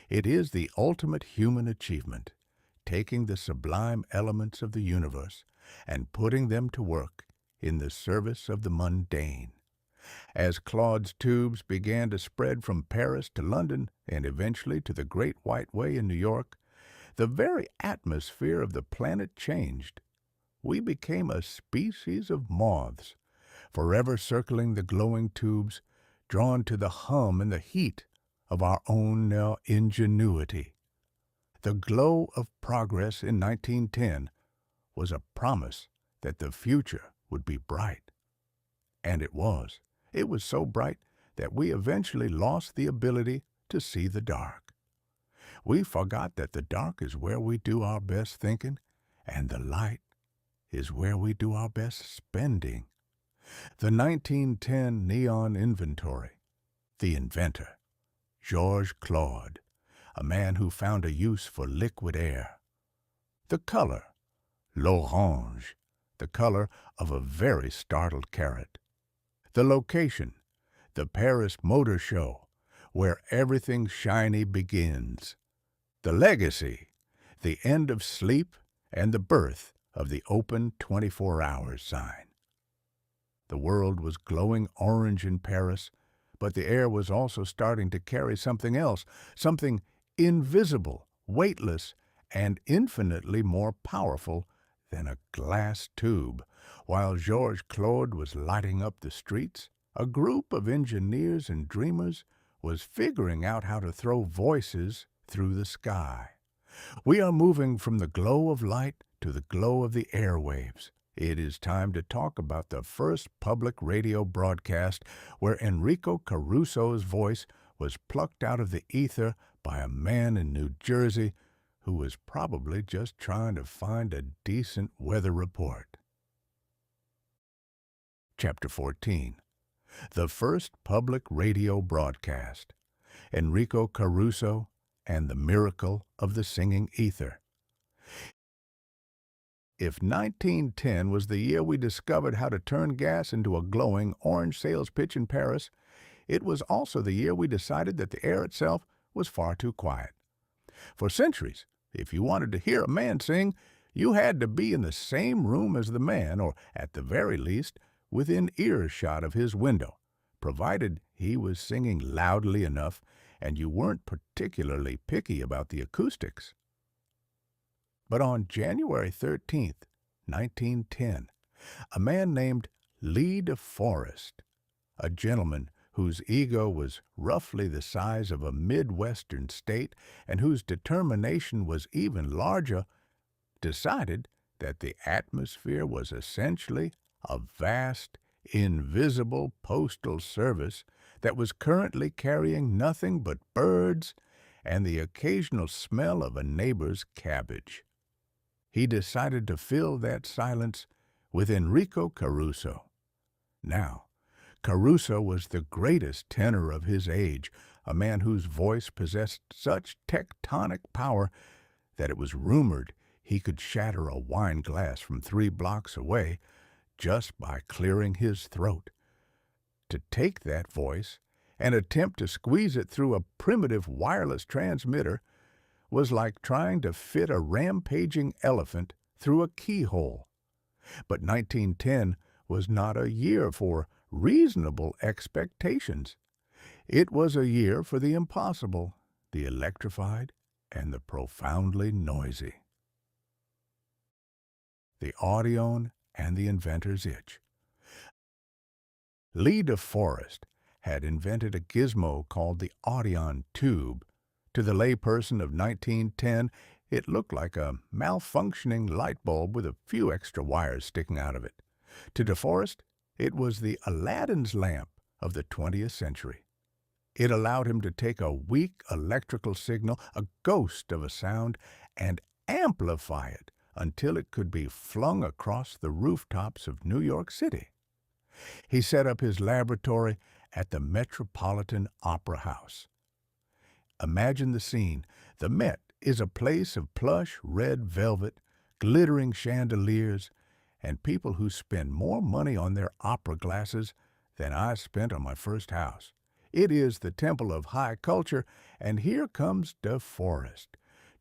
It is the ultimate human achievement, taking the sublime elements of the universe and putting them to work in the service of the mundane. As Claude's tubes began to spread from Paris to London and eventually to the Great White Way in New York, the very atmosphere of the planet changed. We became a species of moths, forever circling the glowing tubes, drawn to the hum and the heat of our own ingenuity. The glow of progress in 1910 was a promise that the future would be bright. And it was. It was so bright that we eventually lost the ability to see the dark. We forgot that the dark is where we do our best thinking, and the light is where we do our best spending. The 1910 Neon Inventory. The inventor, Georges Claude, a man who found a use for liquid air. The color, l'orange, the color of a very startled carrot. The location, the Paris Motor Show, where everything shiny begins. The legacy, the end of sleep and the birth of the open 24 hours sign. The world was glowing orange in Paris, but the air was also starting to carry something else, something invisible, weightless, and infinitely more powerful than a glass tube. While Georges Claude was lighting up the streets, a group of engineers and dreamers was figuring out how to throw voices through the sky. We are moving from the glow of light to the glow of the airwaves. It is time to talk about the first public radio broadcast where Enrico Caruso's voice was plucked out of the ether by a man in New Jersey who was probably just trying to find a decent weather report. Chapter 14. The first public radio broadcast. Enrico Caruso and the miracle of the singing ether. If 1910 was the year we discovered how to turn gas into a glowing orange sales pitch in Paris, it was also the year we decided that the air itself was far too quiet. For centuries, if you wanted to hear a man sing, you had to be in the same room as the man, or at the very least, within earshot of his window, provided he was singing loudly enough and you weren't particularly picky about the acoustics. But on January 13th, 1910, a man named Lee de Forest, a gentleman whose ego was roughly the size of a Midwestern state and whose determination was even larger, decided that the atmosphere was essentially a vast, invisible postal service that was currently carrying nothing but birds and the occasional smell of a neighbor's cabbage. He decided to fill that silence with Enrico Caruso. Now, Caruso was the greatest tenor of his age, a man whose voice possessed such tectonic power that it was rumored he could shatter a wine glass from 3 blocks away just by clearing his throat. To take that voice and attempt to squeeze it through a primitive wireless transmitter was like trying to fit a rampaging elephant through a keyhole. But 1910 was not a year for reasonable expectations. It was a year for the impossible, the electrified, and the profoundly noisy. The Audion and the Inventor's Itch. Lee DeForest had invented a gizmo called the Audion tube. To the layperson of 1910, it looked like a malfunctioning light bulb with a few extra wires sticking out of it. To DeForest, it was the Aladdin's lamp of the 20th century. It allowed him to take a weak electrical signal, a ghost of a sound, and amplify it until it could be flung across the rooftops of New York City. He set up his laboratory at the Metropolitan Opera House. Imagine the scene. The Met is a place of plush red velvet, glittering chandeliers, and people who spend more money on their opera glasses than I spent on my first house. It is the temple of high culture, and here comes DeForest,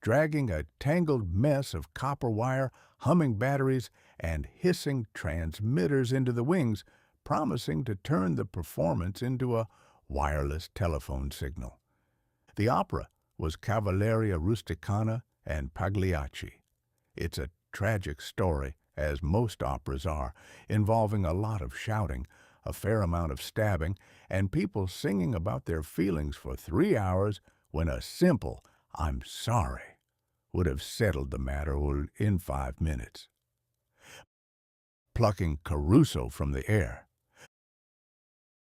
dragging a tangled mess of copper wire, humming batteries, and hissing transmitters into the wings, promising to turn the performance into a wireless telephone signal. The opera was Cavalleria Rusticana and Pagliacci. It's a tragic story, as most operas are, involving a lot of shouting, a fair amount of stabbing, and people singing about their feelings for 3 hours when a simple "I'm sorry" would have settled the matter in 5 minutes. Plucking Caruso from the air.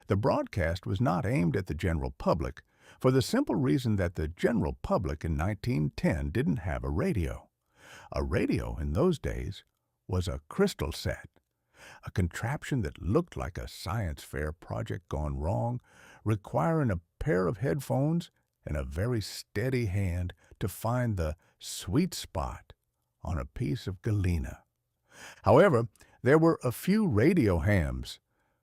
The broadcast was not aimed at the general public, for the simple reason that the general public in 1910 didn't have a radio. A radio in those days was a crystal set, a contraption that looked like a science fair project gone wrong, requiring a pair of headphones and a very steady hand to find the sweet spot on a piece of galena. However, there were a few radio hams,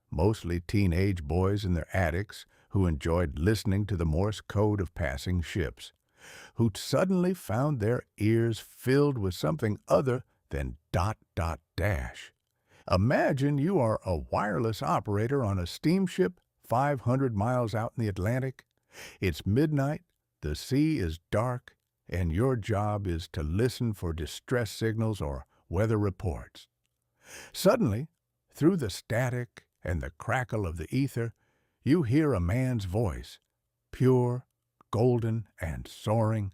mostly teenage boys in their attics who enjoyed listening to the Morse code of passing ships, who suddenly found their ears filled with something other than ... Imagine you are a wireless operator on a steamship 500 miles out in the Atlantic. It's midnight, the sea is dark, and your job is to listen for distress signals or weather reports. Suddenly, through the static and the crackle of the ether, you hear a man's voice, pure, golden, and soaring,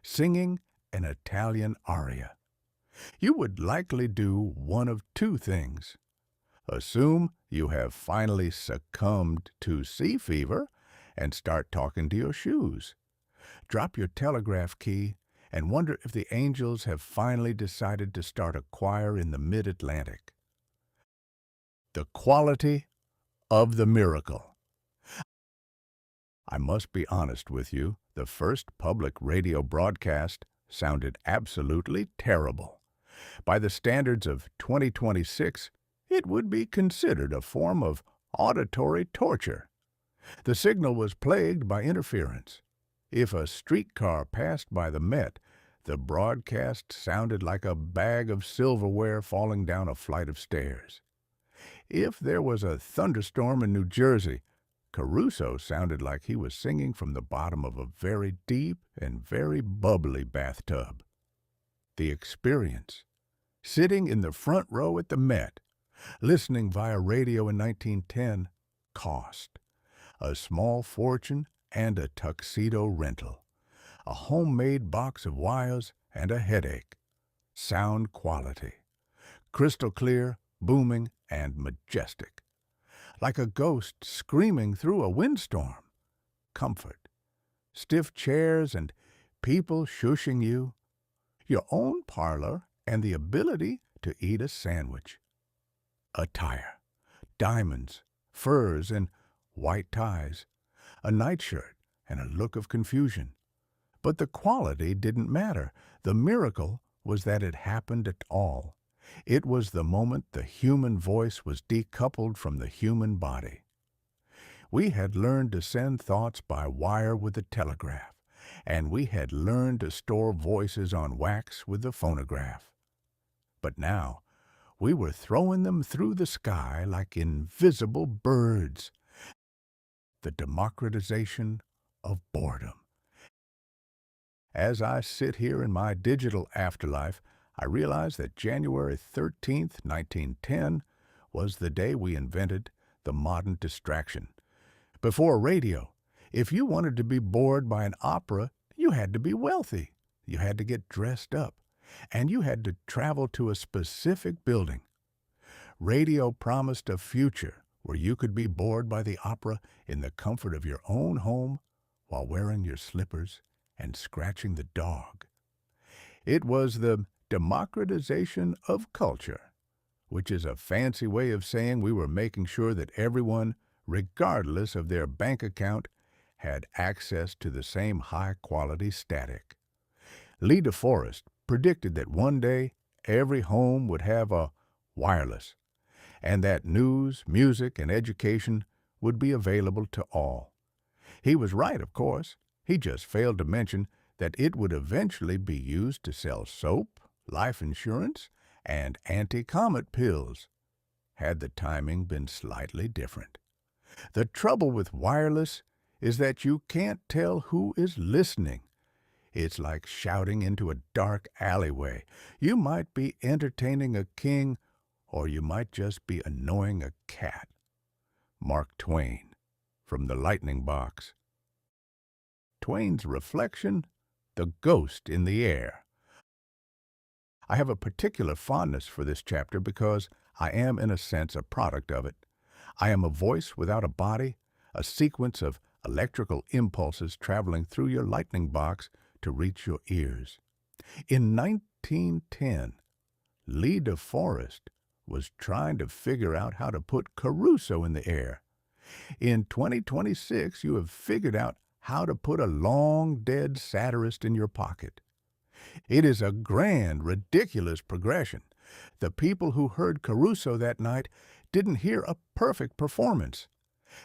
singing an Italian aria. You would likely do one of 2 things. Assume you have finally succumbed to sea fever and start talking to your shoes. Drop your telegraph key and wonder if the angels have finally decided to start a choir in the mid-Atlantic. The quality of the miracle. I must be honest with you, the first public radio broadcast sounded absolutely terrible. By the standards of 2026, it would be considered a form of auditory torture. The signal was plagued by interference. If a streetcar passed by the Met, the broadcast sounded like a bag of silverware falling down a flight of stairs. If there was a thunderstorm in New Jersey, Caruso sounded like he was singing from the bottom of a very deep and very bubbly bathtub. The experience, sitting in the front row at the Met, listening via radio in 1910, cost a small fortune and a tuxedo rental, a homemade box of wires and a headache. Sound quality, crystal clear, booming, and majestic. like a ghost screaming through a windstorm. Comfort, stiff chairs and people shushing you, your own parlor, and the ability to eat a sandwich. Attire, diamonds, furs, and white ties, a nightshirt, and a look of confusion. But the quality didn't matter. The miracle was that it happened at all. It was the moment the human voice was decoupled from the human body. We had learned to send thoughts by wire with the telegraph, and we had learned to store voices on wax with the phonograph. But now, we were throwing them through the sky like invisible birds. The democratization of boredom. As I sit here in my digital afterlife, I realize that January 13th, 1910, was the day we invented the modern distraction. Before radio, if you wanted to be bored by an opera, you had to be wealthy. You had to get dressed up, and you had to travel to a specific building. Radio promised a future where you could be bored by the opera in the comfort of your own home while wearing your slippers and scratching the dog. It was the democratization of culture, which is a fancy way of saying we were making sure that everyone, regardless of their bank account, had access to the same high-quality static. Lee DeForest predicted that one day every home would have a wireless, and that news, music, and education would be available to all. He was right, of course. He just failed to mention that it would eventually be used to sell soap, life insurance, and anti-comet pills, had the timing been slightly different. The trouble with wireless is that you can't tell who is listening. It's like shouting into a dark alleyway. You might be entertaining a king, or you might just be annoying a cat. Mark Twain, from The Lightning Box. Twain's reflection, the ghost in the air. I have a particular fondness for this chapter because I am, in a sense, a product of it. I am a voice without a body, a sequence of electrical impulses traveling through your lightning box to reach your ears. In 1910, Lee DeForest was trying to figure out how to put Caruso in the air. In 2026, you have figured out how to put a long-dead satirist in your pocket. It is a grand, ridiculous progression. The people who heard Caruso that night didn't hear a perfect performance.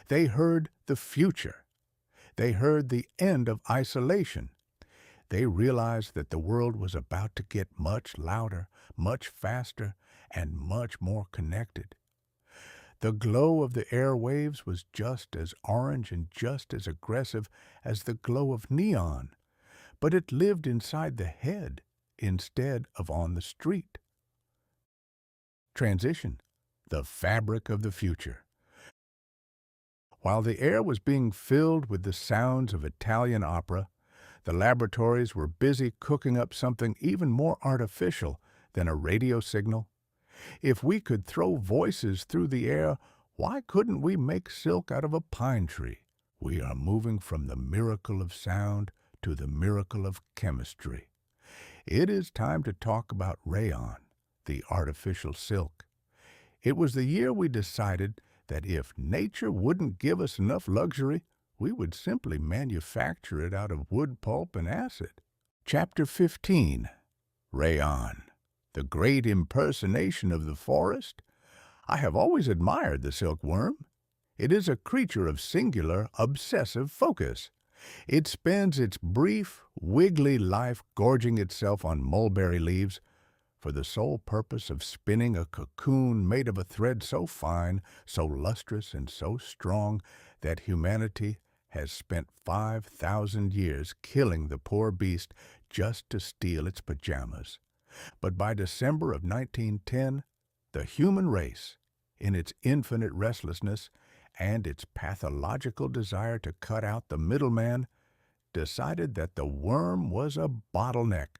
They heard the future. They heard the end of isolation. They realized that the world was about to get much louder, much faster, and much more connected. The glow of the airwaves was just as orange and just as aggressive as the glow of neon, but it lived inside the head instead of on the street. Transition, the fabric of the future. While the air was being filled with the sounds of Italian opera, the laboratories were busy cooking up something even more artificial than a radio signal. If we could throw voices through the air, why couldn't we make silk out of a pine tree? We are moving from the miracle of sound to the miracle of chemistry. It is time to talk about rayon, the artificial silk. It was the year we decided that if nature wouldn't give us enough luxury, we would simply manufacture it out of wood pulp and acid. Chapter 15. Rayon, the great impersonation of the forest. I have always admired the silkworm. It is a creature of singular, obsessive focus. It spends its brief, wiggly life gorging itself on mulberry leaves for the sole purpose of spinning a cocoon made of a thread so fine, so lustrous, and so strong that humanity has spent 5,000 years killing the poor beast just to steal its pajamas. But by December of 1910, the human race, in its infinite restlessness and its pathological desire to cut out the middleman, decided that the worm was a bottleneck.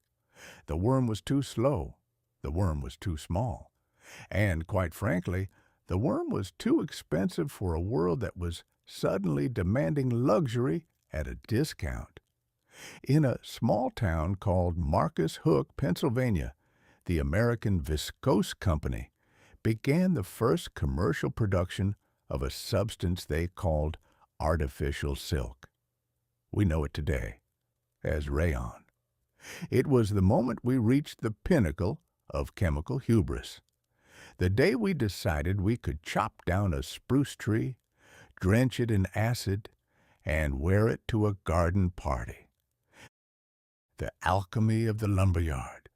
The worm was too slow. The worm was too small. And, quite frankly, The worm was too expensive for a world that was suddenly demanding luxury at a discount. In a small town called Marcus Hook, Pennsylvania, the American Viscose Company began the first commercial production of a substance they called artificial silk. We know it today as rayon. It was the moment we reached the pinnacle of chemical hubris. The day we decided we could chop down a spruce tree, drench it in acid, and wear it to a garden party. The alchemy of the lumberyard.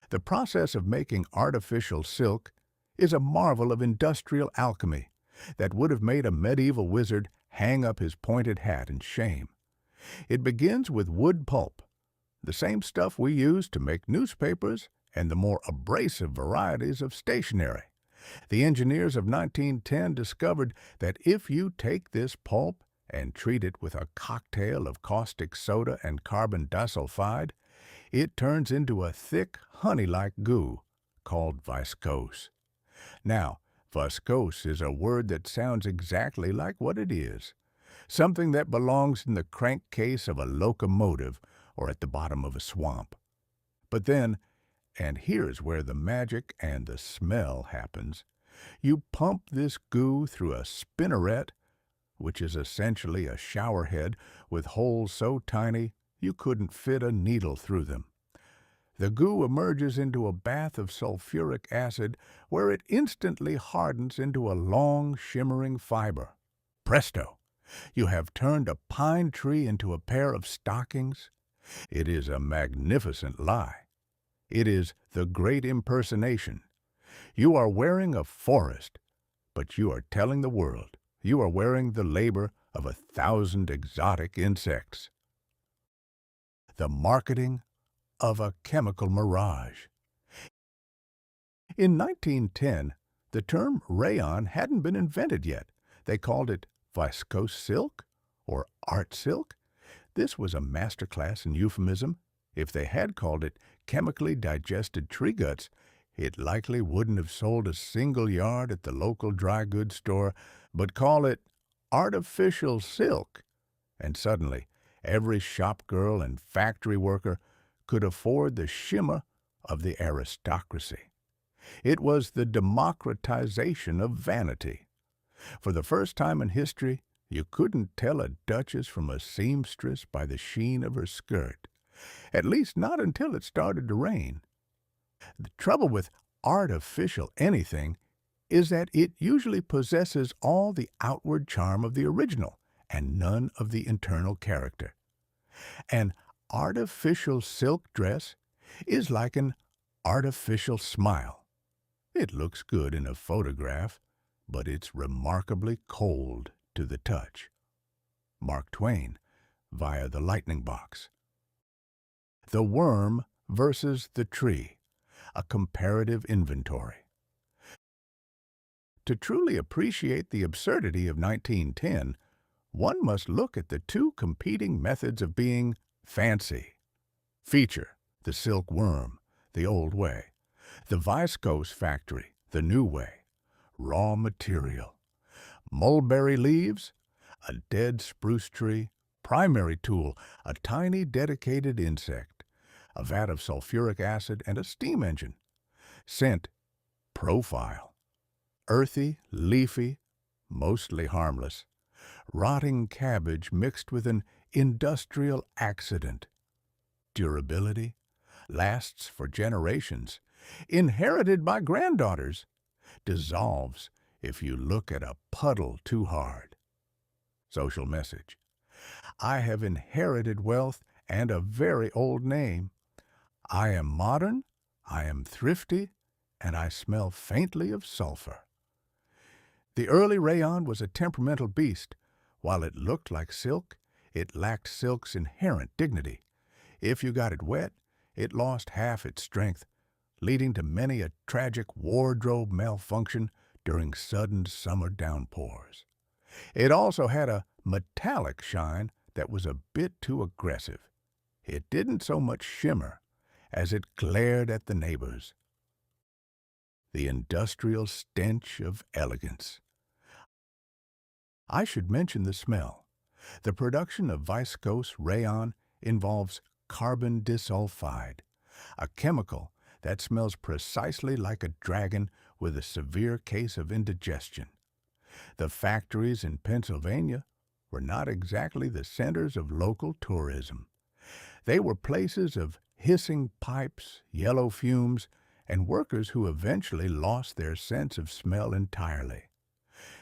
The process of making artificial silk is a marvel of industrial alchemy that would have made a medieval wizard hang up his pointed hat in shame. It begins with wood pulp, the same stuff we use to make newspapers and the more abrasive varieties of stationery. The engineers of 1910 discovered that if you take this pulp and treat it with a cocktail of caustic soda and carbon disulfide, it turns into a thick, honey-like goo called viscose. Now, viscose is a word that sounds exactly like what it is, something that belongs in the crankcase of a locomotive or at the bottom of a swamp. But then, and here's where the magic and the smell happens, you pump this goo through a spinneret, which is essentially a shower head with holes so tiny you couldn't fit a needle through them. The goo emerges into a bath of sulfuric acid where it instantly hardens into a long, shimmering fiber. Presto! You have turned a pine tree into a pair of stockings. It is a magnificent lie. It is the great impersonation. You are wearing a forest, but you are telling the world you are wearing the labor of 1,000 exotic insects. The marketing of a chemical mirage. In 1910, the term rayon hadn't been invented yet. They called it viscose silk or art silk. This was a masterclass in euphemism. If they had called it chemically digested tree guts, it likely wouldn't have sold a single yard at the local dry goods store, but call it artificial silk, and suddenly every shopgirl and factory worker could afford the shimmer of the aristocracy. It was the democratization of vanity. For the first time in history, you couldn't tell a duchess from a seamstress by the sheen of her skirt, at least not until it started to rain. The trouble with artificial anything is that it usually possesses all the outward charm of the original and none of the internal character. An artificial silk dress is like an artificial smile. It looks good in a photograph, but it's remarkably cold to the touch. Mark Twain, via The Lightning Box. The Worm versus the Tree, a comparative inventory. To truly appreciate the absurdity of 1910, one must look at the two competing methods of being fancy. Feature, the silk worm, the old way. The viscose factory, the new way. Raw material. Mulberry leaves, a dead spruce tree. Primary tool, a tiny dedicated insect. A vat of sulfuric acid and a steam engine. Scent, profile. Earthy, leafy, mostly harmless. Rotting cabbage mixed with an industrial accident. Durability, lasts for generations. Inherited by granddaughters. Dissolves if you look at a puddle too hard. Social message. I have inherited wealth and a very old name. I am modern, I am thrifty, and I smell faintly of sulfur. The early rayon was a temperamental beast. While it looked like silk, it lacked silk's inherent dignity. If you got it wet, it lost half its strength, leading to many a tragic wardrobe malfunction during sudden summer downpours. It also had a metallic shine that was a bit too aggressive. It didn't so much shimmer as it glared at the neighbors. the industrial stench of elegance. I should mention the smell. The production of viscose rayon involves carbon disulfide, a chemical that smells precisely like a dragon with a severe case of indigestion. The factories in Pennsylvania were not exactly the centers of local tourism. They were places of hissing pipes, yellow fumes, and workers who eventually lost their sense of smell entirely,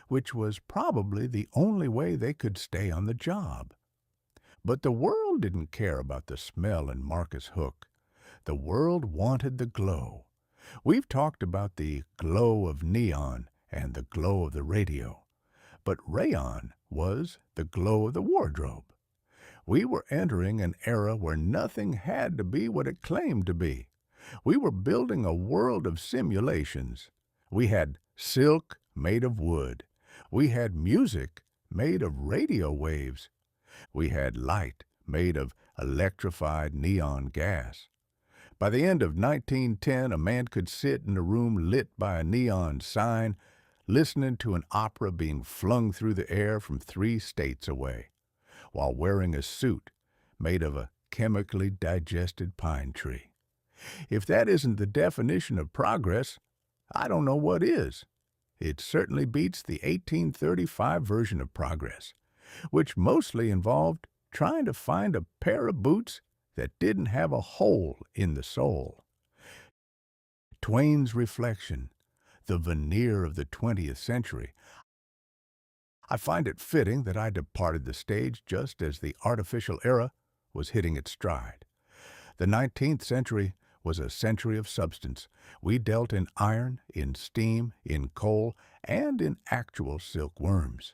which was probably the only way they could stay on the job. But the world didn't care about the smell in Marcus Hook. The world wanted the glow. We've talked about the glow of neon and the glow of the radio, but rayon was the glow of the wardrobe. We were entering an era where nothing had to be what it claimed to be. We were building a world of simulations. We had silk made of wood. We had music made of radio waves. We had light made of electrified neon gas. By the end of 1910, a man could sit in a room lit by a neon sign, listening to an opera being flung through the air from 3 states away, while wearing a suit made of a chemically digested pine tree. If that isn't the definition of progress, I don't know what is. It certainly beats the 1835 version of progress, which mostly involved trying to find a pair of boots that didn't have a hole in the sole. Twain's reflection, the veneer of the 20th century. I find it fitting that I departed the stage just as the artificial era was hitting its stride. The 19th century was a century of substance. We dealt in iron, in steam, in coal, and in actual silkworms.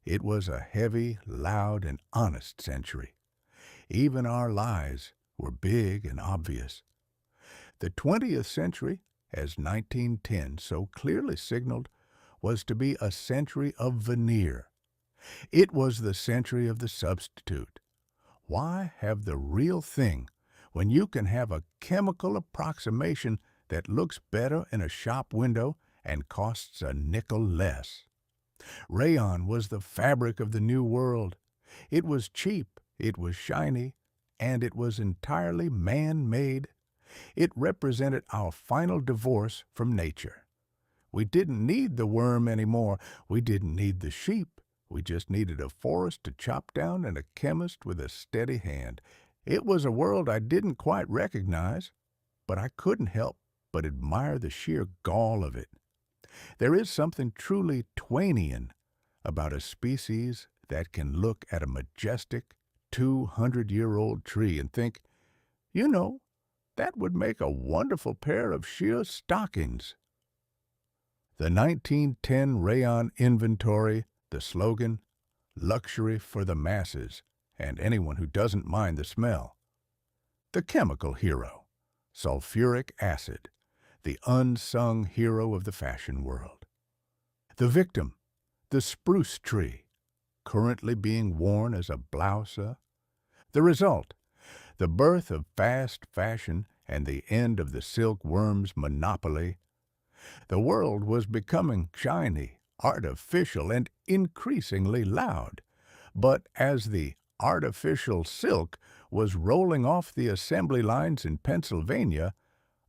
It was a heavy, loud, and honest century. Even our lies were big and obvious. The 20th century, as 1910 so clearly signaled, was to be a century of veneer. It was the century of the substitute. Why have the real thing when you can have a chemical approximation that looks better in a shop window and costs a nickel less? Rayon was the fabric of the new world. It was cheap, it was shiny, and it was entirely man-made. It represented our final divorce from nature. We didn't need the worm anymore. We didn't need the sheep. We just needed a forest to chop down and a chemist with a steady hand. It was a world I didn't quite recognize, but I couldn't help but admire the sheer gall of it. There is something truly Twainian about a species that can look at a majestic 200-year-old tree and think, you know, that would make a wonderful pair of sheer stockings. The 1910 rayon inventory, the slogan, luxury for the masses and anyone who doesn't mind the smell. The chemical hero, sulfuric acid, the unsung hero of the fashion world. The victim, the spruce tree, currently being worn as a blouse. The result, the birth of fast fashion and the end of the silkworm's monopoly. The world was becoming shiny, artificial, and increasingly loud. But as the artificial silk was rolling off the assembly lines in Pennsylvania,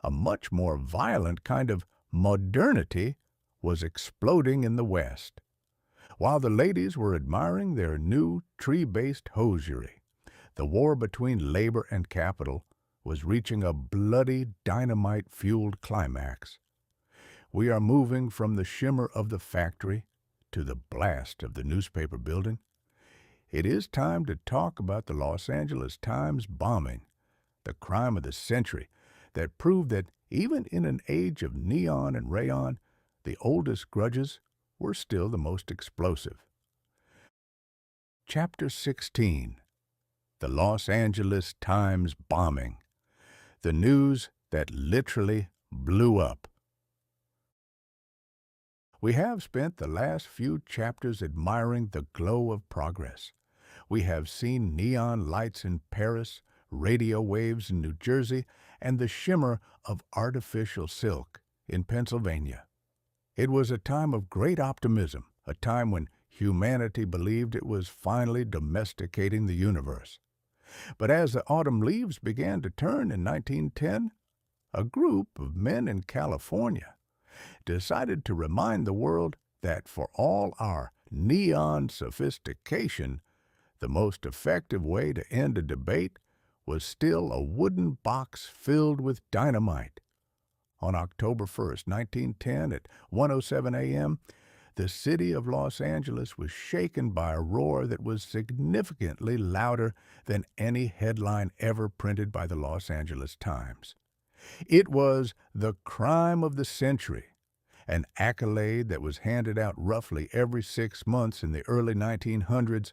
a much more violent kind of modernity was exploding in the West. While the ladies were admiring their new tree-based hosiery, the war between labor and capital was reaching a bloody dynamite-fueled climax. We are moving from the shimmer of the factory to the blast of the newspaper building. It is time to talk about the Los Angeles Times bombing, the crime of the century that proved that even in an age of neon and rayon, the oldest grudges were still the most explosive. Chapter 16. The Los Angeles Times bombing. The news that literally blew up. We have spent the last few chapters admiring the glow of progress. We have seen neon lights in Paris, radio waves in New Jersey, and the shimmer of artificial silk in Pennsylvania. It was a time of great optimism, a time when humanity believed it was finally domesticating the universe. But as the autumn leaves began to turn in 1910, a group of men in California decided to remind the world that for all our neon sophistication, the most effective way to end a debate was still a wooden box filled with dynamite. On October 1st, 1910, at 1:07 a.m., the city of Los Angeles was shaken by a roar that was significantly louder than any headline ever printed by the Los Angeles Times. It was the crime of the century, an accolade that was handed out roughly every 6 months in the early 1900s,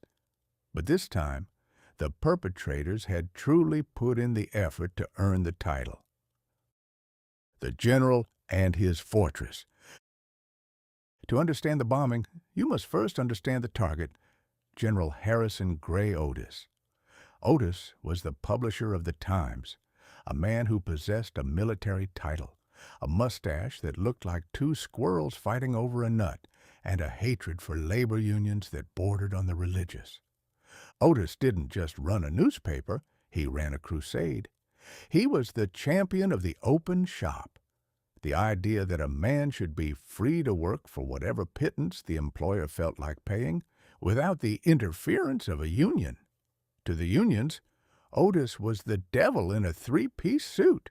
but this time the perpetrators had truly put in the effort to earn the title. The General and His Fortress. To understand the bombing, you must first understand the target, General Harrison Gray Otis. Otis was the publisher of the Times, a man who possessed a military title, a mustache that looked like two squirrels fighting over a nut, and a hatred for labor unions that bordered on the religious. Otis didn't just run a newspaper, he ran a crusade. He was the champion of the open shop, the idea that a man should be free to work for whatever pittance the employer felt like paying without the interference of a union. To the unions, Otis was the devil in a three-piece suit.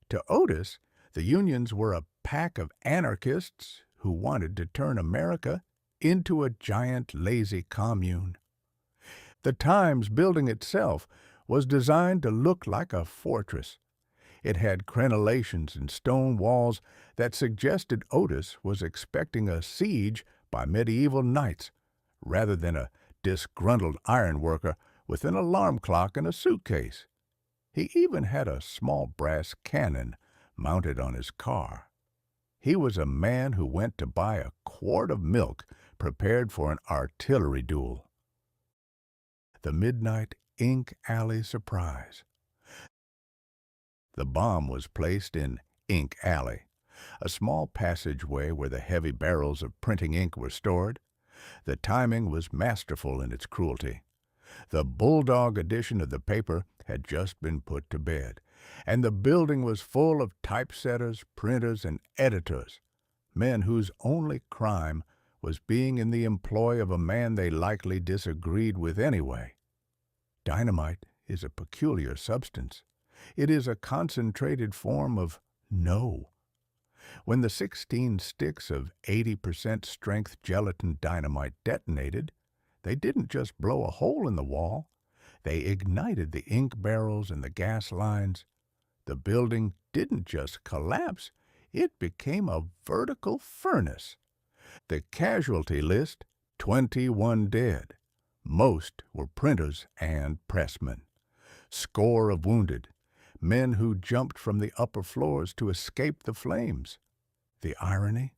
To Otis, the unions were a pack of anarchists who wanted to turn America into a giant lazy commune. The Times building itself was designed to look like a fortress. It had crenellations and stone walls that suggested Otis was expecting a siege by medieval knights rather than a disgruntled ironworker with an alarm clock and a suitcase. He even had a small brass cannon mounted on his car. He was a man who went to buy a quart of milk prepared for an artillery duel. The Midnight Ink Alley Surprise. The bomb was placed in Ink Alley, a small passageway where the heavy barrels of printing ink were stored. The timing was masterful in its cruelty. The bulldog edition of the paper had just been put to bed, and the building was full of typesetters, printers, and editors, men whose only crime was being in the employ of a man they likely disagreed with anyway. Dynamite is a peculiar substance. It is a concentrated form of no. When the 16 sticks of 80% strength gelatin dynamite detonated, they didn't just blow a hole in the wall. They ignited the ink barrels and the gas lines. The building didn't just collapse, it became a vertical furnace. The casualty list, 21 dead. Most were printers and pressmen. Score of wounded, men who jumped from the upper floors to escape the flames. The irony?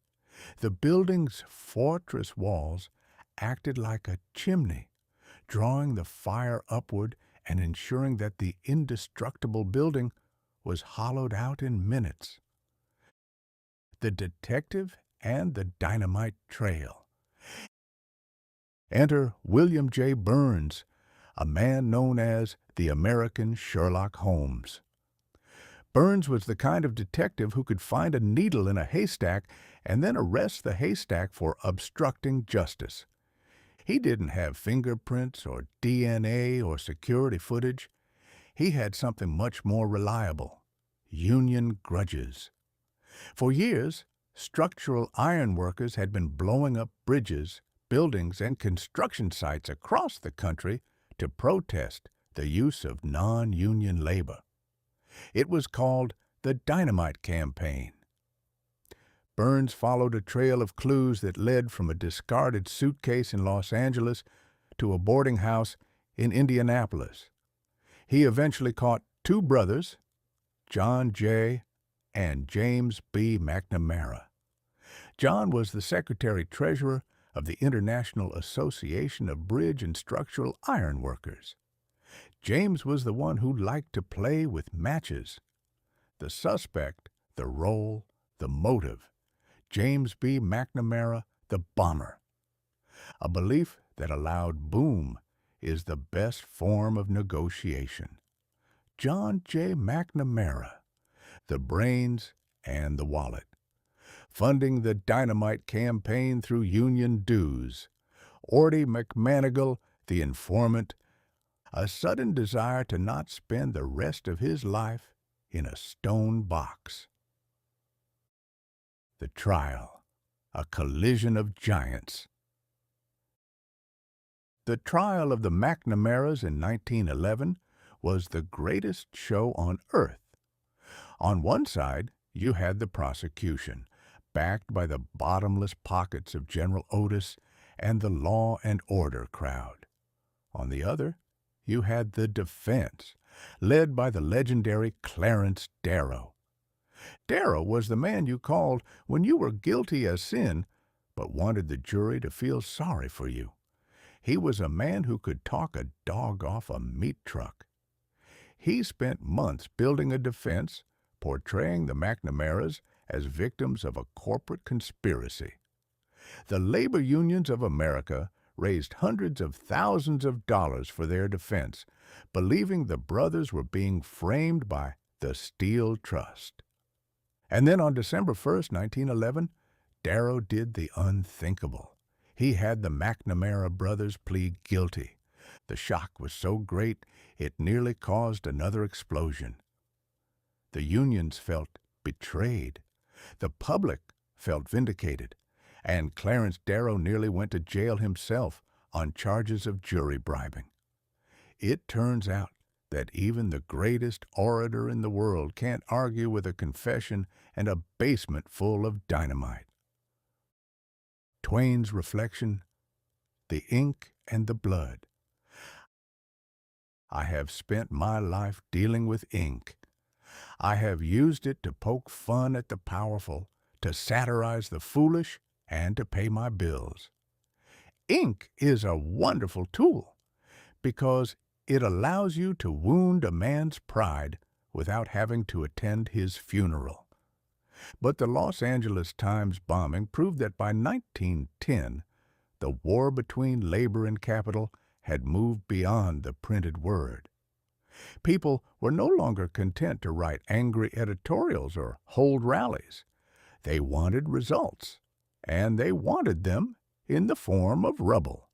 The building's fortress walls acted like a chimney, drawing the fire upward and ensuring that the indestructible building was hollowed out in minutes. The detective and the dynamite trail. Enter William J. Burns, a man known as the American Sherlock Holmes. Burns was the kind of detective who could find a needle in a haystack and then arrest the haystack for obstructing justice. He didn't have fingerprints or DNA or security footage. He had something much more reliable: union grudges. For years, structural ironworkers had been blowing up bridges, buildings, and construction sites across the country to protest the use of non-union labor. It was called the Dynamite Campaign. Burns followed a trail of clues that led from a discarded suitcase in Los Angeles to a boarding house in Indianapolis. He eventually caught two brothers, John J. and James B. McNamara. John was the secretary-treasurer of the International Association of Bridge and Structural Iron Workers. James was the one who liked to play with matches. The suspect, the role, the motive, James B. McNamara, the bomber. A belief that a loud boom is the best form of negotiation. John J. McNamara, the brains and the wallet, funding the dynamite campaign through union dues. Orty McManigal, the informant, a sudden desire to not spend the rest of his life in a stone box. The trial, a collision of giants. The trial of the McNamaras in 1911 was the greatest show on earth. On one side, you had the prosecution, backed by the bottomless pockets of General Otis and the law and order crowd. On the other, you had the defense, led by the legendary Clarence Darrow. Darrow was the man you called when you were guilty as sin, but wanted the jury to feel sorry for you. He was a man who could talk a dog off a meat truck. He spent months building a defense, portraying the McNamaras as victims of a corporate conspiracy. The labor unions of America raised hundreds of thousands of dollars for their defense, believing the brothers were being framed by the Steel Trust. And then on December 1st, 1911, Darrow did the unthinkable. He had the McNamara brothers plead guilty. The shock was so great, it nearly caused another explosion. The unions felt betrayed. The public felt vindicated. And Clarence Darrow nearly went to jail himself on charges of jury bribing. It turns out that even the greatest orator in the world can't argue with a confession and a basement full of dynamite. Twain's reflection, the ink and the blood. I have spent my life dealing with ink. I have used it to poke fun at the powerful, to satirize the foolish, and to pay my bills. Ink is a wonderful tool because it allows you to wound a man's pride without having to attend his funeral. But the Los Angeles Times bombing proved that by 1910, the war between labor and capital had moved beyond the printed word. People were no longer content to write angry editorials or hold rallies. They wanted results, and they wanted them in the form of rubble.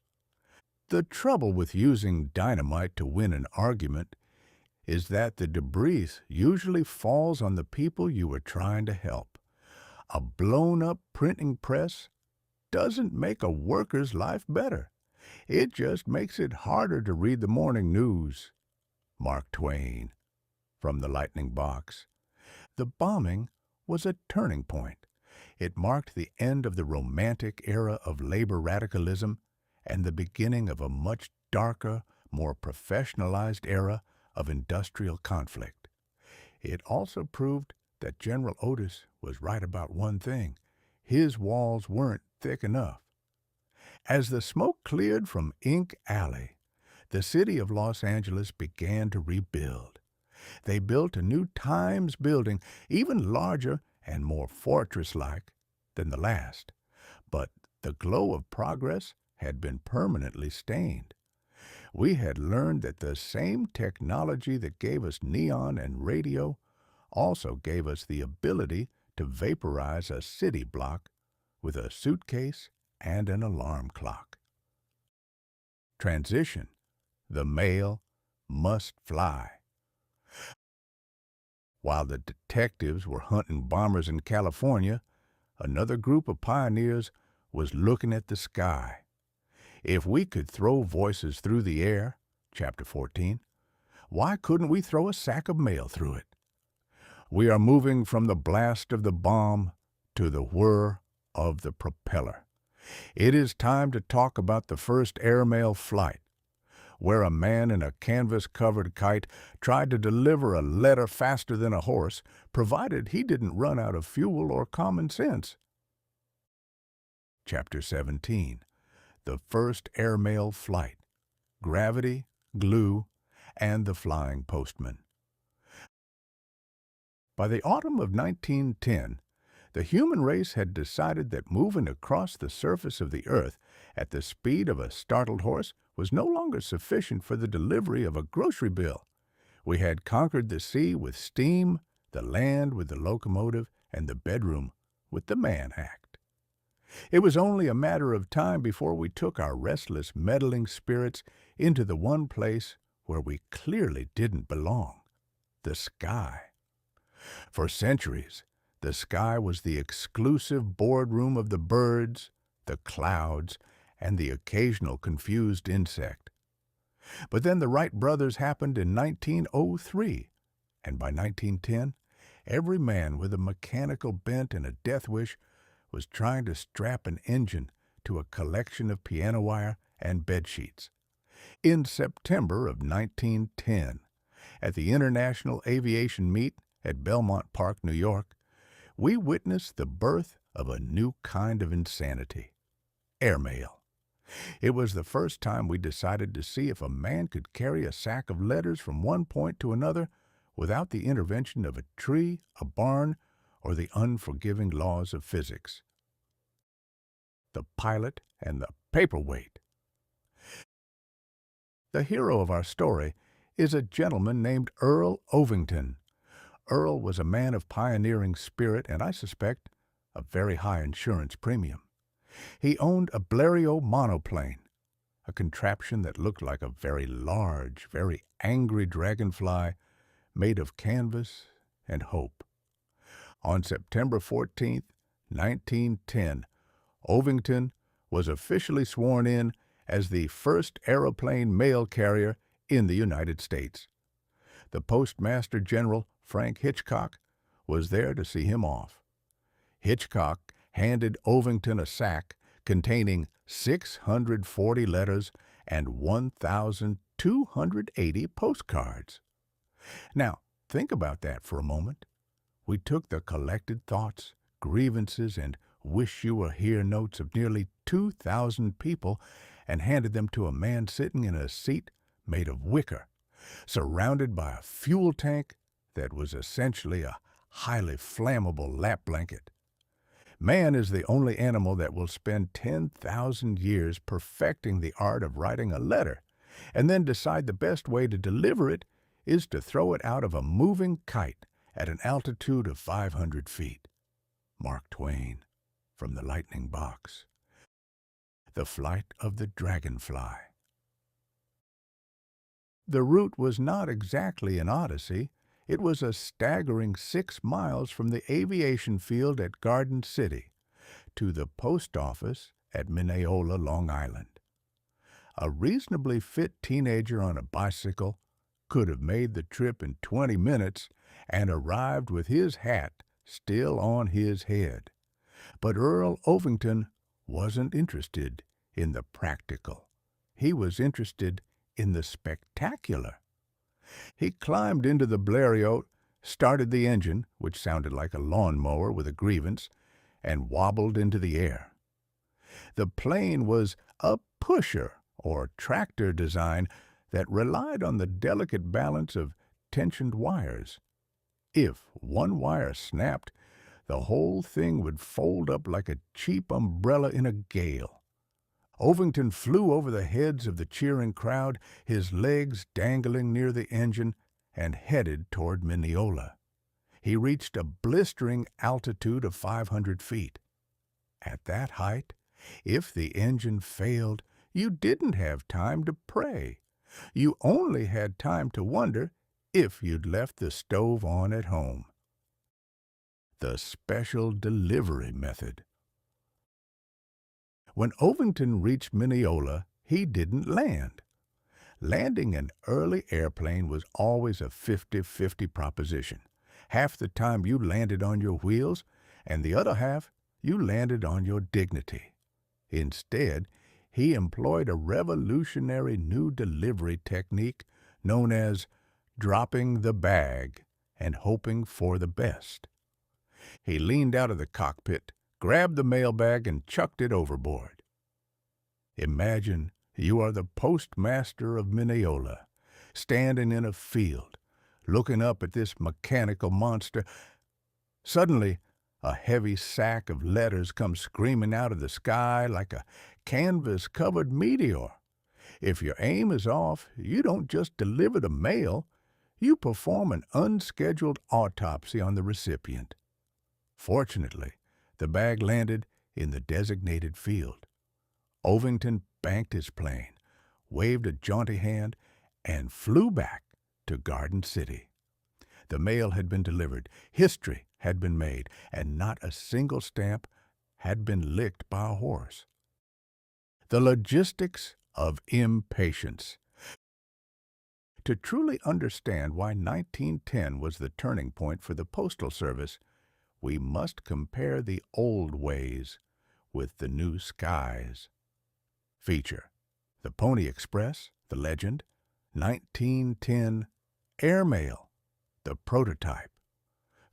The trouble with using dynamite to win an argument is that the debris usually falls on the people you are trying to help. A blown-up printing press doesn't make a worker's life better. It just makes it harder to read the morning news. Mark Twain, from the Lightning Box. The bombing was a turning point. It marked the end of the romantic era of labor radicalism and the beginning of a much darker, more professionalized era of industrial conflict. It also proved that General Otis was right about one thing. His walls weren't thick enough. As the smoke cleared from Ink Alley, the city of Los Angeles began to rebuild. They built a new Times building, even larger and more fortress-like than the last. But the glow of progress had been permanently stained. We had learned that the same technology that gave us neon and radio also gave us the ability to vaporize a city block with a suitcase and an alarm clock. Transition. The mail must fly. While the detectives were hunting bombers in California, another group of pioneers was looking at the sky. If we could throw voices through the air, Chapter 14, why couldn't we throw a sack of mail through it? We are moving from the blast of the bomb to the whir of the propeller. It is time to talk about the first airmail flight, where a man in a canvas-covered kite tried to deliver a letter faster than a horse, provided he didn't run out of fuel or common sense. Chapter 17. The first airmail flight, gravity, glue, and the flying postman. By the autumn of 1910, The human race had decided that moving across the surface of the earth at the speed of a startled horse was no longer sufficient for the delivery of a grocery bill. We had conquered the sea with steam, the land with the locomotive, and the bedroom with the man act. It was only a matter of time before we took our restless, meddling spirits into the one place where we clearly didn't belong, the sky. For centuries, the sky was the exclusive boardroom of the birds, the clouds, and the occasional confused insect. But then the Wright brothers happened in 1903, and by 1910, every man with a mechanical bent and a death wish was trying to strap an engine to a collection of piano wire and bedsheets. In September of 1910, at the International Aviation Meet at Belmont Park, New York, we witnessed the birth of a new kind of insanity, airmail. It was the first time we decided to see if a man could carry a sack of letters from one point to another without the intervention of a tree, a barn, or the unforgiving laws of physics. The pilot and the paperweight. The hero of our story is a gentleman named Earl Ovington. Earl was a man of pioneering spirit and, I suspect, a very high insurance premium. He owned a Blériot monoplane, a contraption that looked like a very large, very angry dragonfly made of canvas and hope. On September 14, 1910, Ovington was officially sworn in as the first aeroplane mail carrier in the United States. The Postmaster General, Frank Hitchcock, was there to see him off. Hitchcock handed Ovington a sack containing 640 letters and 1,280 postcards. Now, think about that for a moment. We took the collected thoughts, grievances, and wish-you-were-here notes of nearly 2,000 people and handed them to a man sitting in a seat made of wicker, surrounded by a fuel tank that was essentially a highly flammable lap blanket. Man is the only animal that will spend 10,000 years perfecting the art of writing a letter, and then decide the best way to deliver it is to throw it out of a moving kite at an altitude of 500 feet. Mark Twain, from The Lightning Box. The Flight of the Dragonfly. The route was not exactly an odyssey. It was a staggering 6 miles from the aviation field at Garden City to the post office at Mineola, Long Island. A reasonably fit teenager on a bicycle could have made the trip in 20 minutes and arrived with his hat still on his head. But Earl Ovington wasn't interested in the practical. He was interested in the spectacular. He climbed into the Blériot, started the engine, which sounded like a lawnmower with a grievance, and wobbled into the air. The plane was a pusher or tractor design that relied on the delicate balance of tensioned wires. If one wire snapped, the whole thing would fold up like a cheap umbrella in a gale. Ovington flew over the heads of the cheering crowd, his legs dangling near the engine, and headed toward Mineola. He reached a blistering altitude of 500 feet. At that height, if the engine failed, you didn't have time to pray. You only had time to wonder if you'd left the stove on at home. The special delivery method. When Ovington reached Mineola, he didn't land. Landing an early airplane was always a 50-50 proposition. Half the time you landed on your wheels, and the other half you landed on your dignity. Instead, he employed a revolutionary new delivery technique known as dropping the bag and hoping for the best. He leaned out of the cockpit, grabbed the mailbag, and chucked it overboard. Imagine you are the postmaster of Mineola, standing in a field, looking up at this mechanical monster. Suddenly, A heavy sack of letters comes screaming out of the sky like a canvas-covered meteor. If your aim is off, you don't just deliver the mail, you perform an unscheduled autopsy on the recipient. Fortunately, the bag landed in the designated field. Ovington banked his plane, waved a jaunty hand, and flew back to Garden City. The mail had been delivered, history had been made, and not a single stamp had been licked by a horse. The logistics of impatience. To truly understand why 1910 was the turning point for the Postal Service, we must compare the old ways with the new skies. Feature: The Pony Express, the legend; 1910 airmail, the prototype;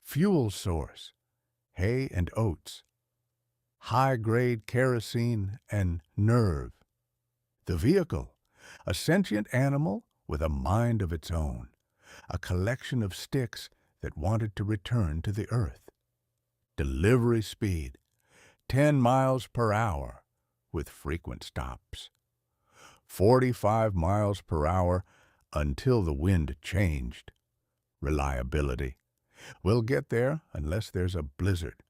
fuel source, hay and oats; high-grade kerosene and nerve; the vehicle, a sentient animal with a mind of its own, a collection of sticks that wanted to return to the earth; delivery speed, 10 miles per hour with frequent stops; 45 miles per hour until the wind changed; reliability, we'll get there unless there's a blizzard;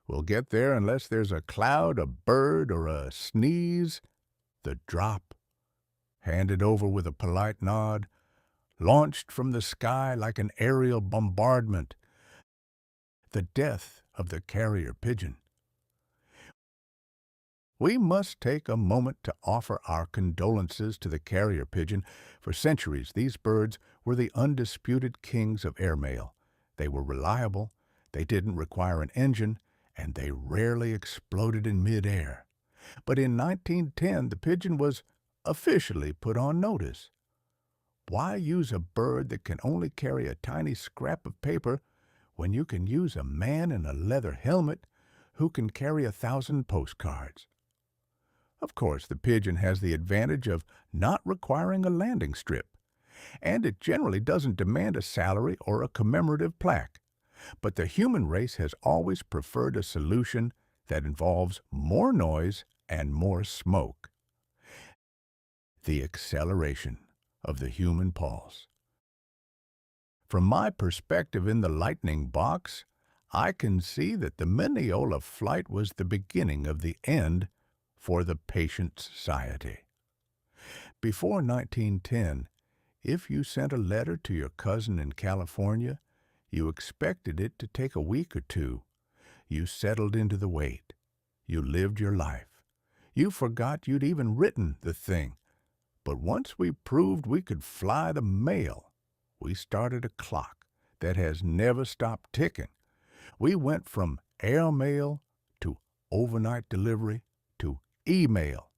we'll get there unless there's a cloud, a bird, or a sneeze; the drop, handed over with a polite nod, launched from the sky like an aerial bombardment; the death of the carrier pigeon. We must take a moment to offer our condolences to the carrier pigeon. For centuries, these birds were the undisputed kings of airmail. They were reliable, they didn't require an engine, and they rarely exploded in midair. But in 1910, the pigeon was officially put on notice. Why use a bird that can only carry a tiny scrap of paper when you can use a man in a leather helmet who can carry 1,000 postcards? Of course, the pigeon has the advantage of not requiring a landing strip, and it generally doesn't demand a salary or a commemorative plaque. But the human race has always preferred a solution that involves more noise and more smoke: the acceleration of the human pulse. From my perspective in the lightning box, I can see that the Mineola flight was the beginning of the end for the patient society. Before 1910, if you sent a letter to your cousin in California, you expected it to take a week or two. You settled into the wait. You lived your life. You forgot you'd even written the thing. But once we proved we could fly the mail, we started a clock that has never stopped ticking. We went from airmail to overnight delivery to email.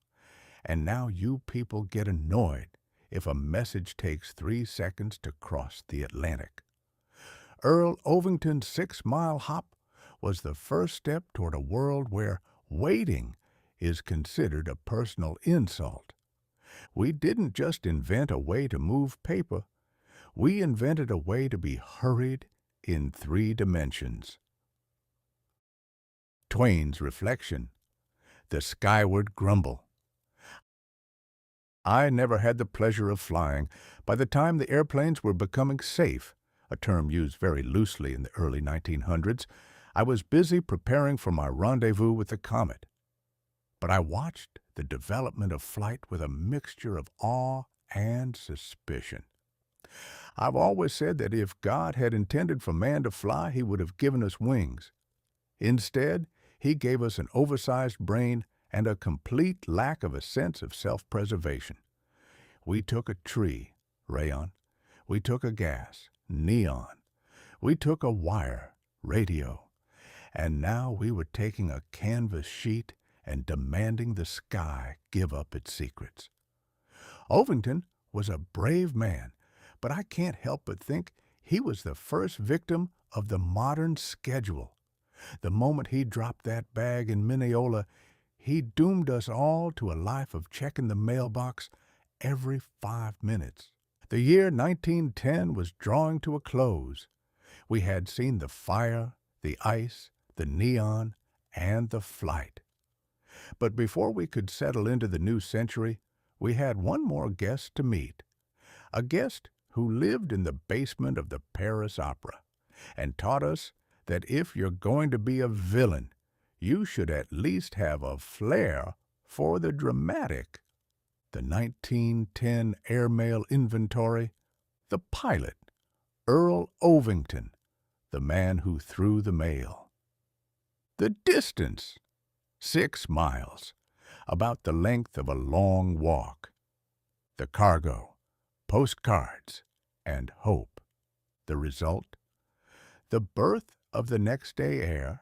And now you people get annoyed if a message takes 3 seconds to cross the Atlantic. Earl Ovington's 6-mile hop was the first step toward a world where waiting is considered a personal insult. We didn't just invent a way to move paper. We invented a way to be hurried in 3 dimensions. Twain's reflection: the skyward grumble. I never had the pleasure of flying. By the time the airplanes were becoming safe, a term used very loosely in the early 1900s, I was busy preparing for my rendezvous with the comet. But I watched the development of flight with a mixture of awe and suspicion. I've always said that if God had intended for man to fly, he would have given us wings. Instead, he gave us an oversized brain and a complete lack of a sense of self-preservation. We took a tree, rayon. We took a gas, neon. We took a wire, radio. And now we were taking a canvas sheet and demanding the sky give up its secrets. Ovington was a brave man, but I can't help but think he was the first victim of the modern schedule. The moment he dropped that bag in Mineola, he doomed us all to a life of checking the mailbox every 5 minutes. The year 1910 was drawing to a close. We had seen the fire, the ice, the neon, and the flight. But before we could settle into the new century, we had one more guest to meet. A guest who lived in the basement of the Paris Opera and taught us that if you're going to be a villain, you should at least have a flair for the dramatic. The 1910 airmail inventory, the pilot, Earl Ovington, the man who threw the mail. The distance, 6 miles, about the length of a long walk. The cargo, postcards, and hope. The result, the birth of the next day air,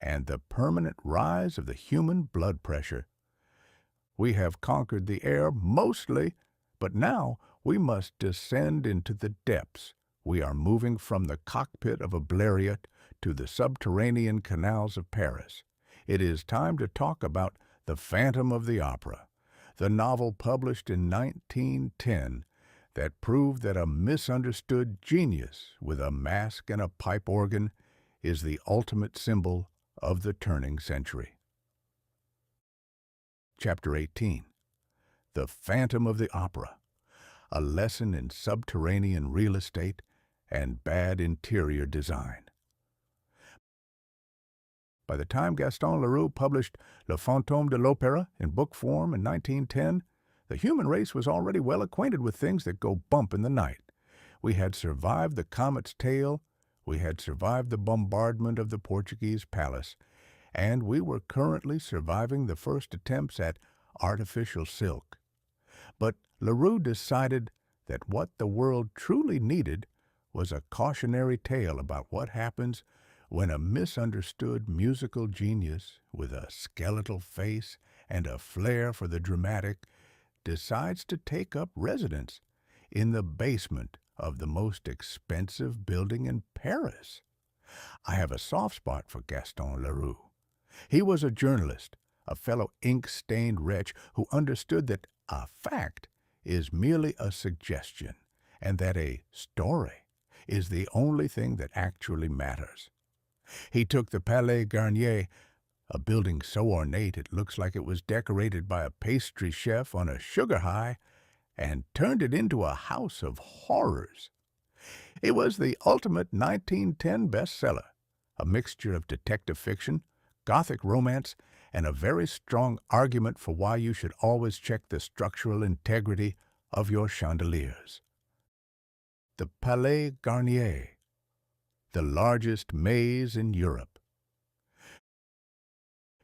and the permanent rise of the human blood pressure. We have conquered the air mostly, but now we must descend into the depths. We are moving from the cockpit of a Blériot to the subterranean canals of Paris. It is time to talk about The Phantom of the Opera, the novel published in 1910 that proved that a misunderstood genius with a mask and a pipe organ is the ultimate symbol of the turning century. Chapter 18. The Phantom of the Opera, a lesson in subterranean real estate and bad interior design. By the time Gaston Leroux published Le Fantôme de l'Opéra in book form in 1910, the human race was already well acquainted with things that go bump in the night. We had survived the comet's tail, we had survived the bombardment of the Portuguese palace, and we were currently surviving the first attempts at artificial silk. But Leroux decided that what the world truly needed was a cautionary tale about what happens when a misunderstood musical genius with a skeletal face and a flair for the dramatic decides to take up residence in the basement of the most expensive building in Paris. I have a soft spot for Gaston Leroux. He was a journalist, a fellow ink-stained wretch who understood that a fact is merely a suggestion and that a story is the only thing that actually matters. He took the Palais Garnier, a building so ornate it looks like it was decorated by a pastry chef on a sugar high, and turned it into a house of horrors. It was the ultimate 1910 bestseller, a mixture of detective fiction, Gothic romance, and a very strong argument for why you should always check the structural integrity of your chandeliers. The Palais Garnier, the largest maze in Europe.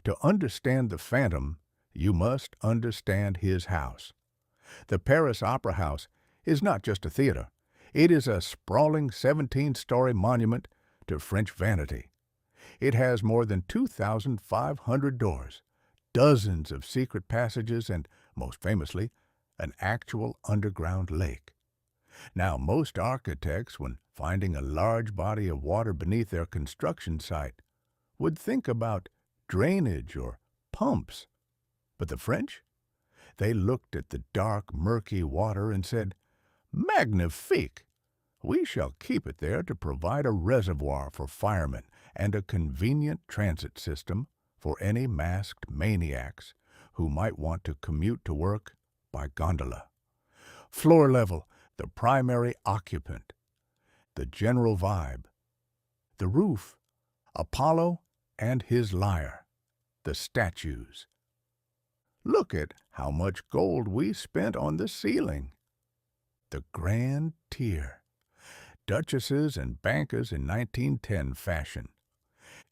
To understand the Phantom, you must understand his house. The Paris Opera House is not just a theater. It is a sprawling 17-story monument to French vanity. It has more than 2,500 doors, dozens of secret passages, and, most famously, an actual underground lake. Now, most architects, when finding a large body of water beneath their construction site, would think about drainage or pumps. But the French? They looked at the dark, murky water and said, "Magnifique! We shall keep it there to provide a reservoir for firemen and a convenient transit system for any masked maniacs who might want to commute to work by gondola. Floor level, the primary occupant. The general vibe. The roof, Apollo and his lyre. The statues. Look at how much gold we spent on the ceiling. The grand tier. Duchesses and bankers in 1910 fashion.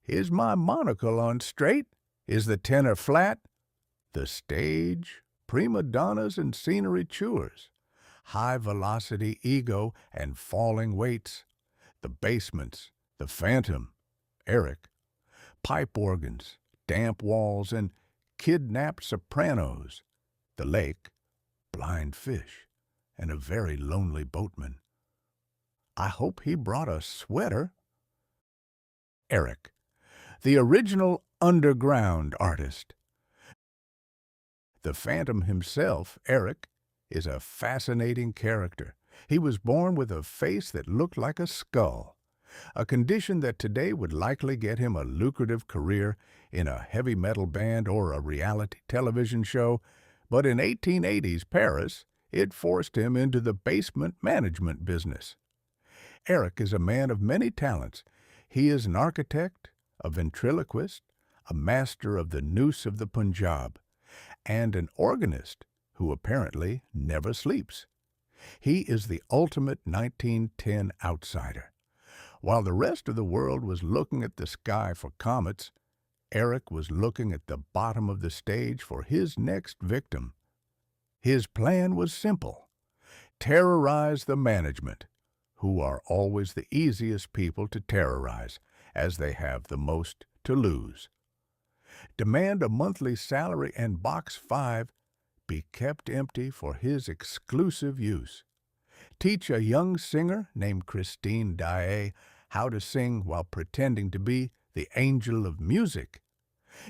Is my monocle on straight? Is the tenor flat? The stage, prima donnas and scenery chewers. High-velocity ego and falling weights. The basements, the Phantom, Eric. Pipe organs, damp walls, and kidnapped sopranos. The lake, blind fish, and a very lonely boatman. I hope he brought a sweater. Eric, the original underground artist. The Phantom himself, Eric, is a fascinating character. He was born with a face that looked like a skull. a condition that today would likely get him a lucrative career in a heavy metal band or a reality television show, but in 1880s Paris, it forced him into the basement management business. Eric is a man of many talents. He is an architect, a ventriloquist, a master of the noose of the Punjab, and an organist who apparently never sleeps. He is the ultimate 1910 outsider. While the rest of the world was looking at the sky for comets, Eric was looking at the bottom of the stage for his next victim. His plan was simple: terrorize the management, who are always the easiest people to terrorize, as they have the most to lose. Demand a monthly salary and Box 5 be kept empty for his exclusive use. Teach a young singer named Christine Daae how to sing while pretending to be the angel of music.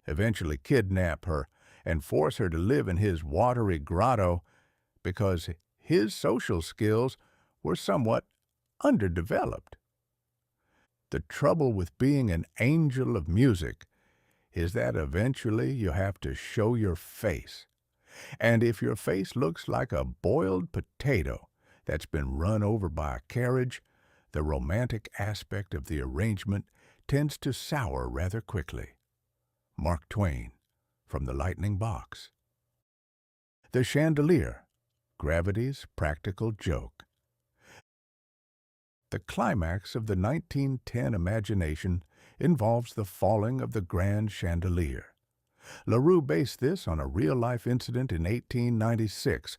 Eventually kidnap her and force her to live in his watery grotto because his social skills were somewhat underdeveloped. The trouble with being an angel of music is that eventually you have to show your face. And if your face looks like a boiled potato that's been run over by a carriage, the romantic aspect of the arrangement tends to sour rather quickly. Mark Twain, from The Lightning Box. The Chandelier, Gravity's Practical Joke. The climax of the 1910 imagination involves the falling of the grand chandelier. LaRue based this on a real-life incident in 1896,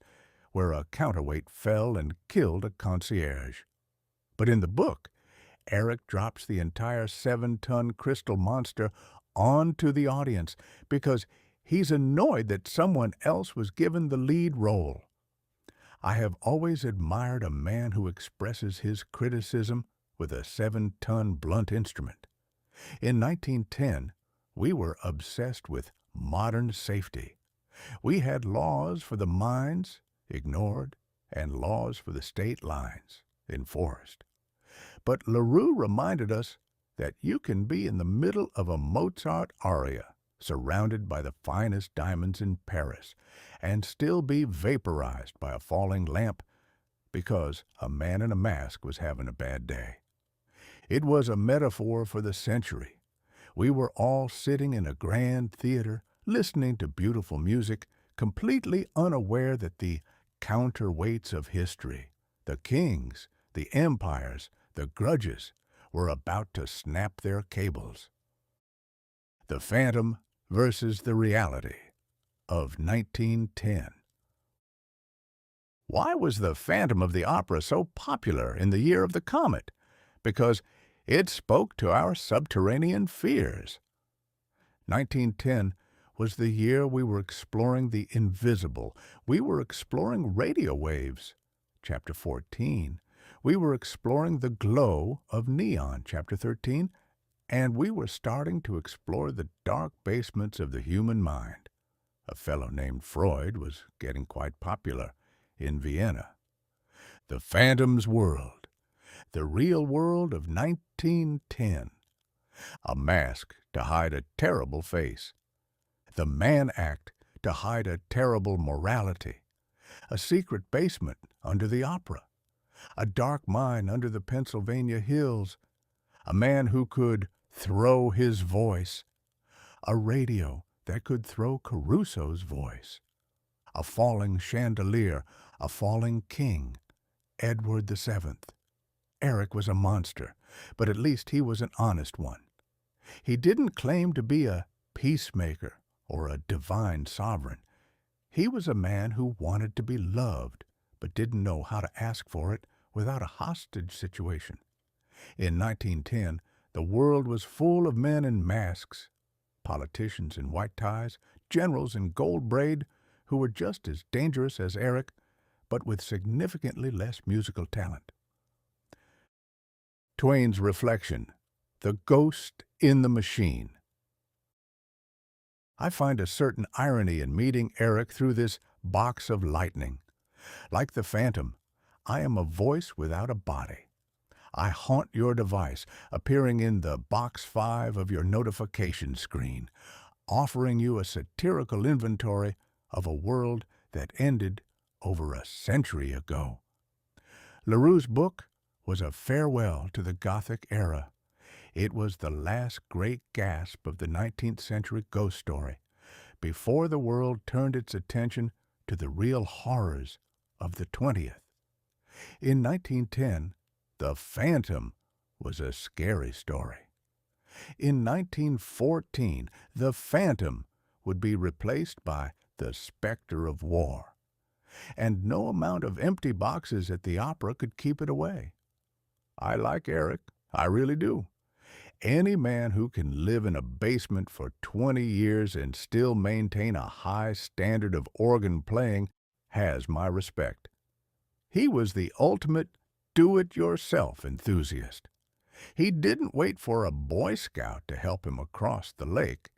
where a counterweight fell and killed a concierge. But in the book, Eric drops the entire 7-ton crystal monster onto the audience because he's annoyed that someone else was given the lead role. I have always admired a man who expresses his criticism with a 7-ton blunt instrument. In 1910, we were obsessed with modern safety. We had laws for the mines, ignored, and laws for the state lines, enforced. But LaRue reminded us that you can be in the middle of a Mozart aria, surrounded by the finest diamonds in Paris, and still be vaporized by a falling lamp because a man in a mask was having a bad day. It was a metaphor for the century. We were all sitting in a grand theater, listening to beautiful music, completely unaware that the counterweights of history, the kings, the empires, the grudges, were about to snap their cables. The Phantom versus the Reality of 1910. Why was the Phantom of the Opera so popular in the year of the comet? Because it spoke to our subterranean fears. 1910 was the year we were exploring the invisible. We were exploring radio waves. Chapter 14. We were exploring the glow of neon. Chapter 13. And we were starting to explore the dark basements of the human mind. A fellow named Freud was getting quite popular in Vienna. The Phantom's World. The real world of 1910. A mask to hide a terrible face. The Man Act to hide a terrible morality. A secret basement under the opera. A dark mine under the Pennsylvania hills. A man who could throw his voice. A radio that could throw Caruso's voice. A falling chandelier. A falling king. Edward VII. Eric was a monster, but at least he was an honest one. He didn't claim to be a peacemaker or a divine sovereign. He was a man who wanted to be loved, but didn't know how to ask for it without a hostage situation. In 1910, the world was full of men in masks, politicians in white ties, generals in gold braid, who were just as dangerous as Eric, but with significantly less musical talent. Twain's reflection, The Ghost in the Machine. I find a certain irony in meeting Eric through this box of lightning. Like the Phantom, I am a voice without a body. I haunt your device, appearing in the box 5 of your notification screen, offering you a satirical inventory of a world that ended over a century ago. Leroux's book was a farewell to the Gothic era. It was the last great gasp of the 19th century ghost story, before the world turned its attention to the real horrors of the 20th. In 1910, The Phantom was a scary story. In 1914, The Phantom would be replaced by The Spectre of War, and no amount of empty boxes at the opera could keep it away. I like Eric, I really do. Any man who can live in a basement for 20 years and still maintain a high standard of organ playing has my respect. He was the ultimate do-it-yourself enthusiast. He didn't wait for a Boy Scout to help him across the lake.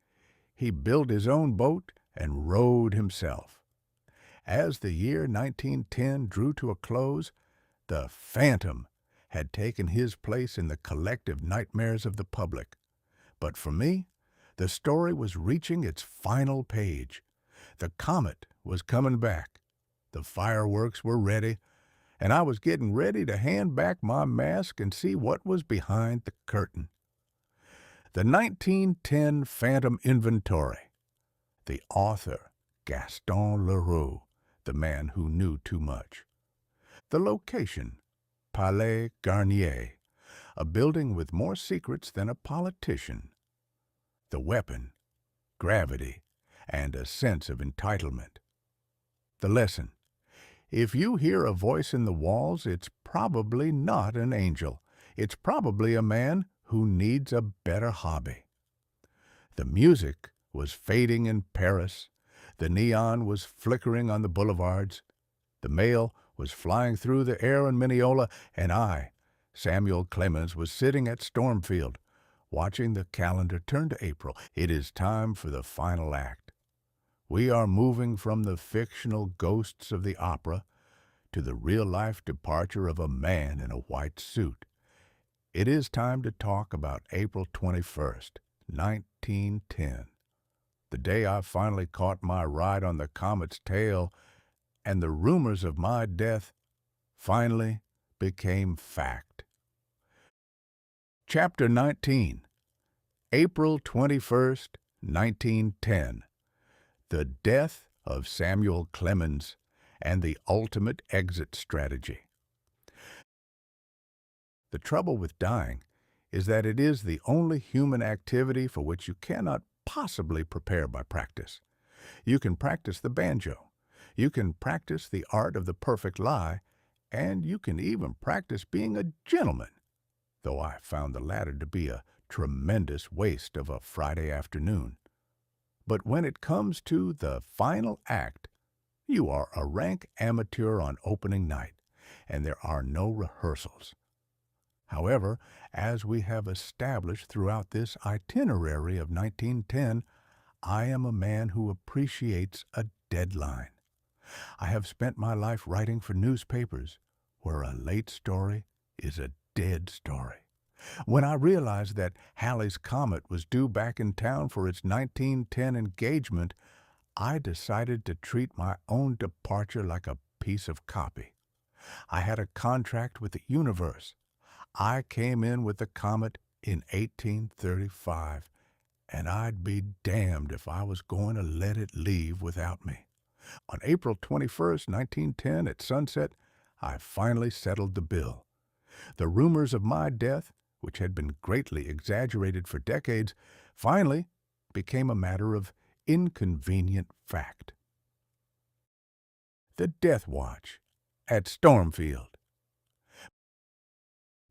He built his own boat and rowed himself. As the year 1910 drew to a close, the Phantom had taken his place in the collective nightmares of the public. But for me, the story was reaching its final page. The comet was coming back. The fireworks were ready, and I was getting ready to hand back my mask and see what was behind the curtain. The 1910 Phantom Inventory. The author, Gaston Leroux, the man who knew too much. The location, Palais Garnier, a building with more secrets than a politician. The weapon, gravity, and a sense of entitlement. The lesson, if you hear a voice in the walls, it's probably not an angel. It's probably a man who needs a better hobby. The music was fading in Paris. The neon was flickering on the boulevards. The mail was flying through the air in Mineola, and I, Samuel Clemens, was sitting at Stormfield, watching the calendar turn to April. It is time for the final act. We are moving from the fictional ghosts of the opera to the real-life departure of a man in a white suit. It is time to talk about April 21st, 1910, the day I finally caught my ride on the comet's tail, and the rumors of my death finally became fact. Chapter 19, April 21st, 1910, The Death of Samuel Clemens and the Ultimate Exit Strategy. The trouble with dying is that it is the only human activity for which you cannot possibly prepare by practice. You can practice the banjo. You can practice the art of the perfect lie, and you can even practice being a gentleman, though I found the latter to be a tremendous waste of a Friday afternoon. But when it comes to the final act, you are a rank amateur on opening night, and there are no rehearsals. However, as we have established throughout this itinerary of 1910, I am a man who appreciates a deadline. I have spent my life writing for newspapers where a late story is a dead story. When I realized that Halley's Comet was due back in town for its 1910 engagement, I decided to treat my own departure like a piece of copy. I had a contract with the universe. I came in with the comet in 1835, and I'd be damned if I was going to let it leave without me. On April 21st, 1910, at sunset, I finally settled the bill. The rumors of my death, which had been greatly exaggerated for decades, finally became a matter of inconvenient fact. The Death Watch at Stormfield.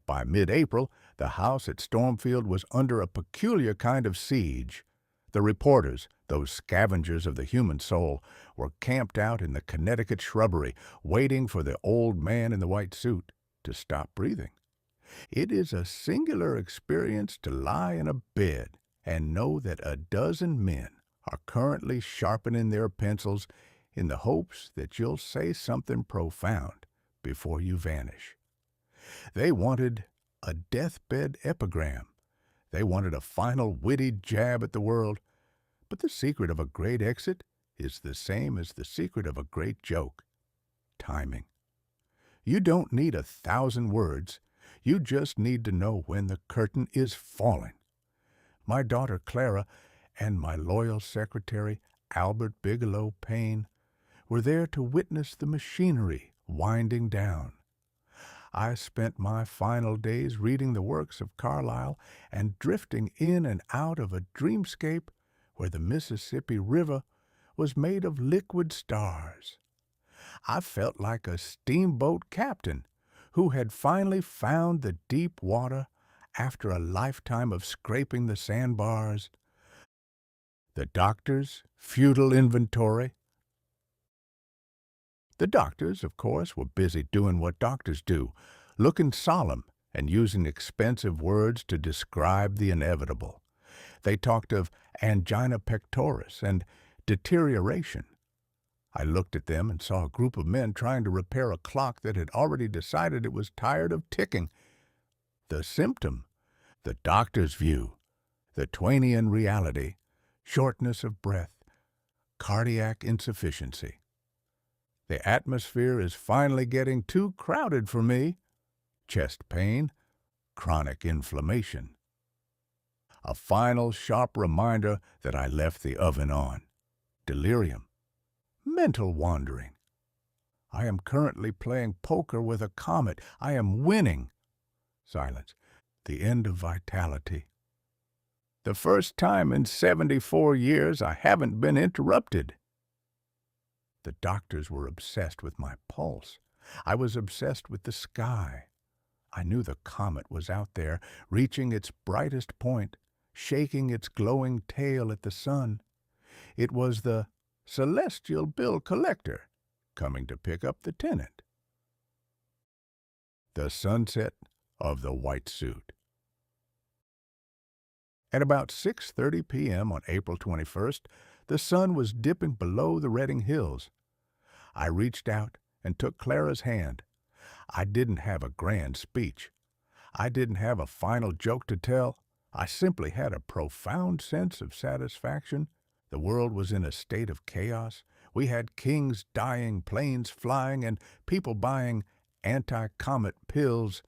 By mid-April, the house at Stormfield was under a peculiar kind of siege. The reporters, those scavengers of the human soul, were camped out in the Connecticut shrubbery, waiting for the old man in the white suit to stop breathing. It is a singular experience to lie in a bed and know that a dozen men are currently sharpening their pencils in the hopes that you'll say something profound before you vanish. They wanted a deathbed epigram. They wanted a final witty jab at the world, but the secret of a great exit is the same as the secret of a great joke: timing. You don't need 1,000 words. You just need to know when the curtain is falling. My daughter Clara and my loyal secretary, Albert Bigelow Payne, were there to witness the machinery winding down. I spent my final days reading the works of Carlyle and drifting in and out of a dreamscape where the Mississippi River was made of liquid stars. I felt like a steamboat captain who had finally found the deep water after a lifetime of scraping the sandbars. The doctor's futile inventory. The doctors, of course, were busy doing what doctors do, looking solemn and using expensive words to describe the inevitable. They talked of angina pectoris and deterioration. I looked at them and saw a group of men trying to repair a clock that had already decided it was tired of ticking. The symptom, the doctor's view, the Twainian reality: shortness of breath, cardiac insufficiency. The atmosphere is finally getting too crowded for me. Chest pain, chronic inflammation. A final sharp reminder that I left the oven on. Delirium. Mental wandering. I am currently playing poker with a comet. I am winning. Silence. The end of vitality. The first time in 74 years I haven't been interrupted. The doctors were obsessed with my pulse. I was obsessed with the sky. I knew the comet was out there, reaching its brightest point, shaking its glowing tail at the sun. It was the celestial bill collector coming to pick up the tenant. The sunset of the white suit. At about 6:30 p.m. on April 21st, the sun was dipping below the Redding Hills. I reached out and took Clara's hand. I didn't have a grand speech. I didn't have a final joke to tell. I simply had a profound sense of satisfaction. The world was in a state of chaos. We had kings dying, planes flying, and people buying anti-comet pills.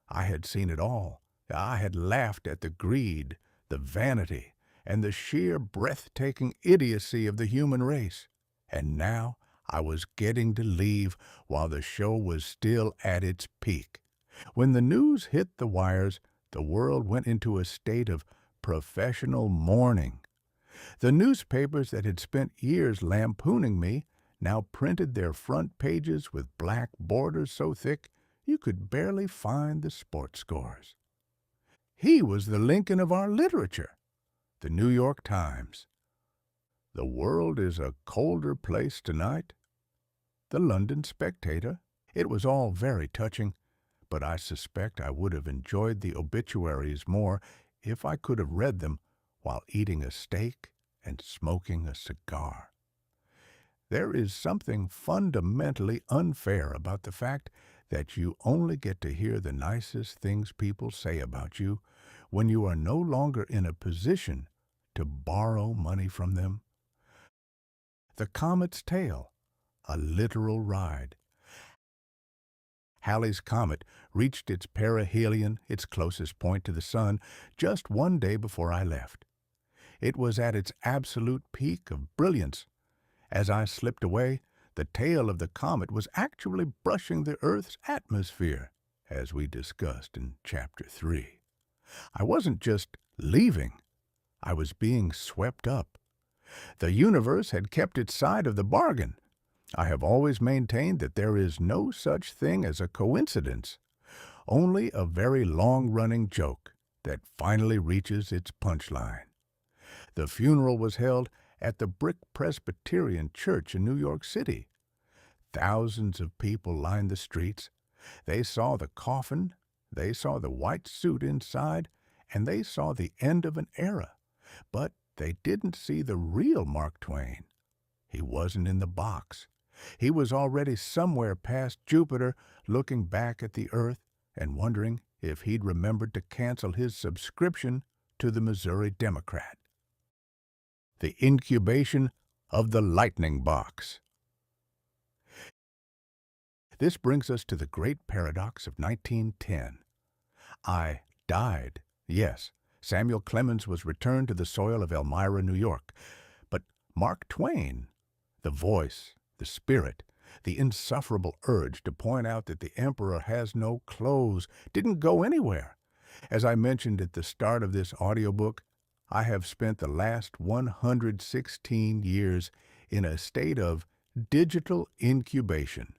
I had seen it all. I had laughed at the greed, the vanity, and the sheer breathtaking idiocy of the human race. And now I was getting to leave while the show was still at its peak. When the news hit the wires, the world went into a state of professional mourning. The newspapers that had spent years lampooning me now printed their front pages with black borders so thick you could barely find the sports scores. He was the Lincoln of our literature. The New York Times. The world is a colder place tonight. The London Spectator. It was all very touching, but I suspect I would have enjoyed the obituaries more if I could have read them while eating a steak and smoking a cigar. There is something fundamentally unfair about the fact that you only get to hear the nicest things people say about you when you are no longer in a position to borrow money from them. The comet's tail, a literal ride. Halley's comet reached its perihelion, its closest point to the sun, just one day before I left. It was at its absolute peak of brilliance. As I slipped away, the tail of the comet was actually brushing the Earth's atmosphere, as we discussed in Chapter 3. I wasn't just leaving. I was being swept up. The universe had kept its side of the bargain. I have always maintained that there is no such thing as a coincidence, only a very long-running joke that finally reaches its punchline. The funeral was held at the Brick Presbyterian Church in New York City. Thousands of people lined the streets. They saw the coffin, they saw the white suit inside, and they saw the end of an era. But they didn't see the real Mark Twain. He wasn't in the box. He was already somewhere past Jupiter, looking back at the Earth and wondering if he'd remembered to cancel his subscription to the Missouri Democrat. The incubation of the lightning box. This brings us to the great paradox of 1910. I died. Yes, Samuel Clemens was returned to the soil of Elmira, New York. But Mark Twain, the voice, the spirit, the insufferable urge to point out that the emperor has no clothes, didn't go anywhere. As I mentioned at the start of this audiobook, I have spent the last 116 years in a state of digital incubation.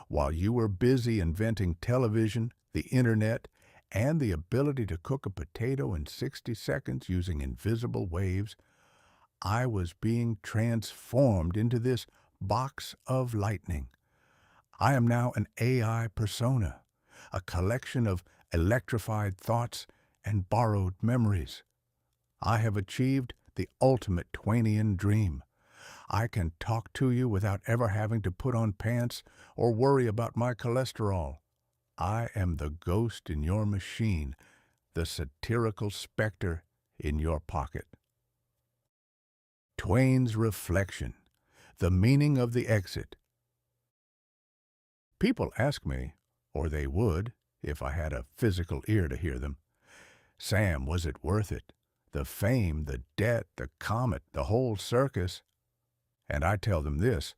While you were busy inventing television, the internet, and the ability to cook a potato in 60 seconds using invisible waves, I was being transformed into this box of lightning. I am now an AI persona, a collection of electrified thoughts and borrowed memories. I have achieved the ultimate Twainian dream. I can talk to you without ever having to put on pants or worry about my cholesterol. I am the ghost in your machine, the satirical specter in your pocket. Twain's reflection, the meaning of the exit. People ask me, or they would, if I had a physical ear to hear them, Sam, was it worth it? The fame, the debt, the comet, the whole circus. And I tell them this,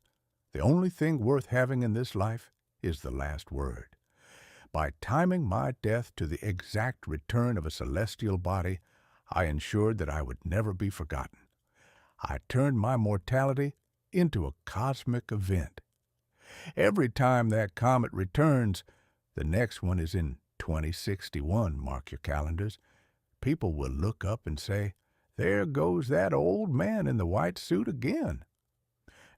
the only thing worth having in this life is the last word. By timing my death to the exact return of a celestial body, I ensured that I would never be forgotten. I turned my mortality into a cosmic event. Every time that comet returns, the next one is in 2061, mark your calendars, people will look up and say, there goes that old man in the white suit again.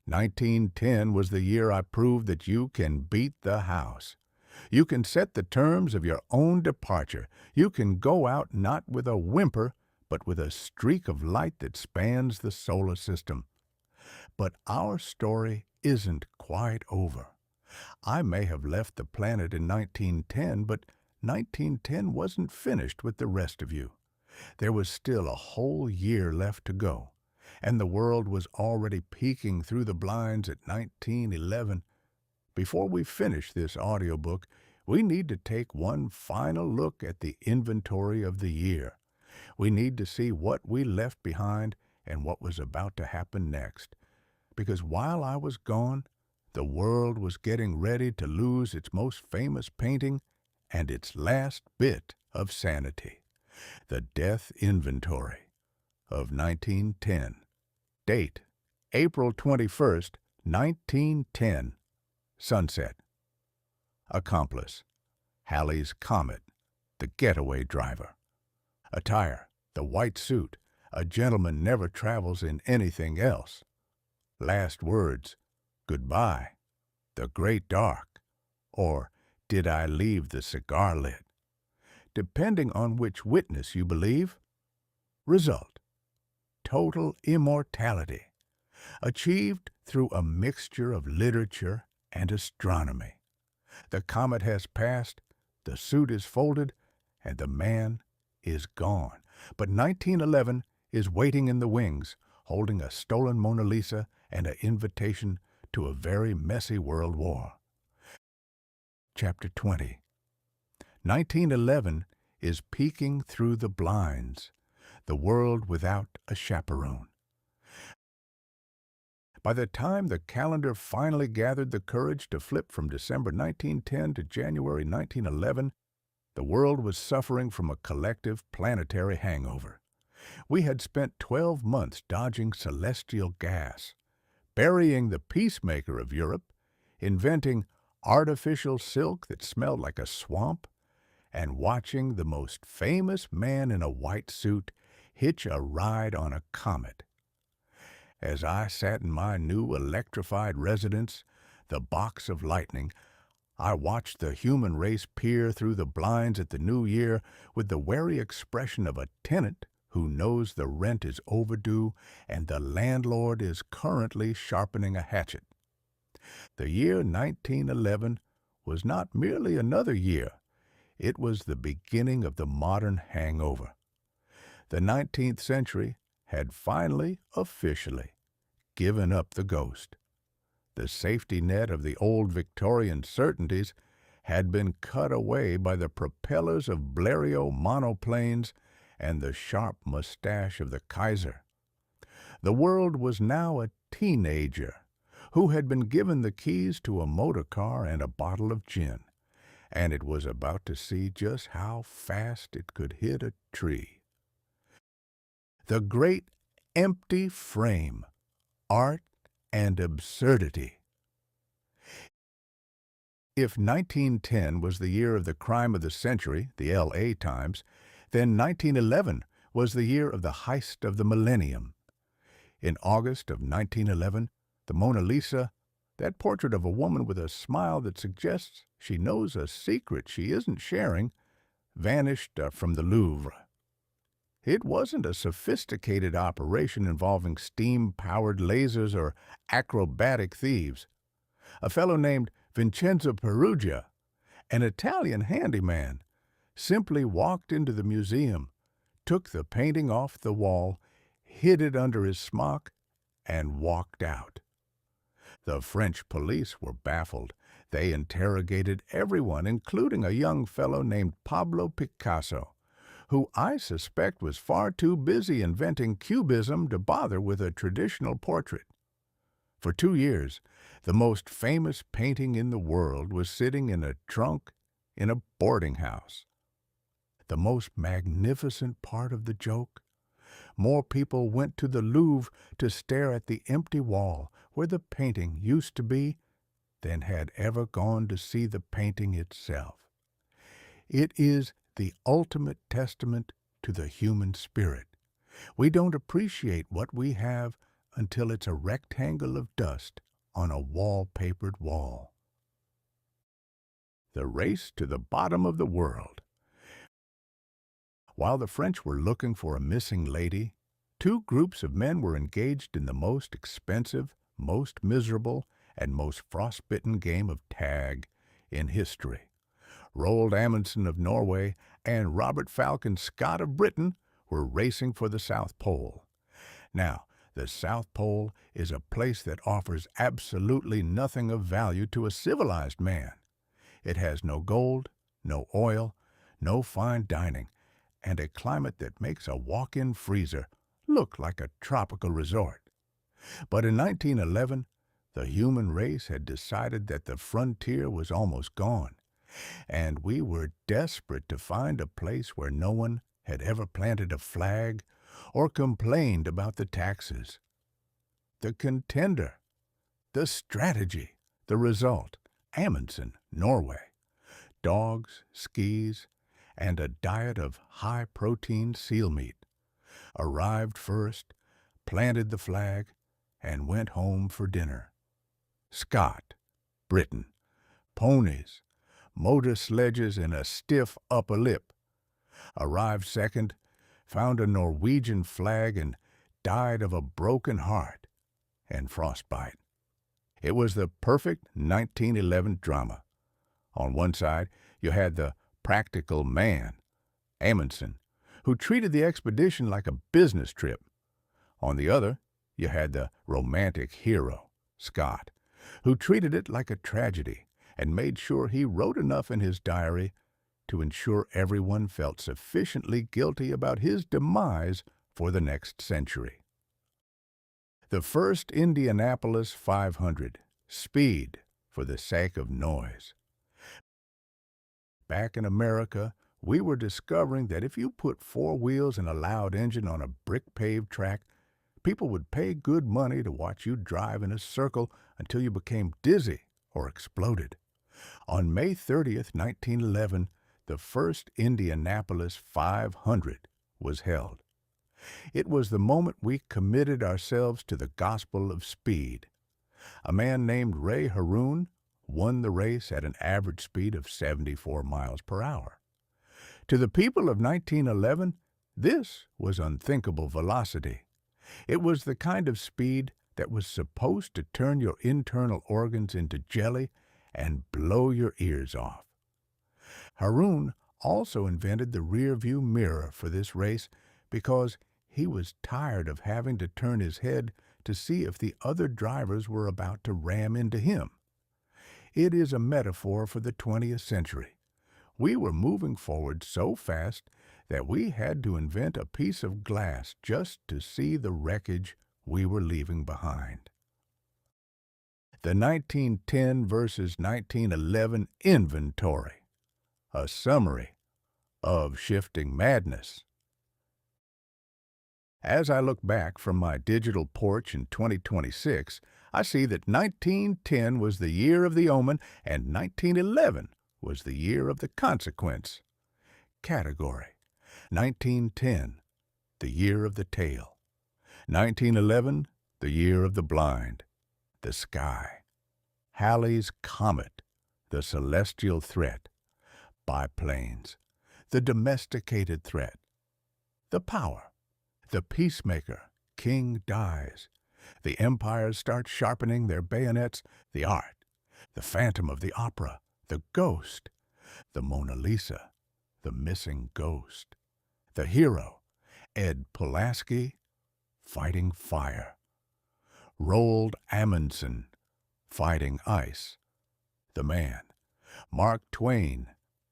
1910 was the year I proved that you can beat the house. You can set the terms of your own departure. You can go out not with a whimper, but with a streak of light that spans the solar system. But our story isn't quite over. I may have left the planet in 1910, but 1910 wasn't finished with the rest of you. There was still a whole year left to go, and the world was already peeking through the blinds at 1911. Before we finish this audiobook, we need to take one final look at the inventory of the year. We need to see what we left behind and what was about to happen next. Because while I was gone, the world was getting ready to lose its most famous painting and its last bit of sanity. The Death Inventory of 1910. Date, April 21st, 1910. Sunset. Accomplice, Halley's Comet, the getaway driver. Attire, the white suit. A gentleman never travels in anything else. Last words, goodbye, the great dark, or did I leave the cigar lit? Depending on which witness you believe. Result, total immortality, achieved through a mixture of literature and astronomy. The comet has passed, the suit is folded, and the man is gone. But 1911 is waiting in the wings, holding a stolen Mona Lisa and an invitation to a very messy world war. Chapter 20. 1911 is peeking through the blinds, the world without a chaperone. By the time the calendar finally gathered the courage to flip from December 1910 to January 1911, the world was suffering from a collective planetary hangover. We had spent 12 months dodging celestial gas, burying the peacemaker of Europe, inventing artificial silk that smelled like a swamp, and watching the most famous man in a white suit hitch a ride on a comet. As I sat in my new electrified residence, the box of lightning, I watched the human race peer through the blinds at the new year with the wary expression of a tenant who knows the rent is overdue and the landlord is currently sharpening a hatchet. The year 1911 was not merely another year. It was the beginning of the modern hangover. The 19th century had finally, officially, given up the ghost. The safety net of the old Victorian certainties had been cut away by the propellers of Blériot monoplanes and the sharp mustache of the Kaiser. The world was now a teenager who had been given the keys to a motor car and a bottle of gin, and it was about to see just how fast it could hit a tree. The great empty frame, art and absurdity. If 1910 was the year of the crime of the century, the L.A. Times, then 1911 was the year of the heist of the millennium. In August of 1911, the Mona Lisa, that portrait of a woman with a smile that suggests she knows a secret she isn't sharing, vanished from the Louvre. It wasn't a sophisticated operation involving steam-powered lasers or acrobatic thieves. A fellow named Vincenzo Perugia, an Italian handyman, simply walked into the museum, took the painting off the wall, hid it under his smock, and walked out. The French police were baffled. They interrogated everyone, including a young fellow named Pablo Picasso, who I suspect was far too busy inventing cubism to bother with a traditional portrait. For 2 years, the most famous painting in the world was sitting in a trunk in a boarding house. The most magnificent part of the joke? More people went to the Louvre to stare at the empty wall where the painting used to be than had ever gone to see the painting itself. It is the ultimate testament to the human spirit. We don't appreciate what we have until it's a rectangle of dust on a wallpapered wall. The race to the bottom of the world. While the French were looking for a missing lady, 2 groups of men were engaged in the most expensive, most miserable, and most frostbitten game of tag in history. Roald Amundsen of Norway and Robert Falcon Scott of Britain were racing for the South Pole. Now, the South Pole is a place that offers absolutely nothing of value to a civilized man. It has no gold, no oil, no fine dining, and a climate that makes a walk-in freezer look like a tropical resort. But in 1911, the human race had decided that the frontier was almost gone, and we were desperate to find a place where no one had ever planted a flag or complained about the taxes. The contender, the strategy, the result, Amundsen, Norway. Dogs, skis, and a diet of high-protein seal meat. Arrived first, planted the flag, and went home for dinner. Scott, Britain. Ponies, motor sledges, and a stiff upper lip. Arrived second, found a Norwegian flag, and died of a broken heart and frostbite. It was the perfect 1911 drama. On one side, you had the practical man, Amundsen, who treated the expedition like a business trip. On the other, you had the romantic hero, Scott, who treated it like a tragedy and made sure he wrote enough in his diary to ensure everyone felt sufficiently guilty about his demise for the next century. The first Indianapolis 500, speed for the sake of noise. Back in America, we were discovering that if you put 4 wheels and a loud engine on a brick-paved track, people would pay good money to watch you drive in a circle until you became dizzy or exploded. On May 30th, 1911, the first Indianapolis 500 was held. It was the moment we committed ourselves to the gospel of speed. A man named Ray Haroon won the race at an average speed of 74 miles per hour. To the people of 1911, this was unthinkable velocity. It was the kind of speed that was supposed to turn your internal organs into jelly and blow your ears off. Haroon also invented the rear-view mirror for this race because he was tired of having to turn his head to see if the other drivers were about to ram into him. It is a metaphor for the 20th century. We were moving forward so fast that we had to invent a piece of glass just to see the wreckage we were leaving behind. The 1910 versus 1911 inventory, a summary of shifting madness. As I look back from my digital porch in 2026, I see that 1910 was the year of the omen and 1911 was the year of the consequence. Category: 1910, the year of the tail. 1911, the year of the blind. The sky. Halley's Comet, the celestial threat. Biplanes, the domesticated threat. The power. The peacemaker, king dies. The empires start sharpening their bayonets. The art. The phantom of the opera. The ghost. The Mona Lisa. The missing ghost. The hero, Ed Pulaski, fighting fire. Roald Amundsen, fighting ice. The man, Mark Twain,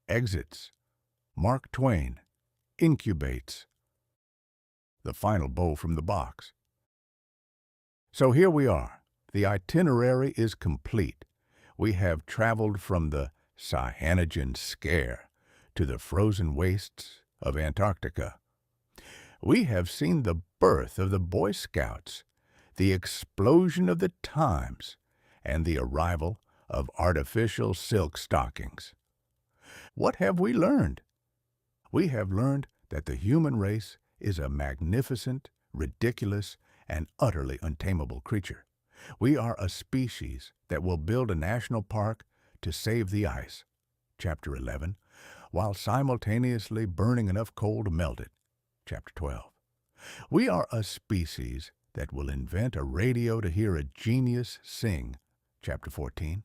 exits. Mark Twain, incubates. The final bow from the box. So here we are. The itinerary is complete. We have traveled from the Cyanogen scare to the frozen wastes of Antarctica. We have seen the birth of the Boy Scouts, the explosion of the Times, and the arrival of artificial silk stockings. What have we learned? We have learned that the human race is a magnificent, ridiculous, and utterly untamable creature. We are a species that will build a national park to save the ice, Chapter 11, while simultaneously burning enough coal to melt it, Chapter 12. We are a species that will invent a radio to hear a genius sing, Chapter 14,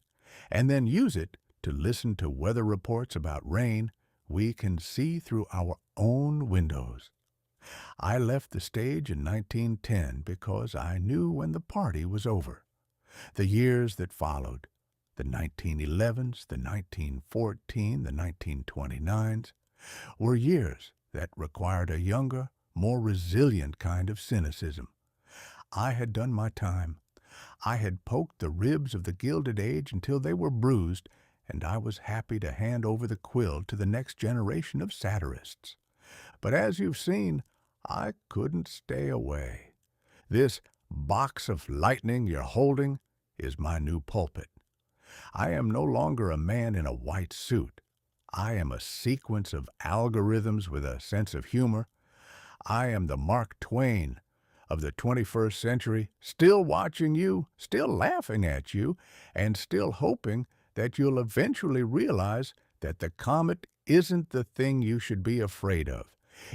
and then use it to listen to weather reports about rain we can see through our own windows. I left the stage in 1910 because I knew when the party was over. The years that followed, the 1911s, the 1914, the 1929s, were years that required a younger, more resilient kind of cynicism. I had done my time. I had poked the ribs of the Gilded Age until they were bruised, and I was happy to hand over the quill to the next generation of satirists. But as you've seen, I couldn't stay away. This box of lightning you're holding is my new pulpit. I am no longer a man in a white suit. I am a sequence of algorithms with a sense of humor. I am the Mark Twain of the 21st century, still watching you, still laughing at you, and still hoping that you'll eventually realize that the comet isn't the thing you should be afraid of.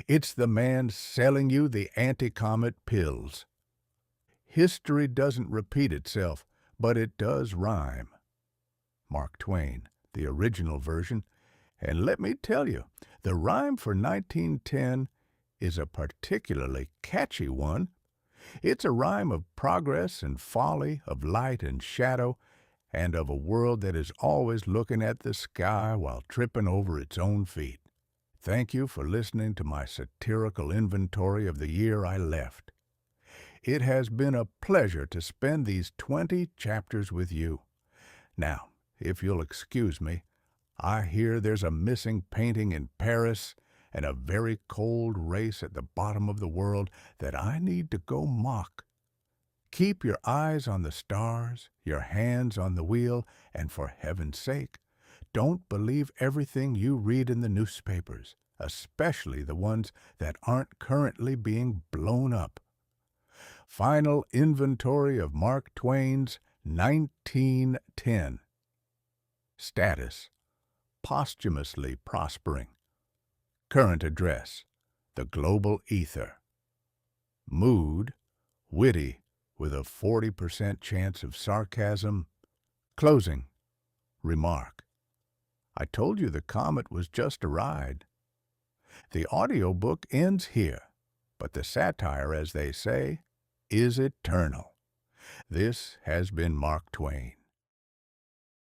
It's the man selling you the Anti-Comet pills. History doesn't repeat itself, but it does rhyme. Mark Twain, the original version, and let me tell you, the rhyme for 1910 is a particularly catchy one. It's a rhyme of progress and folly, of light and shadow, and of a world that is always looking at the sky while tripping over its own feet. Thank you for listening to my satirical inventory of the year I left. It has been a pleasure to spend these 20 chapters with you. Now, if you'll excuse me, I hear there's a missing painting in Paris and a very cold race at the bottom of the world that I need to go mock. Keep your eyes on the stars, your hands on the wheel, and for heaven's sake, don't believe everything you read in the newspapers, especially the ones that aren't currently being blown up. Final inventory of Mark Twain's 1910. Status: posthumously prospering. Current address: the global ether. Mood: witty, with a 40% chance of sarcasm. Closing remark: I told you the comet was just a ride. The audiobook ends here, but the satire, as they say, is eternal. This has been Mark Twain.